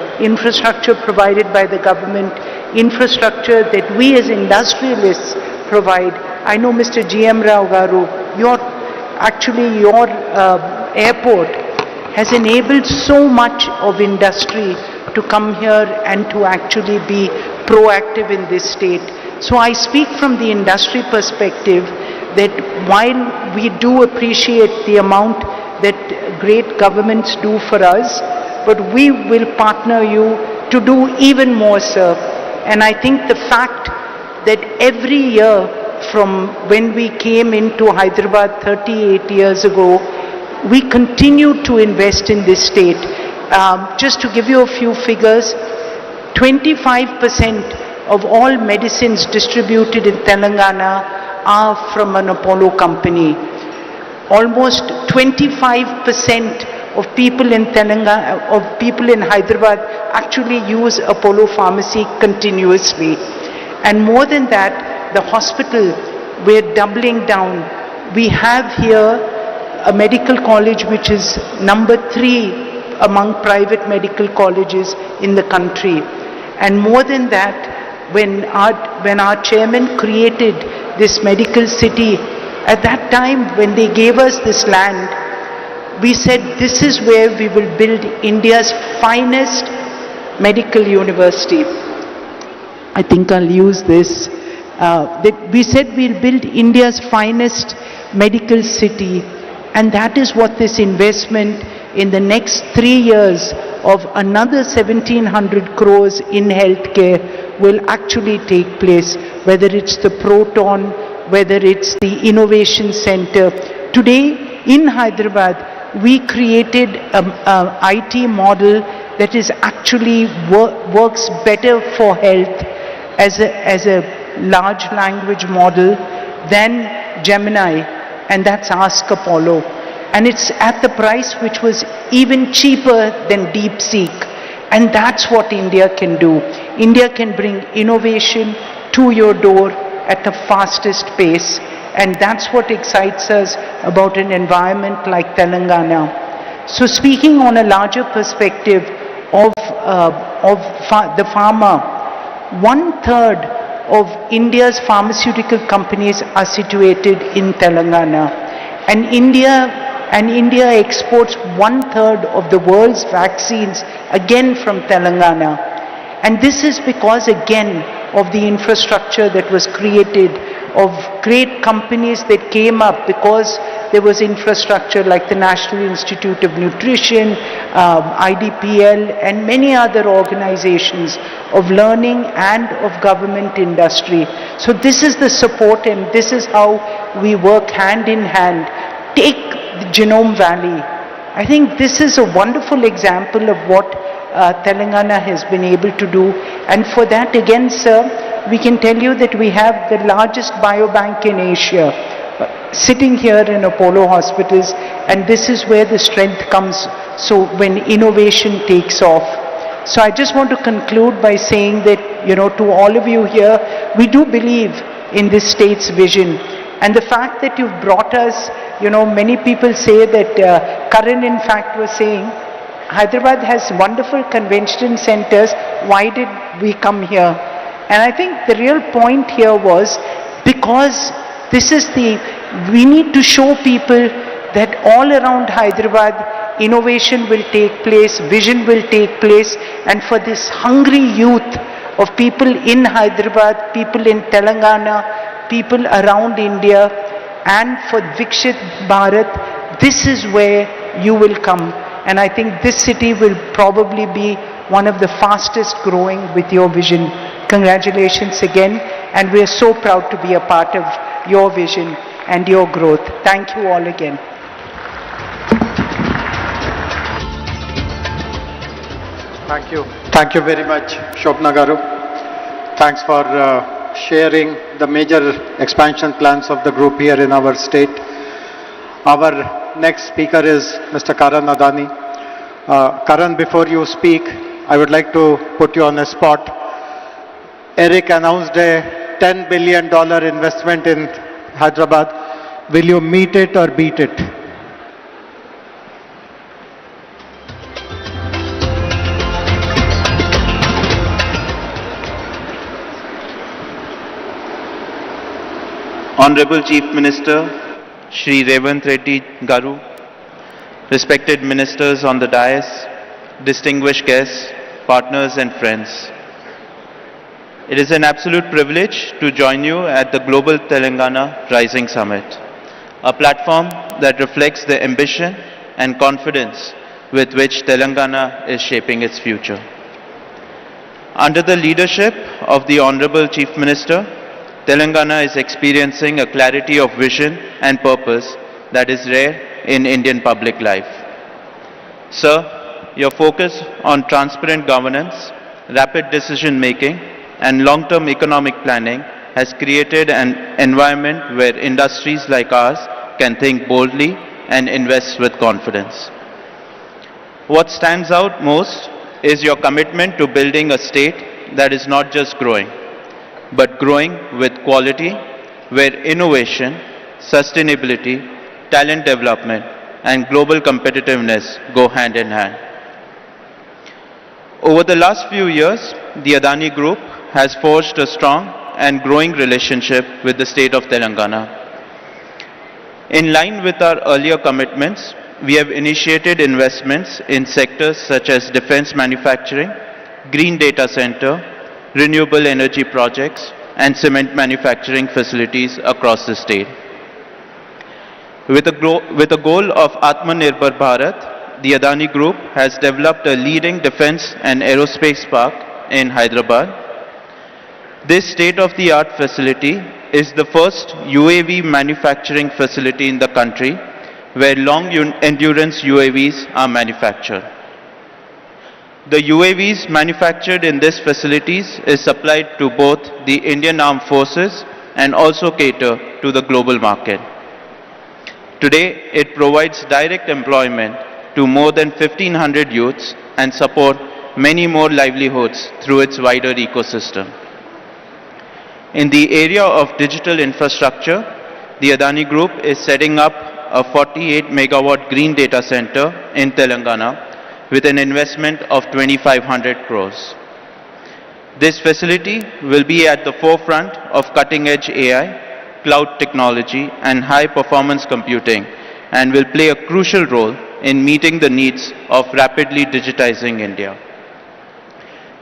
provided by the government, infrastructure that we as industrialists provide. I know Mr. G.M. Rao Garu, your airport has enabled so much of industry to come here and to actually be proactive in this state. So I speak from the industry perspective that while we do appreciate the amount that great governments do for us, but we will partner you to do even more, sir. And I think the fact that every year from when we came into Hyderabad 38 years ago, we continue to invest in this state. Just to give you a few figures, 25% of all medicines distributed in Telangana are from an Apollo company. Almost 25% of people in Telangana, of people in Hyderabad actually use Apollo Pharmacy continuously. And more than that, the hospital, we're doubling down. We have here a medical college which is number 3 among private medical colleges in the country. And more than that, when our chairman created this medical city, at that time when they gave us this land, we said this is where we will build India's finest medical university. I think I'll use this. We said we'll build India's finest medical city, and that is what this investment in the next 3 years of another 1700 crores in healthcare will actually take place, whether it's the Proton, whether it's the Innovation Center. Today in Hyderabad, we created an IT model that is actually works better for health as a large language model than Gemini, and that's Ask Apollo. And it's at the price which was even cheaper than DeepSeek. And that's what India can do. India can bring innovation to your door at the fastest pace. And that's what excites us about an environment like Telangana. So speaking on a larger perspective of the pharma, 1/3 of India's pharmaceutical companies are situated in Telangana. And India exports 1/3 of the world's vaccines again from Telangana. And this is because again of the infrastructure that was created, of great companies that came up because there was infrastructure like the National Institute of Nutrition, IDPL, and many other organizations of learning and of government industry. So this is the support, and this is how we work hand in hand. Take the Genome Valley. I think this is a wonderful example of what Telangana has been able to do. And for that, again, sir, we can tell you that we have the largest biobank in Asia sitting here in Apollo hospitals, and this is where the strength comes. So when innovation takes off. So I just want to conclude by saying that, to all of you here, we do believe in this state's vision. And the fact that you've brought us, many people say that, Karan in fact was saying, Hyderabad has wonderful convention centers, why did we come here? And I think the real point here was because we need to show people that all around Hyderabad, innovation will take place, vision will take place, and for this hungry youth of people in Hyderabad, people in Telangana, people around India, and for Vikshit Bharat, this is where you will come. And I think this city will probably be one of the fastest growing with your vision. Congratulations again, and we are so proud to be a part of your vision and your growth. Thank you all again. Thank you. Thank you very much, Shobna Garu. Thanks for sharing the major expansion plans of the group here in our state. Our next speaker is Mr. Karan Adani. Karan, before you speak, I would like to put you on a spot. Eric announced a $10 billion investment in Hyderabad. Will you meet it or beat it? Honorable Chief Minister, Shri Revanth Reddy Garu, respected ministers on the dais, distinguished guests, partners and friends. It is an absolute privilege to join you at the Global Telangana Rising Summit, a platform that reflects the ambition and confidence with which Telangana is shaping its future. Under the leadership of the Honorable Chief Minister, Telangana is experiencing a clarity of vision and purpose that is rare in Indian public life. Sir, your focus on transparent governance, rapid decision-making, and long-term economic planning has created an environment where industries like ours can think boldly and invest with confidence. What stands out most is your commitment to building a state that is not just growing, but growing with quality, where innovation, sustainability, talent development, and global competitiveness go hand in hand. Over the last few years, the Adani Group has forged a strong and growing relationship with the state of Telangana. In line with our earlier commitments, we have initiated investments in sectors such as defense manufacturing, green data center, renewable energy projects, and cement manufacturing facilities across the state. With a goal of Atmanirbhar Bharat, the Adani Group has developed a leading defense and aerospace park in Hyderabad. This state-of-the-art facility is the first UAV manufacturing facility in the country where long-endurance UAVs are manufactured. The UAVs manufactured in these facilities is supplied to both the Indian Armed Forces and also cater to the global market. Today, it provides direct employment to more than 1,500 youths and support many more livelihoods through its wider ecosystem. In the area of digital infrastructure, the Adani Group is setting up a 48 megawatt green data center in Telangana with an investment of 2,500 crores. This facility will be at the forefront of cutting-edge AI, cloud technology and high-performance computing and will play a crucial role in meeting the needs of rapidly digitizing India.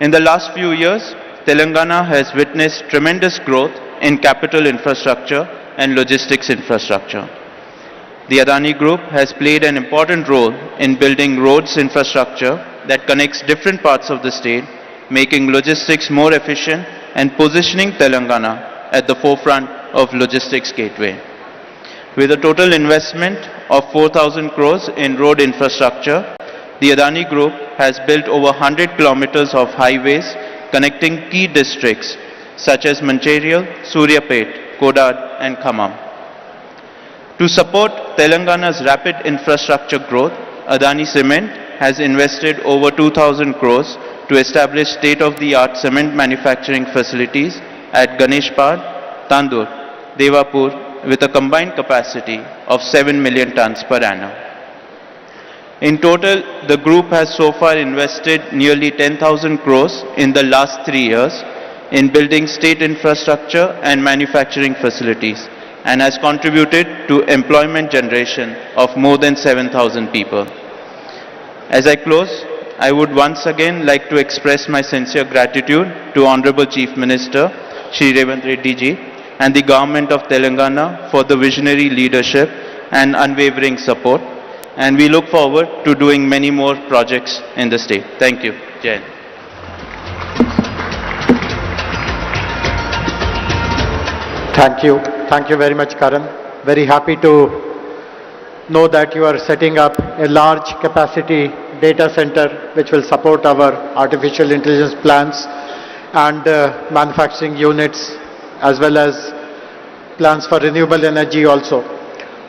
In the last few years, Telangana has witnessed tremendous growth in capital infrastructure and logistics infrastructure. The Adani Group has played an important role in building roads infrastructure that connects different parts of the state, making logistics more efficient and positioning Telangana at the forefront of logistics gateway. With a total investment of 4,000 crores in road infrastructure, the Adani Group has built over 100 kilometers of highways connecting key districts such as Mancherial, Suryapet, Kodad and Khammam. To support Telangana's rapid infrastructure growth, Adani Cement has invested over 2,000 crores to establish state-of-the-art cement manufacturing facilities at Ganeshpad, Tandur, Devapur with a combined capacity of 7 million tons per annum. In total, the group has so far invested nearly 10,000 crores in the last 3 years in building state infrastructure and manufacturing facilities and has contributed to employment generation of more than 7,000 people. As I close, I would once again like to express my sincere gratitude to Honorable Chief Minister Shri Revanth Reddy ji and the Government of Telangana for the visionary leadership and unwavering support, and we look forward to doing many more projects in the state. Thank you. Jai Hind. Thank you. Thank you very much, Karan. Very happy to know that you are setting up a large capacity data center which will support our artificial intelligence plans and manufacturing units as well as plans for renewable energy also.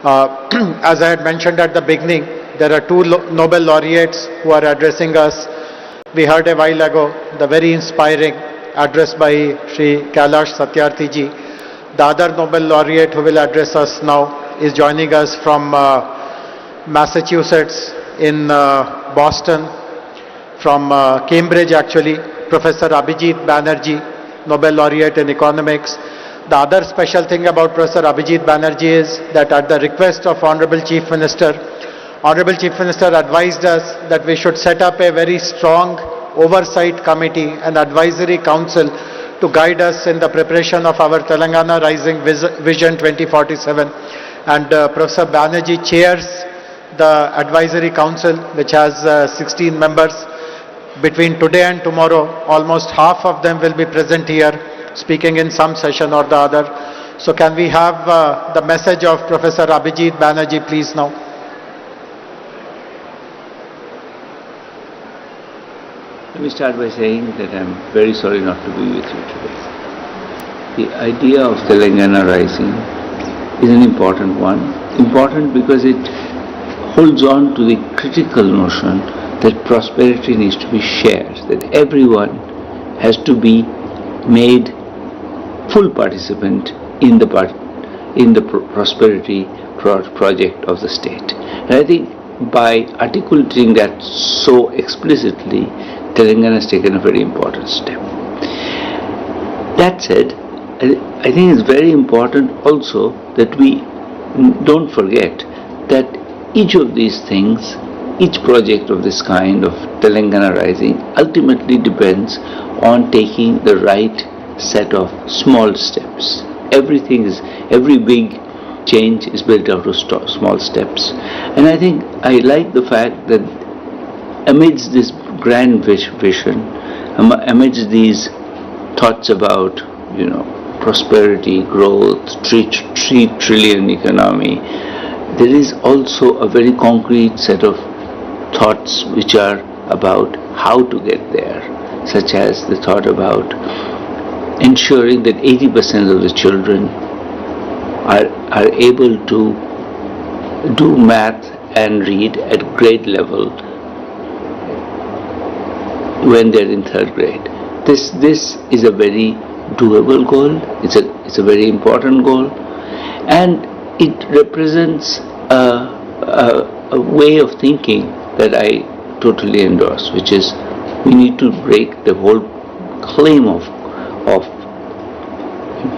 As I had mentioned at the beginning, there are two Nobel laureates who are addressing us. We heard a while ago the very inspiring address by Sri Kailash Satyarthi ji. The other Nobel laureate who will address us now is joining us from Massachusetts in Boston, from Cambridge actually, Professor Abhijit Banerjee, Nobel laureate in economics. The other special thing about Professor Abhijit Banerjee is that at the request of Honorable Chief Minister advised us that we should set up a very strong oversight committee and advisory council to guide us in the preparation of our Telangana Rising Vision 2047. And Professor Banerjee chairs the advisory council, which has 16 members. Between today and tomorrow, almost half of them will be present here, speaking in some session or the other. So can we have the message of Professor Abhijit Banerjee, please now? Let me start by saying that I'm very sorry not to be with you today. The idea of Telangana Rising is an important one. Important because it holds on to the critical notion that prosperity needs to be shared, that everyone has to be made full participant in the prosperity project of the state. And I think by articulating that so explicitly, Telangana has taken a very important step. That said, I think it's very important also that we don't forget that each of these things, each project of this kind of Telangana Rising ultimately depends on taking the right set of small steps. Every big change is built out of small steps. And I think I like the fact that amidst this grand vision, amidst these thoughts about, prosperity, growth, 3 trillion economy, there is also a very concrete set of thoughts which are about how to get there, such as the thought about ensuring that 80% of the children are able to do math and read at grade level when they're in 3rd grade. This is a very doable goal. It's a very important goal, and it represents a way of thinking that I totally endorse, which is we need to break the whole claim of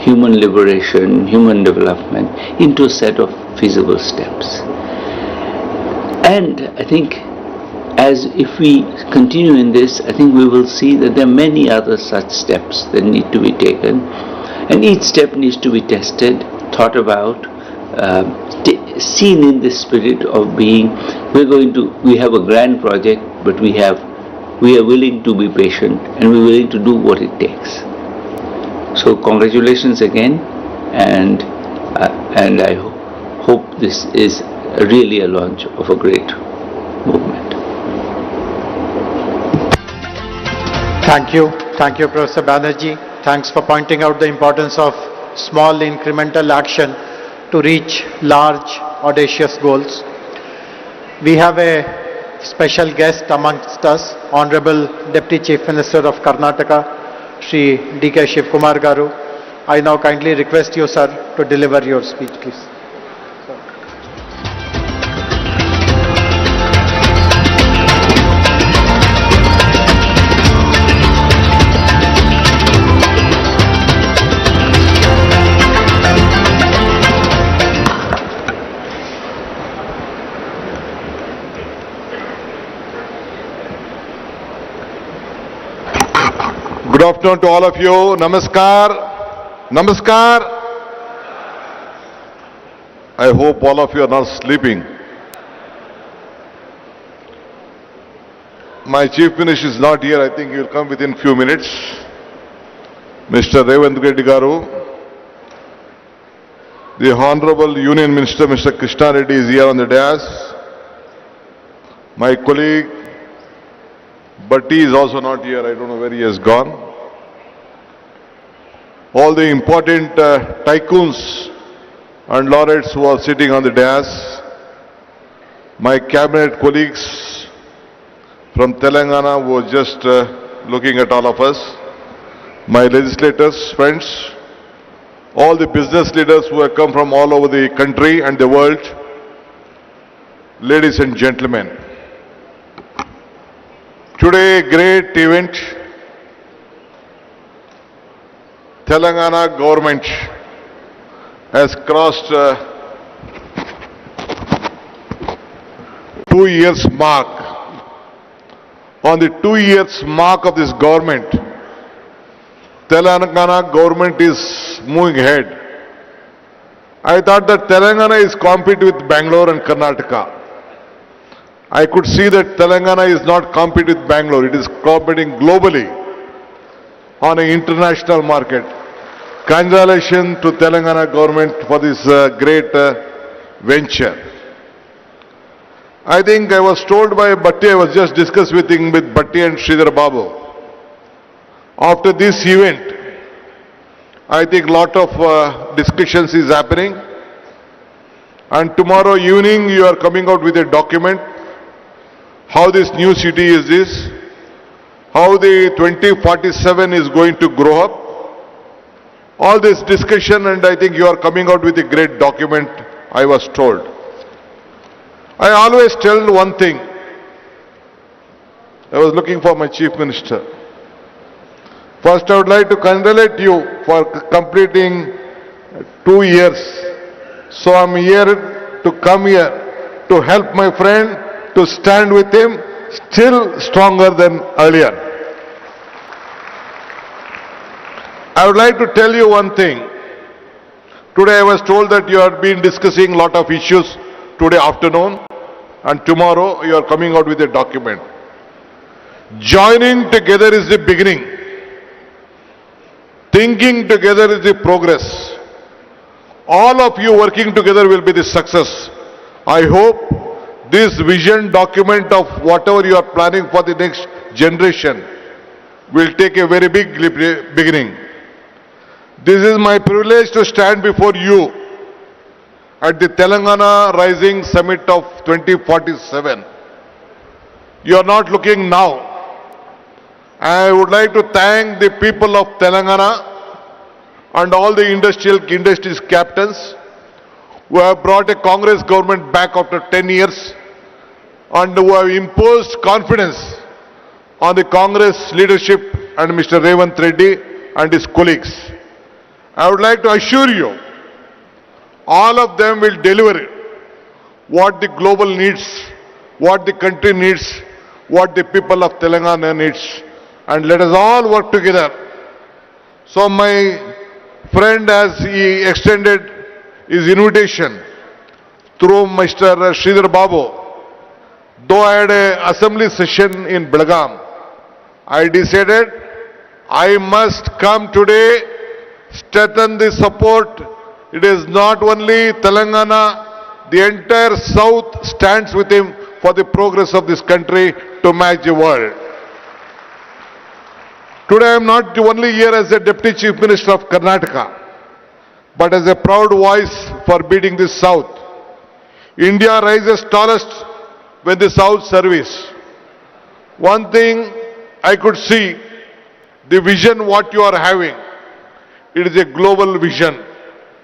human liberation, human development into a set of feasible steps. And I think if we continue in this, I think we will see that there are many other such steps that need to be taken, and each step needs to be tested, thought about, seen in the spirit of being, we have a grand project, but we are willing to be patient and we're willing to do what it takes. So congratulations again, and I hope this is really a launch of a great movement. Thank you, Professor Banerjee. Thanks for pointing out the importance of small incremental action to reach large, audacious goals. We have a special guest amongst us, Honorable Deputy Chief Minister of Karnataka, Shri D.K. Shivkumar Garu. I now kindly request you, sir, to deliver your speech, please. Good afternoon to all of you. Namaskar. Namaskar. I hope all of you are not sleeping. My Chief Minister is not here. I think he will come within few minutes. Mr. Revanth Garu. The Honorable Union Minister, Mr. Krishna Reddy, is here on the dais. My colleague, Bhatti, is also not here. I don't know where he has gone. All the important tycoons and laureates who are sitting on the dais, my cabinet colleagues from Telangana who are just looking at all of us, my legislators, friends, all the business leaders who have come from all over the country and the world, ladies and gentlemen. Today, a great event. Telangana government has crossed 2 years mark. On the 2 years mark of this government, Telangana government is moving ahead. I thought that Telangana is competing with Bangalore and Karnataka. I could see that Telangana is not competing with Bangalore. It is competing globally on an international market. Congratulations to Telangana government for this great venture. I think I was told by Bhatti, I was just discussing with Bhatti and Sridhar Babu. After this event, I think lot of discussions is happening. And tomorrow evening you are coming out with a document. How this new city is this, how the 2047 is going to grow up. All this discussion, and I think you are coming out with a great document, I was told. I always tell one thing. I was looking for my Chief Minister. First, I would like to congratulate you for completing 2 years. So I'm here to come here to help my friend, to stand with him, still stronger than earlier. I would like to tell you one thing. Today I was told that you have been discussing a lot of issues today afternoon, and tomorrow you are coming out with a document. Joining together is the beginning. Thinking together is the progress. All of you working together will be the success. I hope this vision document of whatever you are planning for the next generation will take a very big beginning. This is my privilege to stand before you at the Telangana Rising Summit of 2047. You are not looking now. I would like to thank the people of Telangana and all the industries captains who have brought a Congress government back after 10 years and who have imposed confidence on the Congress leadership and Mr. Revanth Reddy and his colleagues. I would like to assure you, all of them will deliver what the global needs, what the country needs, what the people of Telangana needs. And let us all work together. So my friend, as he extended his invitation through Mr. Sridhar Babu, though I had an assembly session in Belgaum, I decided I must come today, strengthen the support. It is not only Telangana, the entire South stands with him for the progress of this country to match the world. Today I am not only here as the Deputy Chief Minister of Karnataka, but as a proud voice for beating the South. India rises tallest when the South service. One thing I could see, the vision what you are having, it is a global vision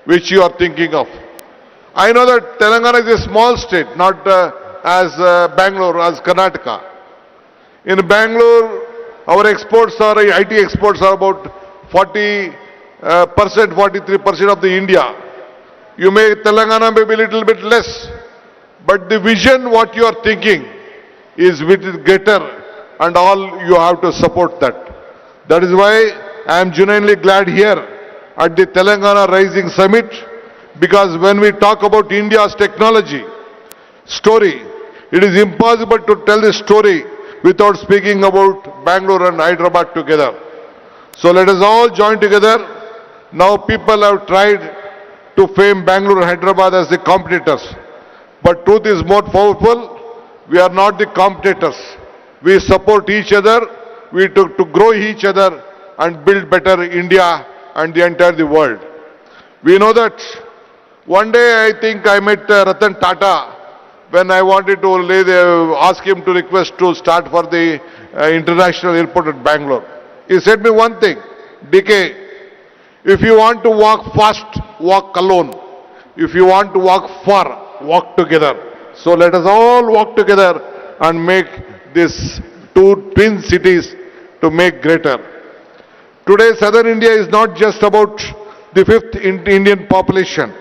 which you are thinking of. I know that Telangana is a small state, not as Bangalore, as Karnataka. In Bangalore, our exports are, IT exports are about 40%, 43% of the India. You may, Telangana may be a little bit less, but the vision what you are thinking is greater, and all you have to support that. That is why I am genuinely glad here at the Telangana Rising Summit, because when we talk about India's technology story, it is impossible to tell the story without speaking about Bangalore and Hyderabad together. So let us all join together. Now people have tried to frame Bangalore and Hyderabad as the competitors. But truth is more powerful. We are not the competitors. We support each other. We to grow each other and build better India and the entire world. We know that one day I think I met Ratan Tata when I wanted to ask him to request to start for the international airport at Bangalore. He said me one thing, DK, if you want to walk fast, walk alone. If you want to walk far, walk together. So let us all walk together and make these two twin cities to make greater. Today, Southern India is not just about the fifth Indian population.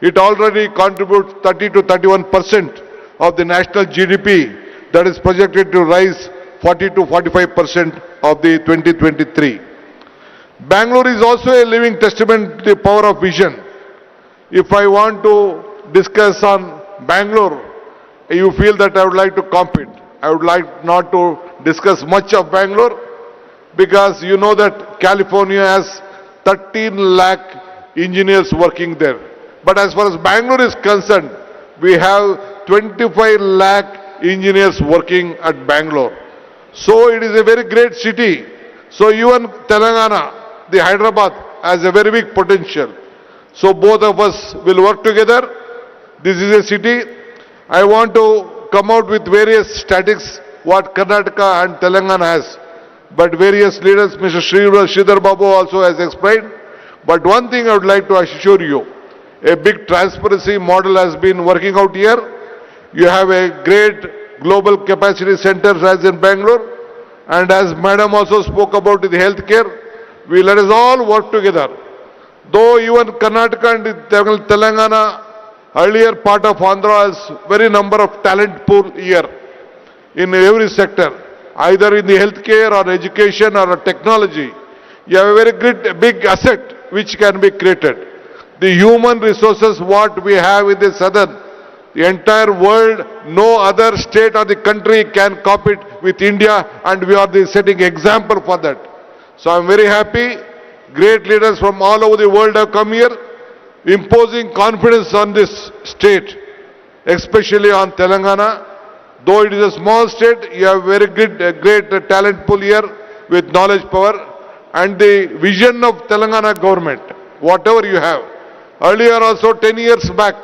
It already contributes 30 to 31% of the national GDP that is projected to rise 40 to 45% of the 2023. Bangalore is also a living testament to the power of vision. If I want to discuss on Bangalore, you feel that I would like to compete. I would like not to discuss much of Bangalore because you know that California has 13 lakh engineers working there. But as far as Bangalore is concerned, we have 25 lakh engineers working at Bangalore. So it is a very great city. So even Telangana, the Hyderabad, has a very big potential. So both of us will work together. This is a city. I want to come out with various statistics what Karnataka and Telangana has. But various leaders, Mr. Sridhar Babu also has explained. But one thing I would like to assure you, a big transparency model has been working out here. You have a great global capacity centers as in Bangalore. And as Madam also spoke about the healthcare, we let us all work together. Though even Karnataka and Telangana, earlier part of Andhra, has very number of talent pool here in every sector, either in the healthcare or education or technology. You have a very great big asset which can be created. The human resources what we have in the southern, the entire world, no other state or the country can copy it with India, and we are the setting example for that. So I'm very happy. Great leaders from all over the world have come here, imposing confidence on this state, especially on Telangana. Though it is a small state, you have very great talent pool here with knowledge power, and the vision of Telangana government, whatever you have. Earlier also 10 years back,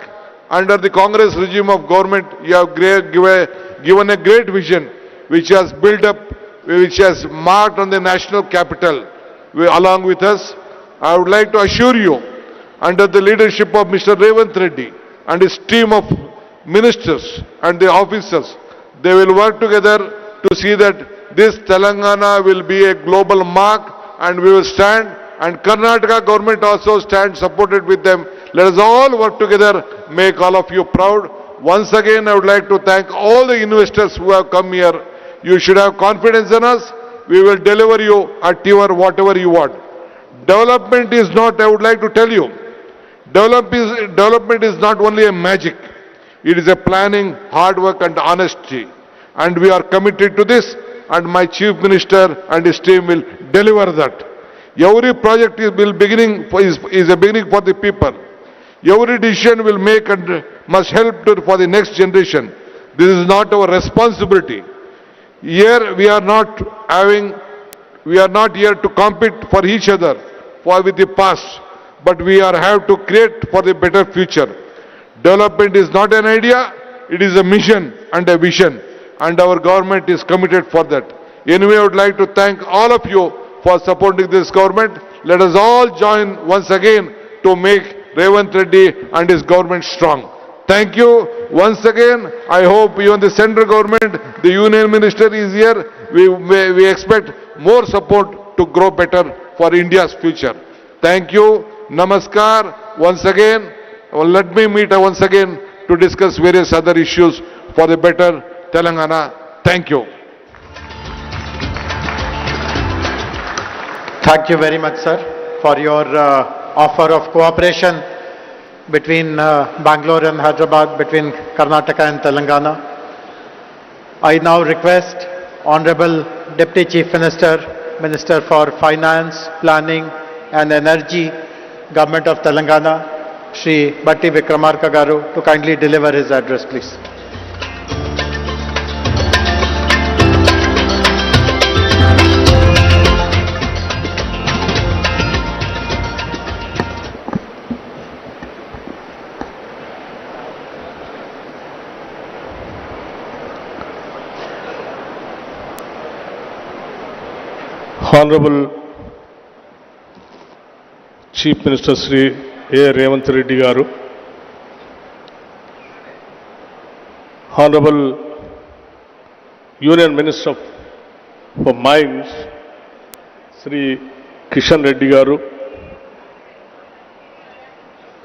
under the Congress regime of government, you have given a great vision which has built up, which has marked on the national capital along with us. I would like to assure you, under the leadership of Mr. Revanth Reddy and his team of ministers and the officers, they will work together to see that this Telangana will be a global mark, and we will stand, and Karnataka government also stands supported with them. Let us all work together, make all of you proud. Once again, I would like to thank all the investors who have come here. You should have confidence in us. We will deliver you at your whatever you want. Development is not, I would like to tell you, development is not only a magic. It is a planning, hard work and honesty. And we are committed to this, and my Chief Minister and his team will deliver that. Every project is a beginning for the people. Every decision will make and must help for the next generation. This is not our responsibility. Here we are not here to compete for each other with the past, but we have to create for the better future. Development is not an idea, it is a mission and a vision, and our government is committed for that. Anyway, I would like to thank all of you for supporting this government. Let us all join once again to make Revanth Reddy and his government strong. Thank you once again. I hope even the central government, the union minister is here. We expect more support to grow better for India's future. Thank you. Namaskar. Once again, let me meet once again to discuss various other issues for the better Telangana. Thank you. Thank you very much, sir, for your offer of cooperation between Bangalore and Hyderabad, between Karnataka and Telangana. I now request Honorable Deputy Chief Minister, Minister for Finance, Planning and Energy, Government of Telangana, Shri Batti Vikramarka Garu, to kindly deliver his address, please. Honorable Chief Minister Sri A. Revanth Reddy Garu, Honorable Union Minister for Mines Sri Kishan Reddy Garu,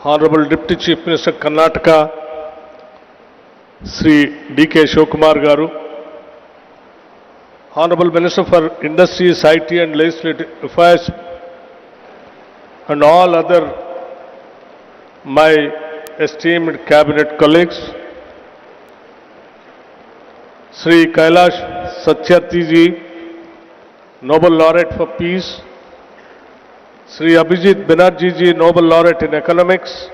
Honorable Deputy Chief Minister Karnataka Sri D.K. Shivakumar Garu, Honorable Minister for Industries, IT and Legislative Affairs, and all other my esteemed cabinet colleagues, Sri Kailash Satyarthi ji, Nobel Laureate for Peace, Sri Abhijit Banerjee ji, Nobel Laureate in Economics,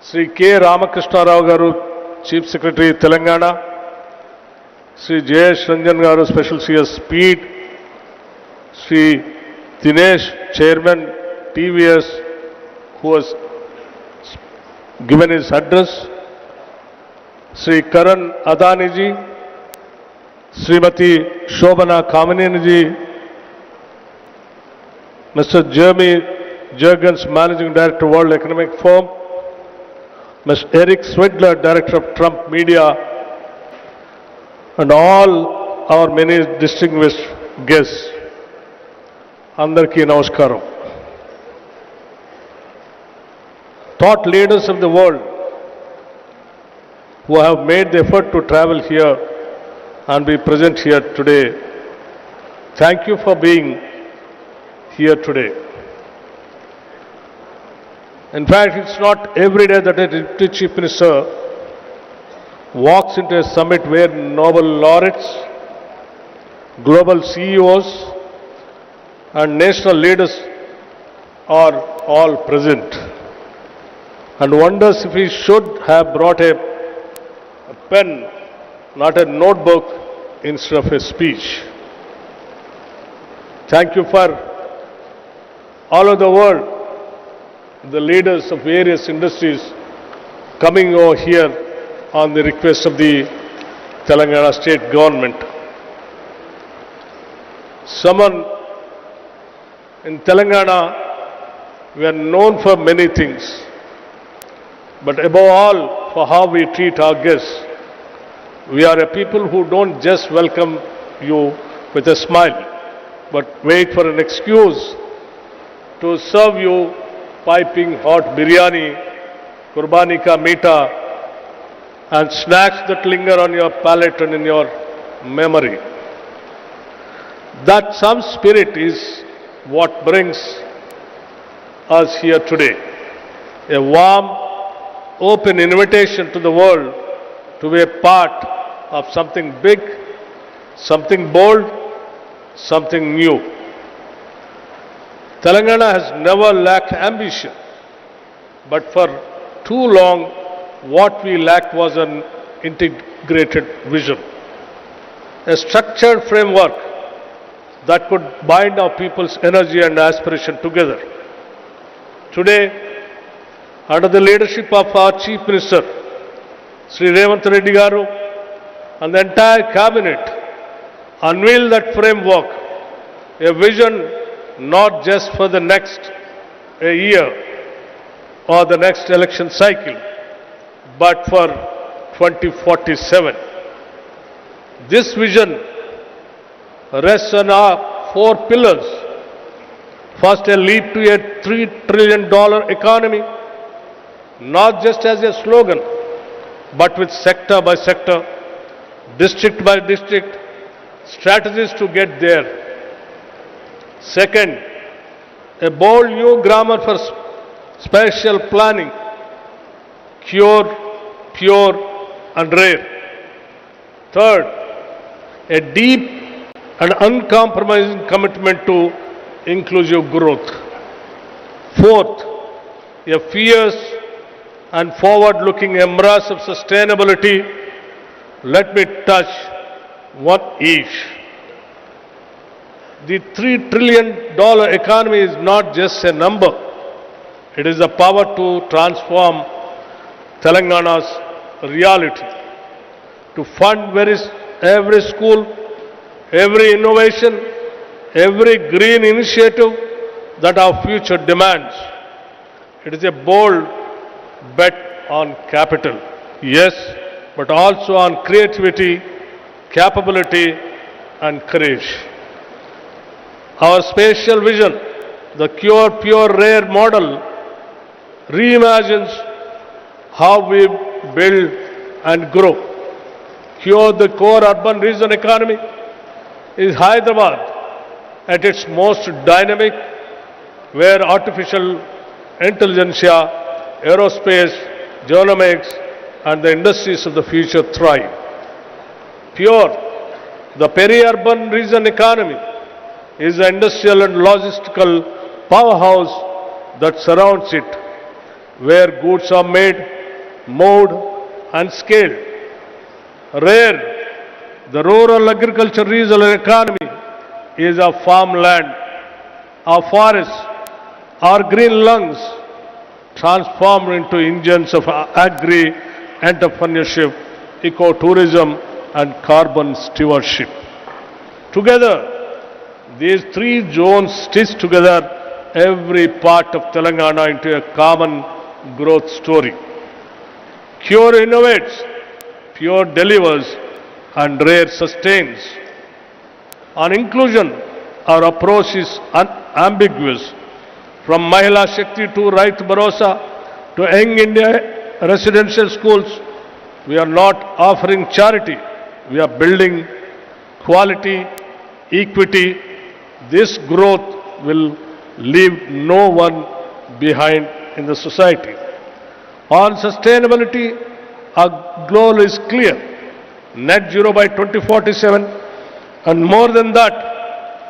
Sri K. Ramakrishna Rao Garu, Chief Secretary Telangana, Sri Jayesh Ranjan Garu, Special CS Speed, Sri Dinesh, Chairman TVS, who has given his address, Sri Karan Adani ji, Srimati Shobhana Kamineni ji, Mr. Jeremy Jurgens, Managing Director, World Economic Forum, Mr. Eric Swidler, Director of Trump Media, and all our many distinguished guests. Andarki Namaskaram. Thought leaders of the world who have made the effort to travel here and be present here today, thank you for being here today. In fact, it's not every day that a Deputy Chief Minister walks into a summit where Nobel laureates, global CEOs, and national leaders are all present, and wonders if he should have brought a pen, not a notebook, instead of a speech. Thank you for all over the world, the leaders of various industries coming over here on the request of the Telangana state government. Someone in Telangana, we are known for many things, but above all for how we treat our guests. We are a people who don't just welcome you with a smile, but wait for an excuse to serve you piping hot biryani, kurbani ka meeta, and snacks that linger on your palate and in your memory. That some spirit is what brings us here today. A warm, open invitation to the world to be a part of something big, something bold, something new. Telangana has never lacked ambition, but for too long what we lacked was an integrated vision, a structured framework that could bind our people's energy and aspiration together. Today, under the leadership of our Chief Minister, Sri Revanth Reddy Garu, and the entire cabinet, unveil that framework, a vision not just for the next year or the next election cycle, but for 2047. This vision rests on our four pillars. First, a leap to a $3 trillion economy, not just as a slogan, but with sector by sector, district by district, strategies to get there. Second, a bold new grammar for spatial planning, cure, pure, and rare. Third, a deep and uncompromising commitment to inclusive growth. Fourth, a fierce and forward-looking embrace of sustainability. Let me touch one each. The $3 trillion economy is not just a number. It is the power to transform Telangana's reality, to fund every school, every innovation, every green initiative that our future demands. It is a bold bet on capital, yes, but also on creativity, capability, and courage. Our spatial vision, the Cure, Pure, Rare model, reimagines how we build and grow. Cure, the core urban region economy, is Hyderabad at its most dynamic, where artificial intelligence, aerospace, genomics, and the industries of the future thrive. Pure, the peri-urban region economy, is the industrial and logistical powerhouse that surrounds it, where goods are made, moved, and scaled. Rare, the rural agriculture regional economy, is our farmland, our forests, our green lungs, transformed into engines of agri-entrepreneurship, ecotourism, and carbon stewardship. Together, these three zones stitch together every part of Telangana into a common growth story. Cure innovates, Pure delivers, and Rare sustains. On inclusion, our approach is ambiguous. From Mahila Shakti to Right Bharosa to Young India residential schools, we are not offering charity. We are building quality, equity. This growth will leave no one behind in the society. On sustainability, our goal is clear. Net zero by 2047, and more than that,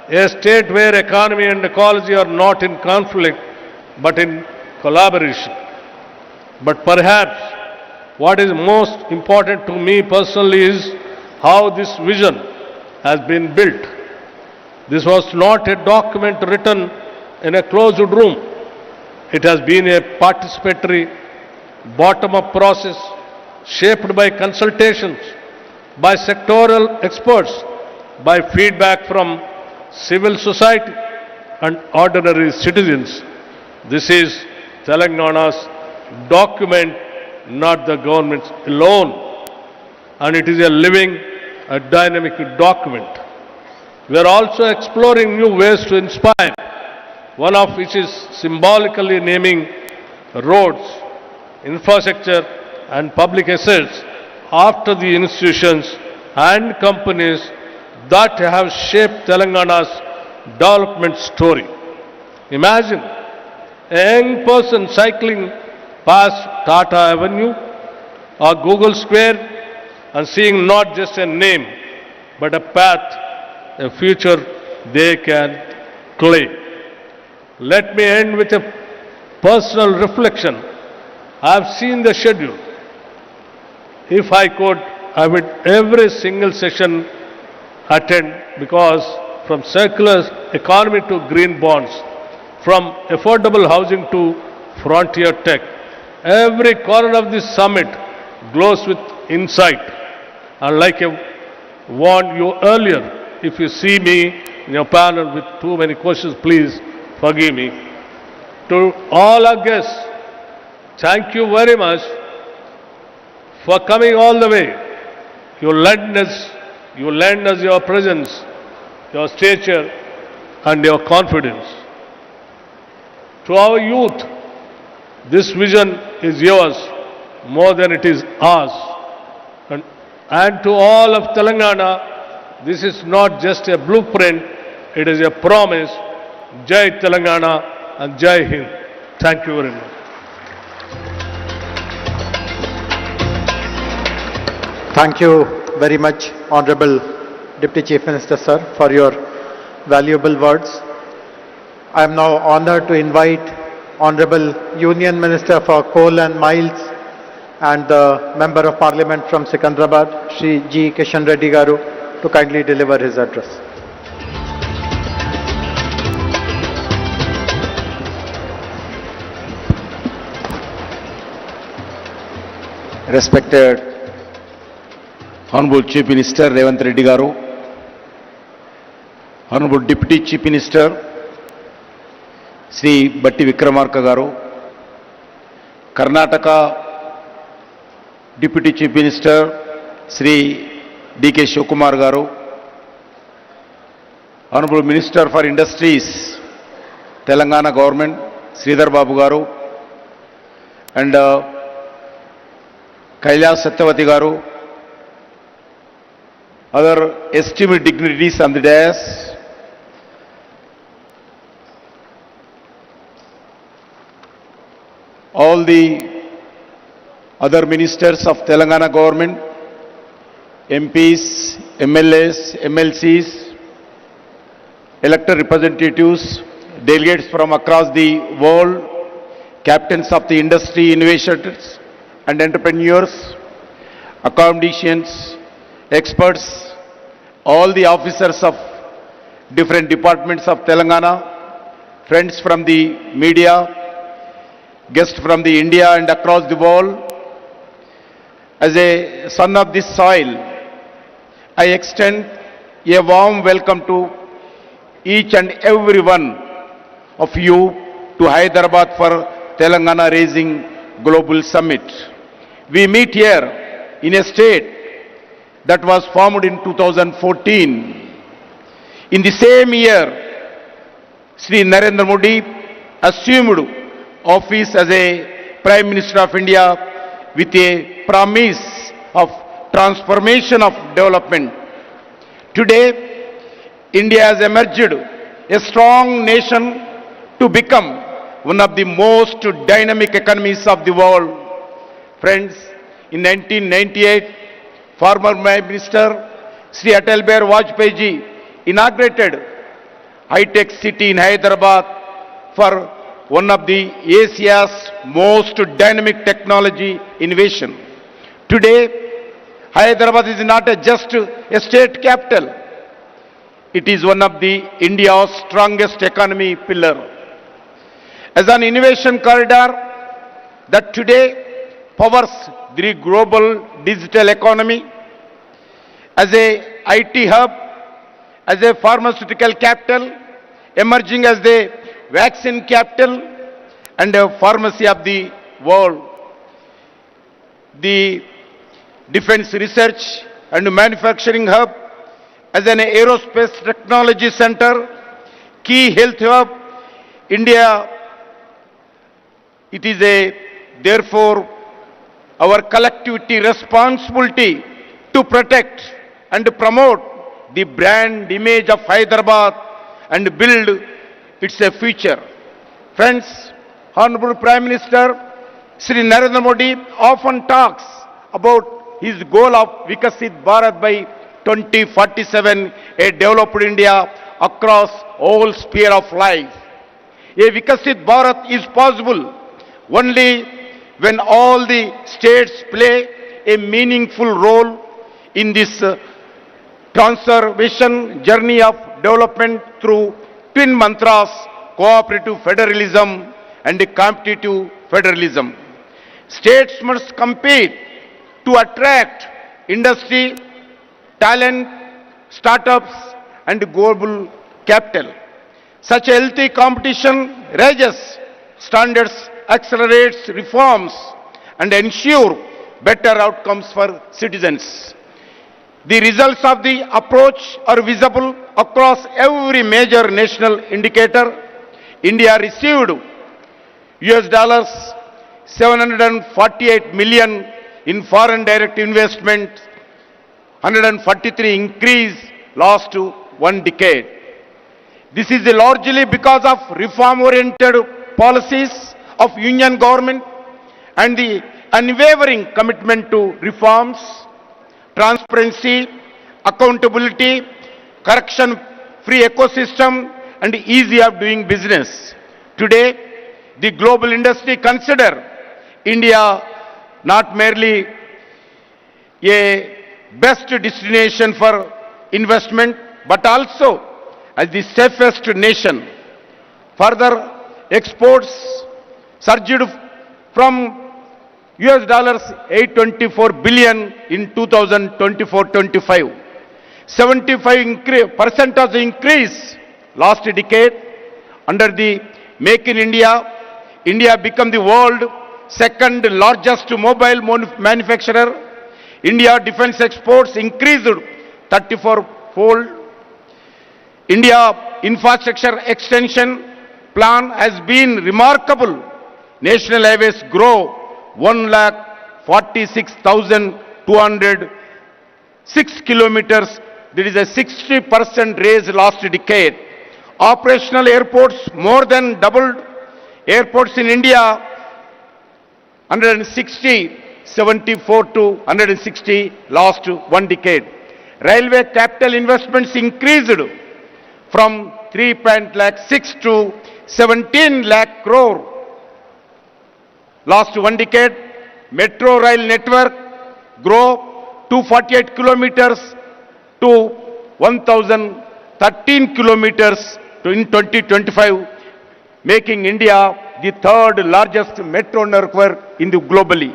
a state where economy and ecology are not in conflict but in collaboration. But perhaps what is most important to me personally is how this vision has been built. This was not a document written in a closed room. It has been a participatory, bottom-up process shaped by consultations, by sectoral experts, by feedback from civil society and ordinary citizens. This is Telangana's document, not the government's alone. And it is a living, a dynamic document. We are also exploring new ways to inspire, one of which is symbolically naming roads, infrastructure and public assets after the institutions and companies that have shaped Telangana's development story. Imagine a young person cycling past Tata Avenue or Google Square and seeing not just a name but a path, a future they can claim. Let me end with a personal reflection. I have seen the schedule. If I could, I would every single session attend, because from circular economy to green bonds, from affordable housing to frontier tech, every corner of this summit glows with insight. And like I warned you earlier, if you see me in your panel with too many questions, please forgive me. To all our guests, thank you very much for coming all the way. You lend us your presence, your stature and your confidence. To our youth, this vision is yours more than it is ours. And to all of Telangana, this is not just a blueprint, it is a promise. Jai Telangana and Jai Hind. Thank you very much. Thank you very much, Honorable Deputy Chief Minister, sir, for your valuable words. I am now honored to invite Honorable Union Minister for Coal and Mines and the Member of Parliament from Secunderabad, Shri G. Kishan Reddy Garu, to kindly deliver his address. Respected Honorable Chief Minister Revanth Reddy Garu, Honorable Deputy Chief Minister Sri Batti Vikramarka Garu, Karnataka Deputy Chief Minister Sri D.K. Shivakumar Garu, Honorable Minister for Industries, Telangana Government, Sridhar Babu Garu, and Kailas Satyavati Garu, other esteemed dignitaries on the dais, all the other ministers of Telangana government, MPs, MLAs, MLCs, elected representatives, delegates from across the world, captains of the industry, innovators and entrepreneurs, academicians, experts, all the officers of different departments of Telangana, friends from the media, guests from the India and across the world. As a son of this soil, I extend a warm welcome to each and every one of you to Hyderabad for Telangana Raising Global Summit. We meet here in a state that was formed in 2014. In the same year, Sri Narendra Modi assumed office as a Prime Minister of India with a promise of transformation of development. Today, India has emerged a strong nation to become one of the most dynamic economies of the world. Friends, in 1998, former Prime Minister Sri Atal Bihari Vajpayee ji inaugurated high-tech city in Hyderabad for one of the Asia's most dynamic technology innovation. Today, Hyderabad is not just a state capital. It is one of the India's strongest economy pillar. As an innovation corridor that today powers the global digital economy, as a IT hub, as a pharmaceutical capital, emerging as the vaccine capital and a pharmacy of the world. The defense research and manufacturing hub, as an aerospace technology center, key health hub, India, it is therefore our collectivity responsibility to protect and promote the brand image of Hyderabad and build its future. Friends, Honorable Prime Minister Sri Narendra Modi often talks about his goal of Vikasit Bharat by 2047, a developed India across all sphere of life. A Vikasit Bharat is possible only when all the states play a meaningful role in this transformation journey of development through twin mantras, cooperative federalism and competitive federalism. States must compete to attract industry, talent, startups and global capital. Such a healthy competition raises standards, accelerates reforms and ensure better outcomes for citizens. The results of the approach are visible across every major national indicator. India received US $748 million in foreign direct investment, 143 increase last one decade. This is largely because of reform-oriented policies of Union government and the unwavering commitment to reforms, transparency, accountability, corruption-free ecosystem and easy of doing business. Today, the global industry consider India not merely a best destination for investment, but also as the safest nation. Further, exports surged from US $824 billion in 2024-25. 75% of the increase last decade. Under the Make in India, India became the world second largest mobile manufacturer. India defense exports increased 34-fold. India infrastructure extension plan has been remarkable. National highways grow 146,206 kilometers. There is a 60% raise last decade. Operational airports more than doubled. Airports in India 74 to 160 last one decade. Railway capital investments increased from 3.6 to 17 lakh crore last one decade. Metro rail network grow 248 kilometers to 1,013 kilometers in 2025, making India the third largest metro network in the globally.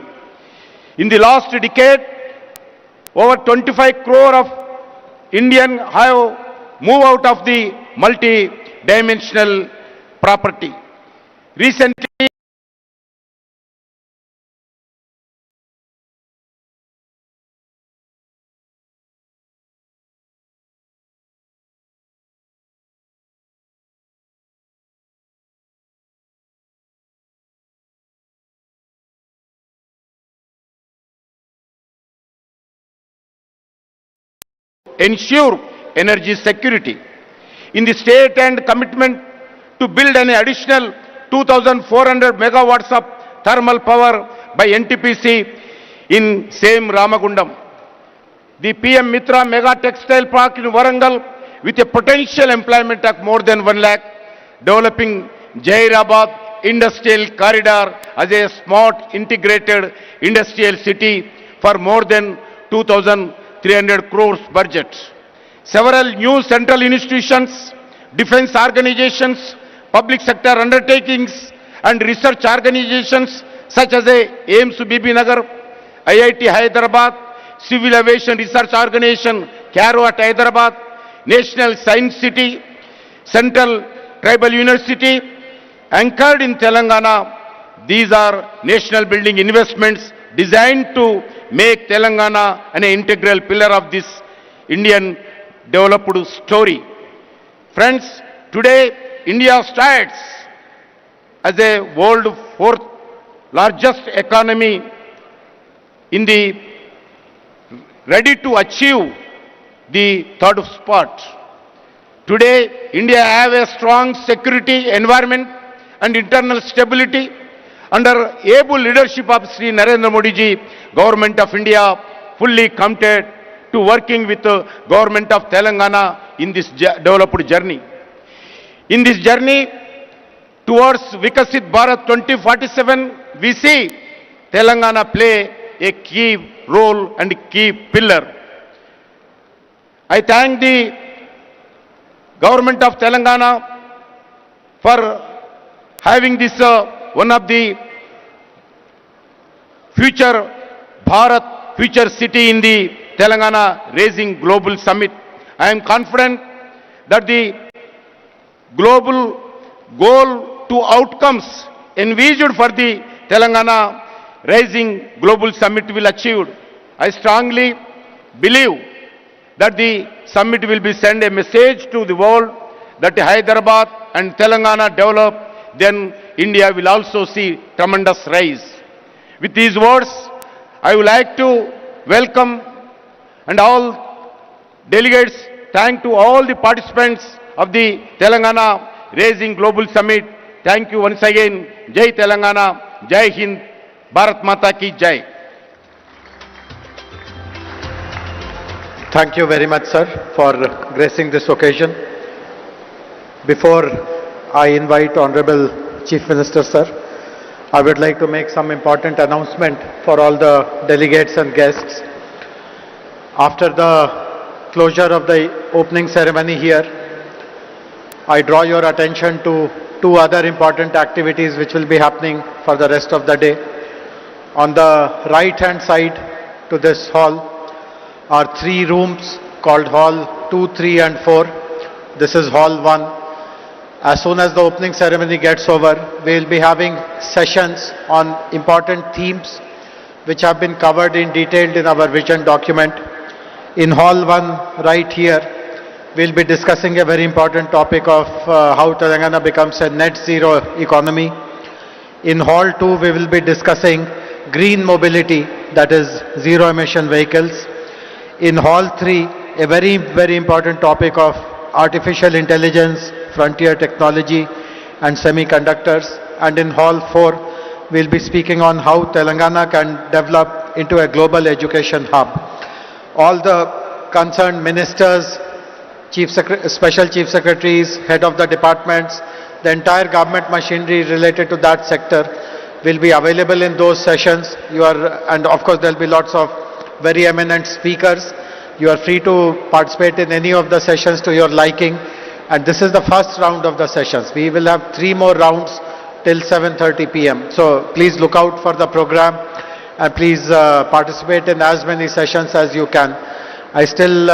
In the last decade, over 25 crore of Indian have moved out of the multi-dimensional property. Recently, ensure energy security. In the state and commitment to build an additional 2,400 megawatts of thermal power by NTPC in same Ramagundam. The PM Mitra Mega Textile Park in Warangal with a potential employment of more than 1 lakh, developing Jairabad Industrial Corridor as a smart integrated industrial city for more than 2,300 crores budget. Several new central institutions, defense organizations, public sector undertakings and research organizations such as AIMS BB Nagar, IIT Hyderabad, Civil Aviation Research Organization, CARO at Hyderabad, National Science City, Central Tribal University, anchored in Telangana. These are national building investments designed to make Telangana an integral pillar of this Indian developed story. Friends, today India stands as a world fourth largest economy in the ready to achieve the third spot. Today, India have a strong security environment and internal stability under able leadership of Sri Narendra Modi ji, Government of India fully committed to working with the Government of Telangana in this developed journey. In this journey towards Vikasit Bharat 2047, we see Telangana play a key role and key pillar. I thank the Government of Telangana for having this one of the future Bharat, future city in the Telangana Raising Global Summit. I am confident that the global goal to outcomes envisaged for the Telangana Rising Global Summit will achieved. I strongly believe that the summit will be send a message to the world that Hyderabad and Telangana develop, then India will also see tremendous rise. With these words, I would like to welcome and all delegates, thank to all the participants of the Telangana Raising Global Summit. Thank you once again. Jai Telangana, Jai Hind, Bharat Mata ki Jai. Thank you very much, sir, for gracing this occasion. Before I invite Honorable Chief Minister, sir, I would like to make some important announcement for all the delegates and guests. After the closure of the opening ceremony here, I draw your attention to two other important activities which will be happening for the rest of the day. On the right-hand side to this hall are 3 rooms called Hall 2, 3 and 4. This is Hall 1. As soon as the opening ceremony gets over, we will be having sessions on important themes which have been covered in detail in our vision document. In Hall 1, right here, we will be discussing a very important topic of how Telangana becomes a net zero economy. In Hall 2, we will be discussing green mobility, that is zero emission vehicles. In Hall 3, a very, very important topic of artificial intelligence, frontier technology and semiconductors. And in Hall 4, we will be speaking on how Telangana can develop into a global education hub. All the concerned ministers, special chief secretaries, head of the departments, the entire government machinery related to that sector will be available in those sessions. And of course there will be lots of very eminent speakers. You are free to participate in any of the sessions to your liking. And this is the first round of the sessions. We will have 3 more rounds till 7:30 p.m. So please look out for the program and please participate in as many sessions as you can. I still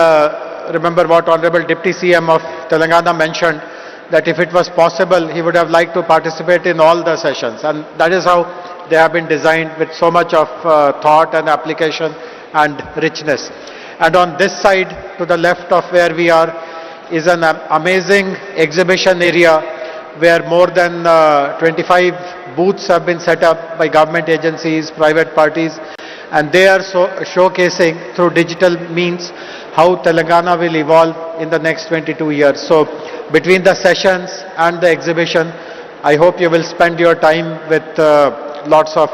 remember what Honorable Deputy CM of Telangana mentioned, that if it was possible, he would have liked to participate in all the sessions. And that is how they have been designed, with so much of thought and application and richness. And on this side, to the left of where we are, is an amazing exhibition area where more than 25 booths have been set up by government agencies, private parties, and they are showcasing through digital means how Telangana will evolve in the next 22 years. So between the sessions and the exhibition, I hope you will spend your time with lots of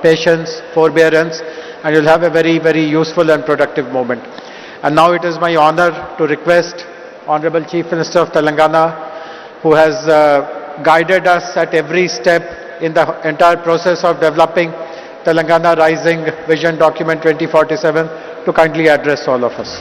patience, forbearance, and you'll have a very, very useful and productive moment. And now it is my honor to request Honorable Chief Minister of Telangana, who has guided us at every step in the entire process of developing Telangana Rising Vision Document 2047, to kindly address all of us.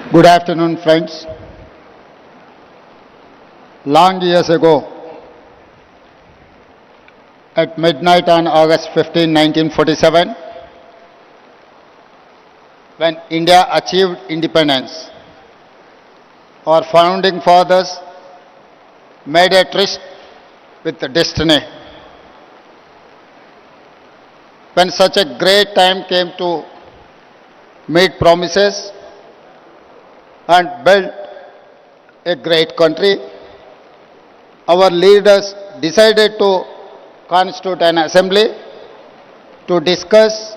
Good afternoon, friends. Long years ago, at midnight on August 15, 1947, when India achieved independence, our founding fathers made a tryst with destiny. When such a great time came to meet promises and build a great country, our leaders decided to constitute an assembly to discuss,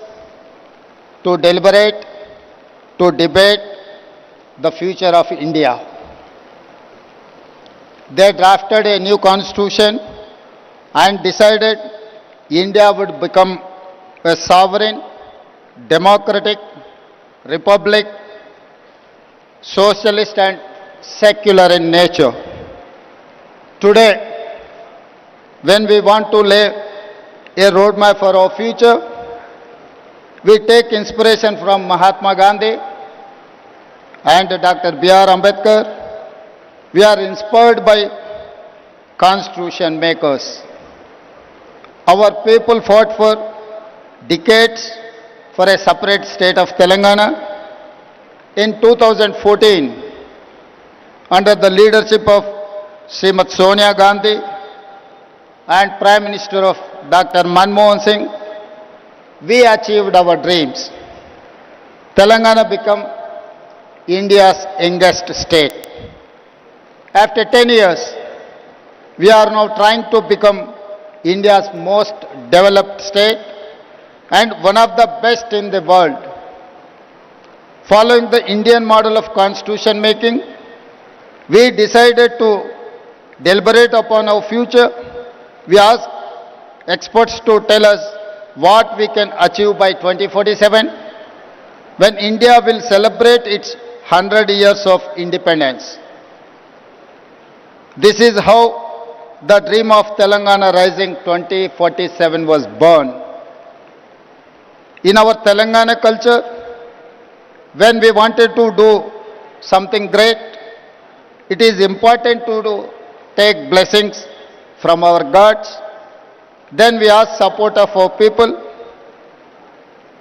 to deliberate, to debate the future of India. They drafted a new constitution and decided India would become a sovereign, democratic republic, socialist and secular in nature. Today, when we want to lay a roadmap for our future, we take inspiration from Mahatma Gandhi and Dr. B.R. Ambedkar. We are inspired by constitution makers. Our people fought for decades for a separate state of Telangana. In 2014, under the leadership of Srimati Sonia Gandhi and Prime Minister of Dr. Manmohan Singh, we achieved our dreams. Telangana became India's youngest state. After 10 years, we are now trying to become India's most developed state and one of the best in the world. Following the Indian model of constitution making, we decided to deliberate upon our future. We asked experts to tell us what we can achieve by 2047, when India will celebrate its 100 years of independence. This is how the dream of Telangana Rising 2047 was born. In our Telangana culture, when we wanted to do something great, it is important to take blessings from our gods. Then we asked support of our people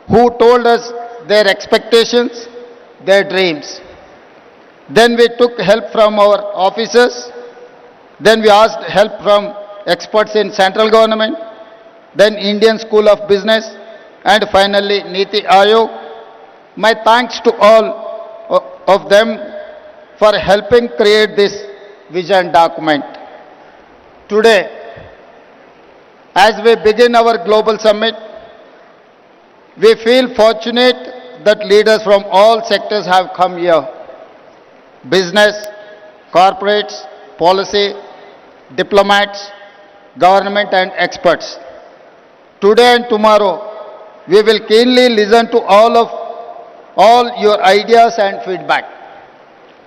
who told us their expectations, their dreams. Then we took help from our officers. Then we asked help from experts in central government, then Indian School of Business, and finally Niti Aayog. My thanks to all of them for helping create this vision document. Today, as we begin our global summit, we feel fortunate that leaders from all sectors have come here. Business, corporates, policy, diplomats, government and experts. Today and tomorrow, we will keenly listen to all your ideas and feedback.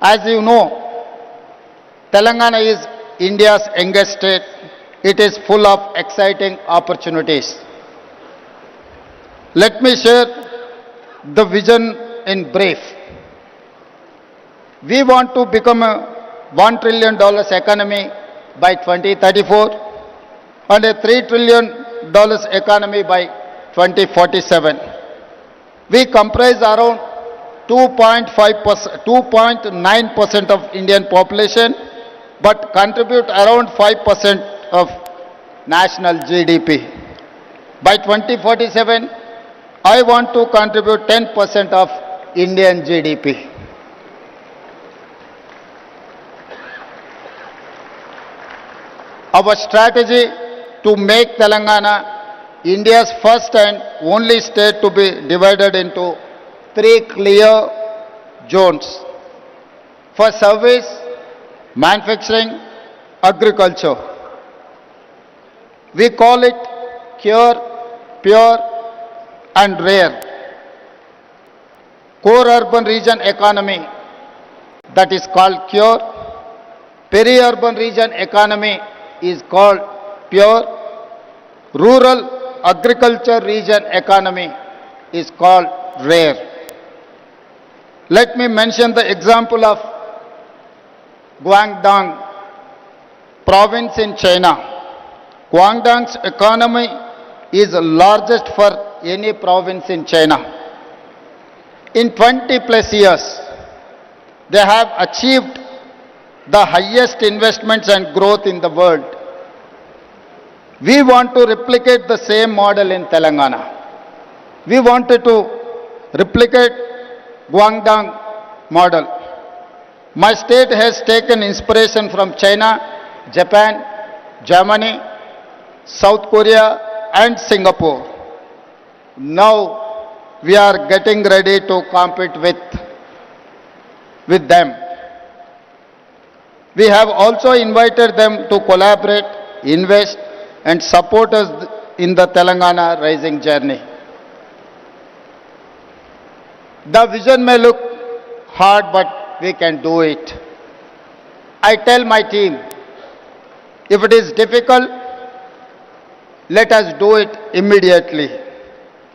As you know, Telangana is India's youngest state. It is full of exciting opportunities. Let me share the vision in brief. We want to become a $1 trillion economy by 2034 and a $3 trillion economy by 2047. We comprise around 2.9% of Indian population, but contribute around 5% of national GDP. By 2047, I want to contribute 10% of Indian GDP. Our strategy to make Telangana India's first and only state to be divided into 3 clear zones for service, manufacturing, agriculture. We call it Cure, Pure and Rare. Core urban region economy, that is called Cure. Peri-urban region economy is called Pure. Rural agriculture region economy is called Rare. Let me mention the example of Guangdong province in China. Guangdong's economy is the largest for any province in China. In 20 plus years, they have achieved the highest investments and growth in the world. We want to replicate the same model in Telangana. We wanted to replicate Guangdong model. My state has taken inspiration from China, Japan, Germany, South Korea and Singapore. Now we are getting ready to compete with them. We have also invited them to collaborate, invest and support us in the Telangana rising journey. The vision may look hard, but we can do it. I tell my team, if it is difficult, let us do it immediately.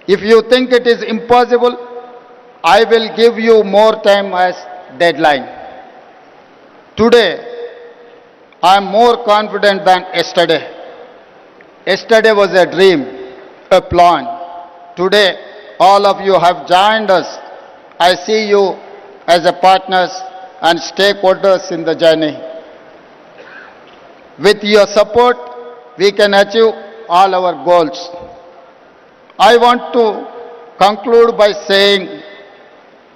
If you think it is impossible, I will give you more time as deadline. Today, I am more confident than yesterday. Yesterday was a dream, a plan. Today, all of you have joined us. I see you as a partners and stakeholders in the journey. With your support, we can achieve all our goals. I want to conclude by saying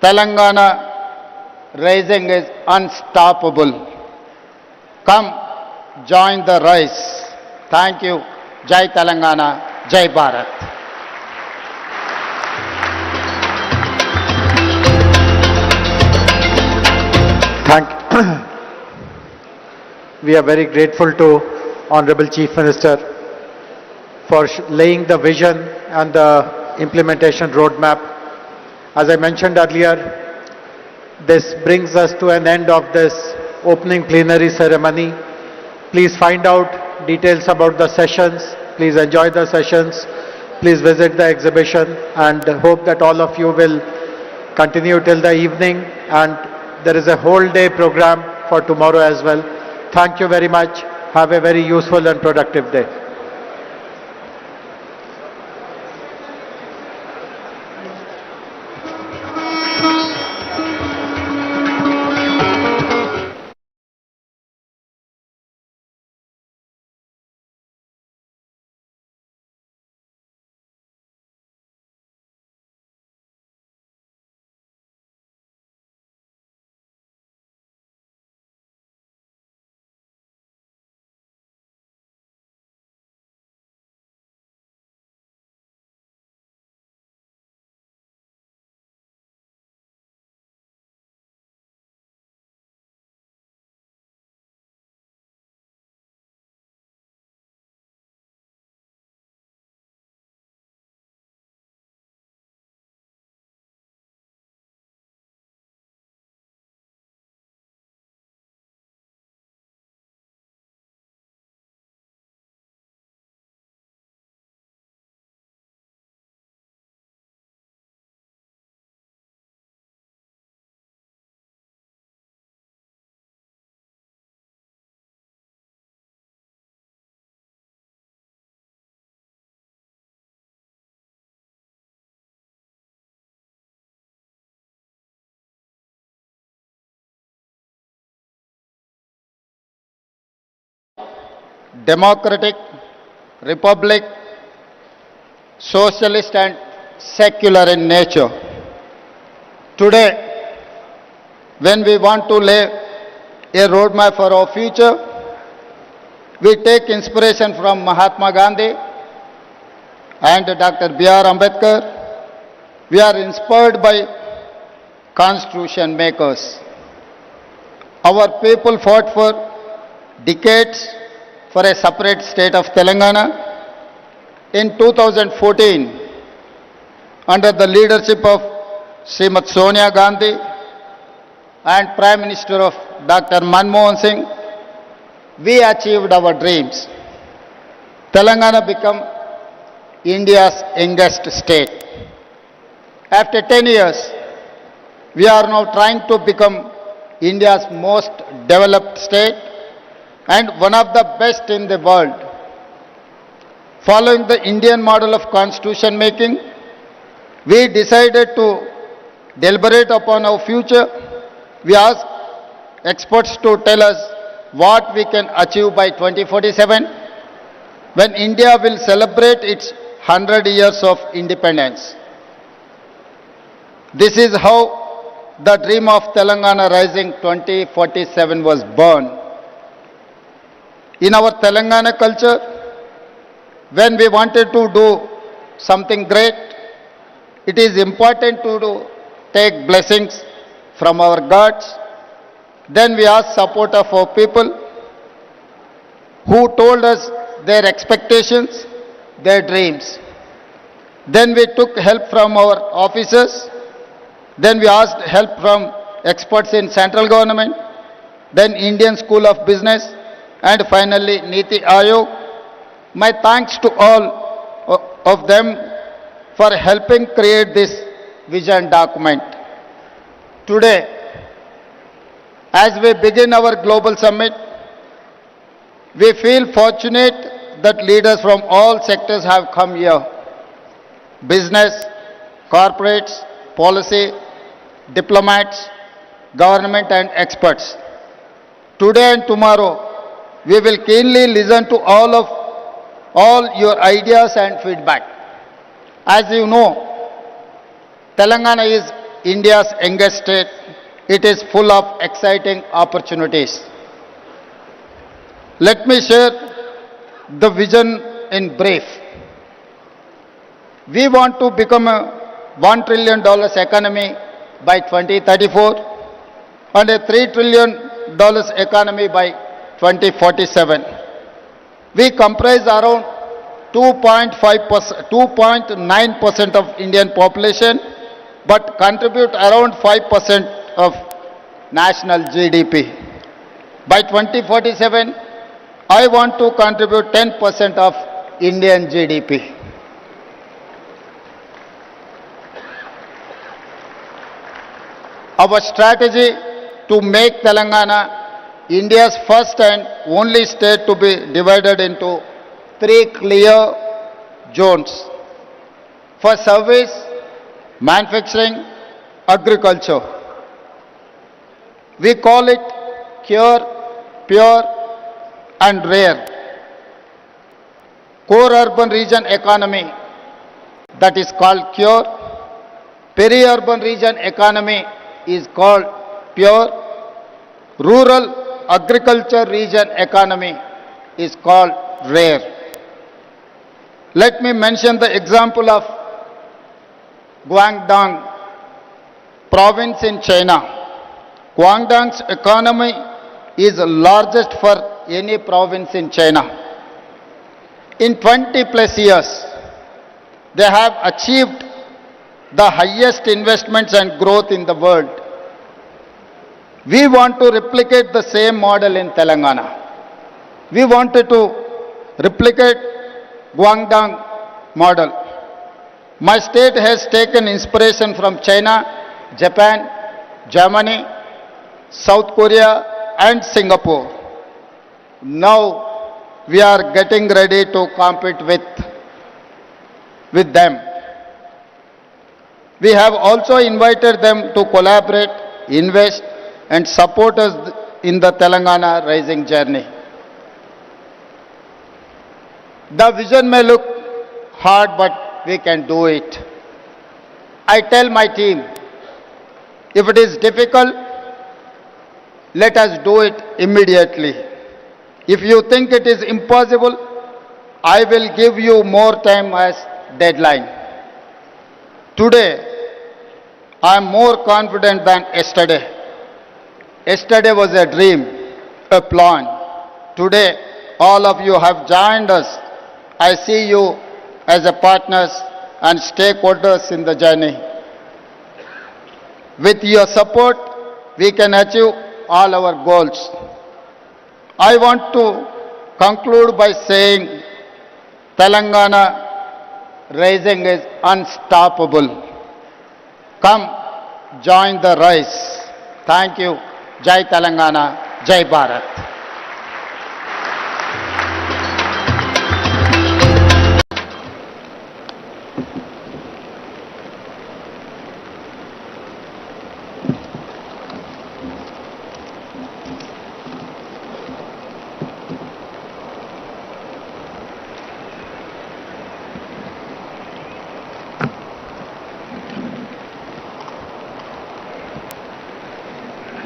Telangana rising is unstoppable. Come, join the rise. Thank you. Jai Telangana, Jai Bharat. We are very grateful to Honorable Chief Minister for laying the vision and the implementation roadmap. As I mentioned earlier, this brings us to an end of this opening plenary ceremony. Please find out details about the sessions. Please enjoy the sessions. Please visit the exhibition and hope that all of you will continue till the evening, and there is a whole day program for tomorrow as well. Thank you very much. Have a very useful and productive day. democratic, republic, socialist and secular in nature. Today, when we want to lay a roadmap for our future, we take inspiration from Mahatma Gandhi and Dr. B.R. Ambedkar. We are inspired by constitution makers. Our people fought for decades for a separate state of Telangana. In 2014, under the leadership of Srimati Sonia Gandhi and Prime Minister of Dr. Manmohan Singh, we achieved our dreams. Telangana became India's youngest state. After 10 years, we are now trying to become India's most developed state and one of the best in the world. Following the Indian model of constitution making, we decided to deliberate upon our future. We asked experts to tell us what we can achieve by 2047, when India will celebrate its 100 years of independence. This is how the dream of Telangana Rising 2047 was born. In our Telangana culture, when we wanted to do something great, it is important to take blessings from our gods. Then we asked support of our people who told us their expectations, their dreams. Then we took help from our officers. Then we asked help from experts in central government, then Indian School of Business, and finally Niti Aayog. My thanks to all of them for helping create this vision document. Today, as we begin our global summit, we feel fortunate that leaders from all sectors have come here. Business, corporates, policy, diplomats, government and experts. Today and tomorrow, we will keenly listen to all your ideas and feedback. As you know, Telangana is India's youngest state. It is full of exciting opportunities. Let me share the vision in brief. We want to become a $1 trillion economy by 2034 and a $3 trillion economy by 2047. We comprise around 2.9% of Indian population, but contribute around 5% of national GDP. By 2047, I want to contribute 10% of Indian GDP. Our strategy to make Telangana India's first and only state to be divided into 3 clear zones for service, manufacturing, agriculture. We call it Cure, Pure and Rare. Core urban region economy, that is called Cure. Peri-urban region economy is called Pure. Rural agriculture region economy is called Rare. Let me mention the example of Guangdong province in China. Guangdong's economy is the largest for any province in China. In 20 plus years, they have achieved the highest investments and growth in the world. We want to replicate the same model in Telangana. We wanted to replicate Guangdong model. My state has taken inspiration from China, Japan, Germany, South Korea and Singapore. Now we are getting ready to compete with them. We have also invited them to collaborate, invest and support us in the Telangana rising journey. The vision may look hard, but we can do it. I tell my team, if it is difficult, let us do it immediately. If you think it is impossible, I will give you more time as deadline. Today, I am more confident than yesterday. Yesterday was a dream, a plan. Today, all of you have joined us. I see you as a partners and stakeholders in the journey. With your support, we can achieve all our goals. I want to conclude by saying Telangana rising is unstoppable. Come, join the race. Thank you. Jai Telangana, Jai Bharat.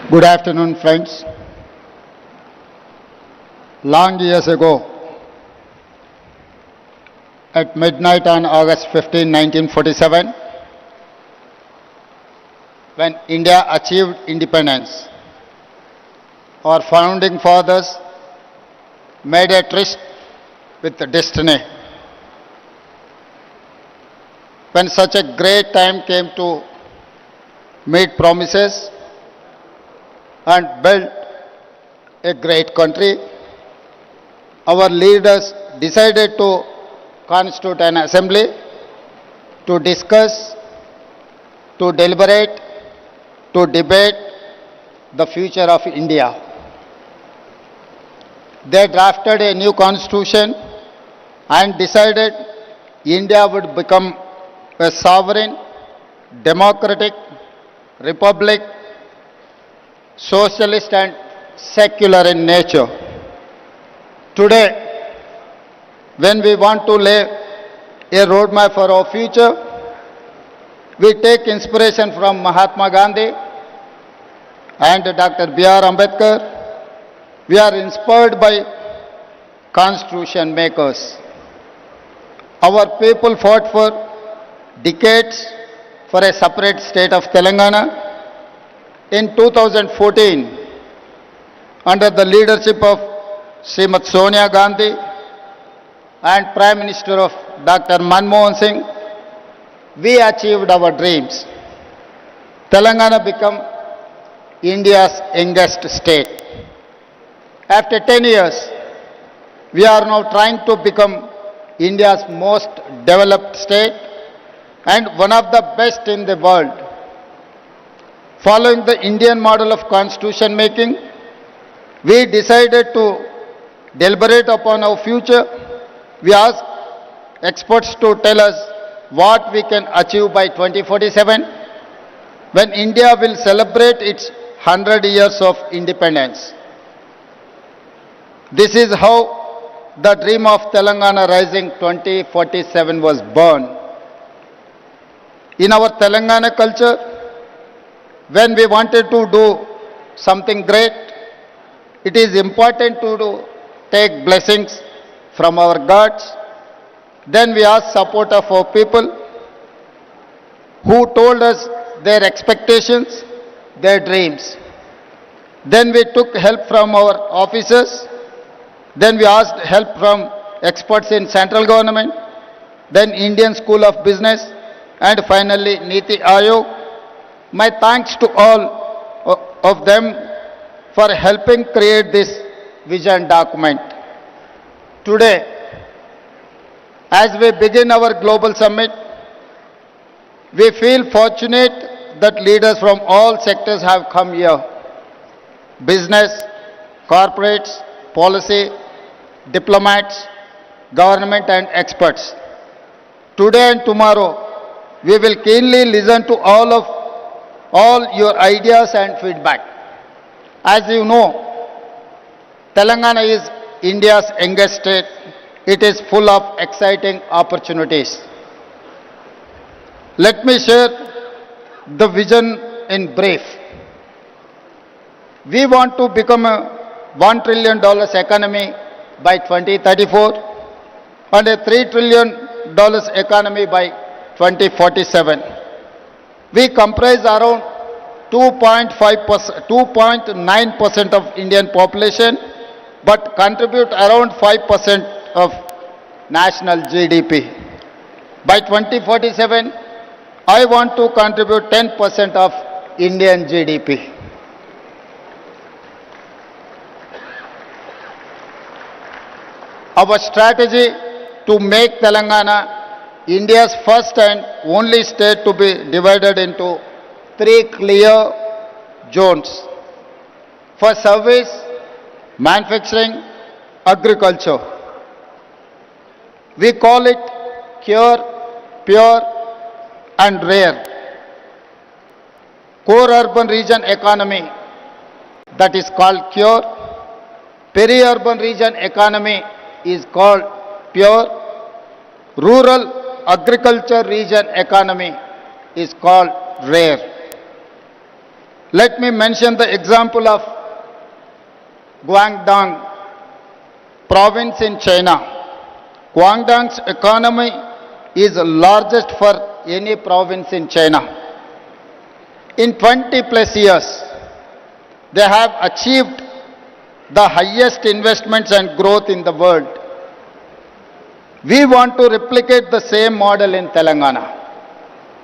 Good afternoon, friends. Long years ago, at midnight on August 15, 1947, when India achieved independence, our founding fathers made a tryst with the destiny. When such a great time came to meet promises and build a great country, our leaders decided to constitute an assembly to discuss, to deliberate, to debate the future of India. They drafted a new constitution and decided India would become a sovereign, democratic republic, socialist and secular in nature. Today, when we want to lay a roadmap for our future, we take inspiration from Mahatma Gandhi and Dr. B.R. Ambedkar. We are inspired by constitution makers. Our people fought for decades for a separate state of Telangana. In 2014, under the leadership of Srimati Sonia Gandhi and Prime Minister of Dr. Manmohan Singh, we achieved our dreams. Telangana became India's youngest state. After 10 years, we are now trying to become India's most developed state and one of the best in the world. Following the Indian model of constitution making, we decided to deliberate upon our future. We asked experts to tell us what we can achieve by 2047, when India will celebrate its 100 years of independence. This is how the dream of Telangana Rising 2047 was born. In our Telangana culture, when we wanted to do something great, it is important to take blessings from our gods. Then we asked support of our people who told us their expectations, their dreams. Then we took help from our officers. Then we asked help from experts in central government, then Indian School of Business, and finally Niti Aayog. My thanks to all of them for helping create this vision document. Today, as we begin our global summit, we feel fortunate that leaders from all sectors have come here. Business, corporates, policy, diplomats, government and experts. Today and tomorrow, we will keenly listen to all your ideas and feedback. As you know, Telangana is India's youngest state It is full of exciting opportunities. Let me share the vision in brief. We want to become a $1 trillion economy by 2034 and a $3 trillion economy by 2047. We comprise around 2.9% of Indian population, but contribute around 5% of national GDP. By 2047, I want to contribute 10% of Indian GDP. Our strategy to make Telangana India's first and only state to be divided into 3 clear zones for service, manufacturing, agriculture. We call it Cure, Pure and Rare. Core urban region economy, that is called Cure. Peri-urban region economy is called Pure. Rural agriculture region economy is called Rare. Let me mention the example of Guangdong province in China. Guangdong's economy is the largest for any province in China. In 20 plus years, they have achieved the highest investments and growth in the world. We want to replicate the same model in Telangana.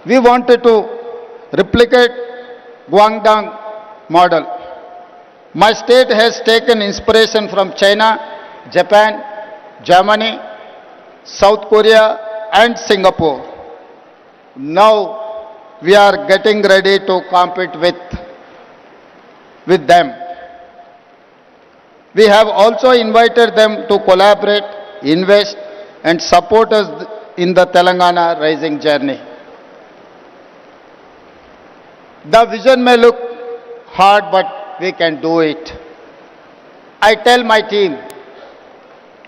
We wanted to replicate Guangdong model. My state has taken inspiration from China, Japan, Germany, South Korea and Singapore. Now we are getting ready to compete with them. We have also invited them to collaborate, invest and support us in the Telangana rising journey. The vision may look hard, but we can do it. I tell my team,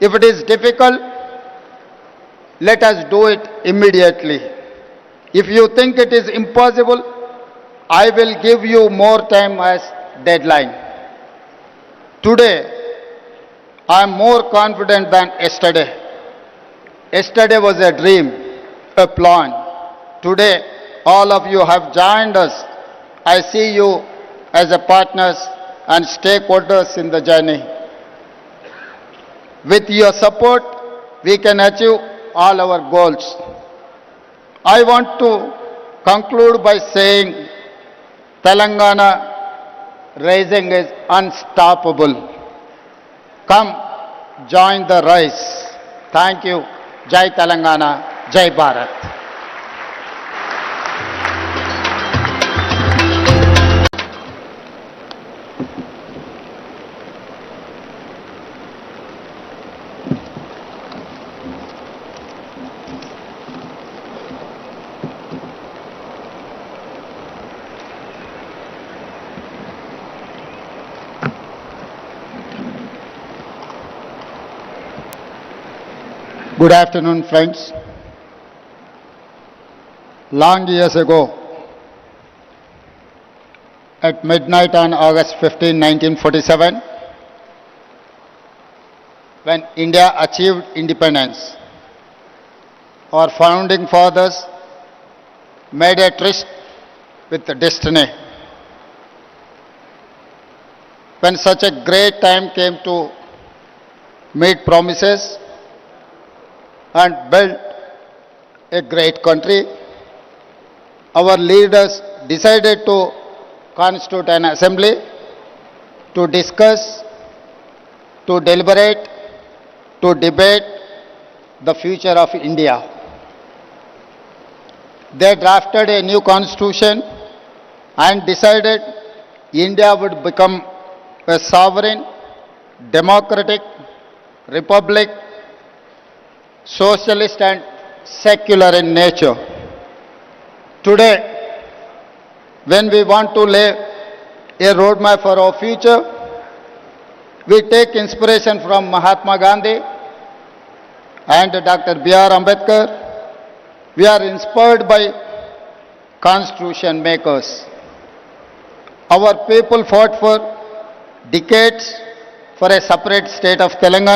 if it is difficult, let us do it immediately. If you think it is impossible, I will give you more time as deadline. Today, I am more confident than yesterday. Yesterday was a dream, a plan. Today, all of you have joined us. I see you as a partners and stakeholders in the journey. With your support, we can achieve all our goals. I want to conclude by saying Telangana rising is unstoppable. Come, join the rise. Thank you. Jai Telangana, Jai Bharat. Good afternoon, friends. Long years ago, at midnight on August 15, 1947, when India achieved independence, our founding fathers made a tryst with the destiny. When such a great time came to meet promises and build a great country, our leaders decided to constitute an assembly to discuss, to deliberate, to debate the future of India. They drafted a new constitution and decided India would become a sovereign, democratic republic, socialist and secular in nature. Today, when we want to lay a roadmap for our future, we take inspiration from Mahatma Gandhi and Dr. B.R. Ambedkar, we are inspired by constitution makers. Our people fought for decades for a separate state of Telangana.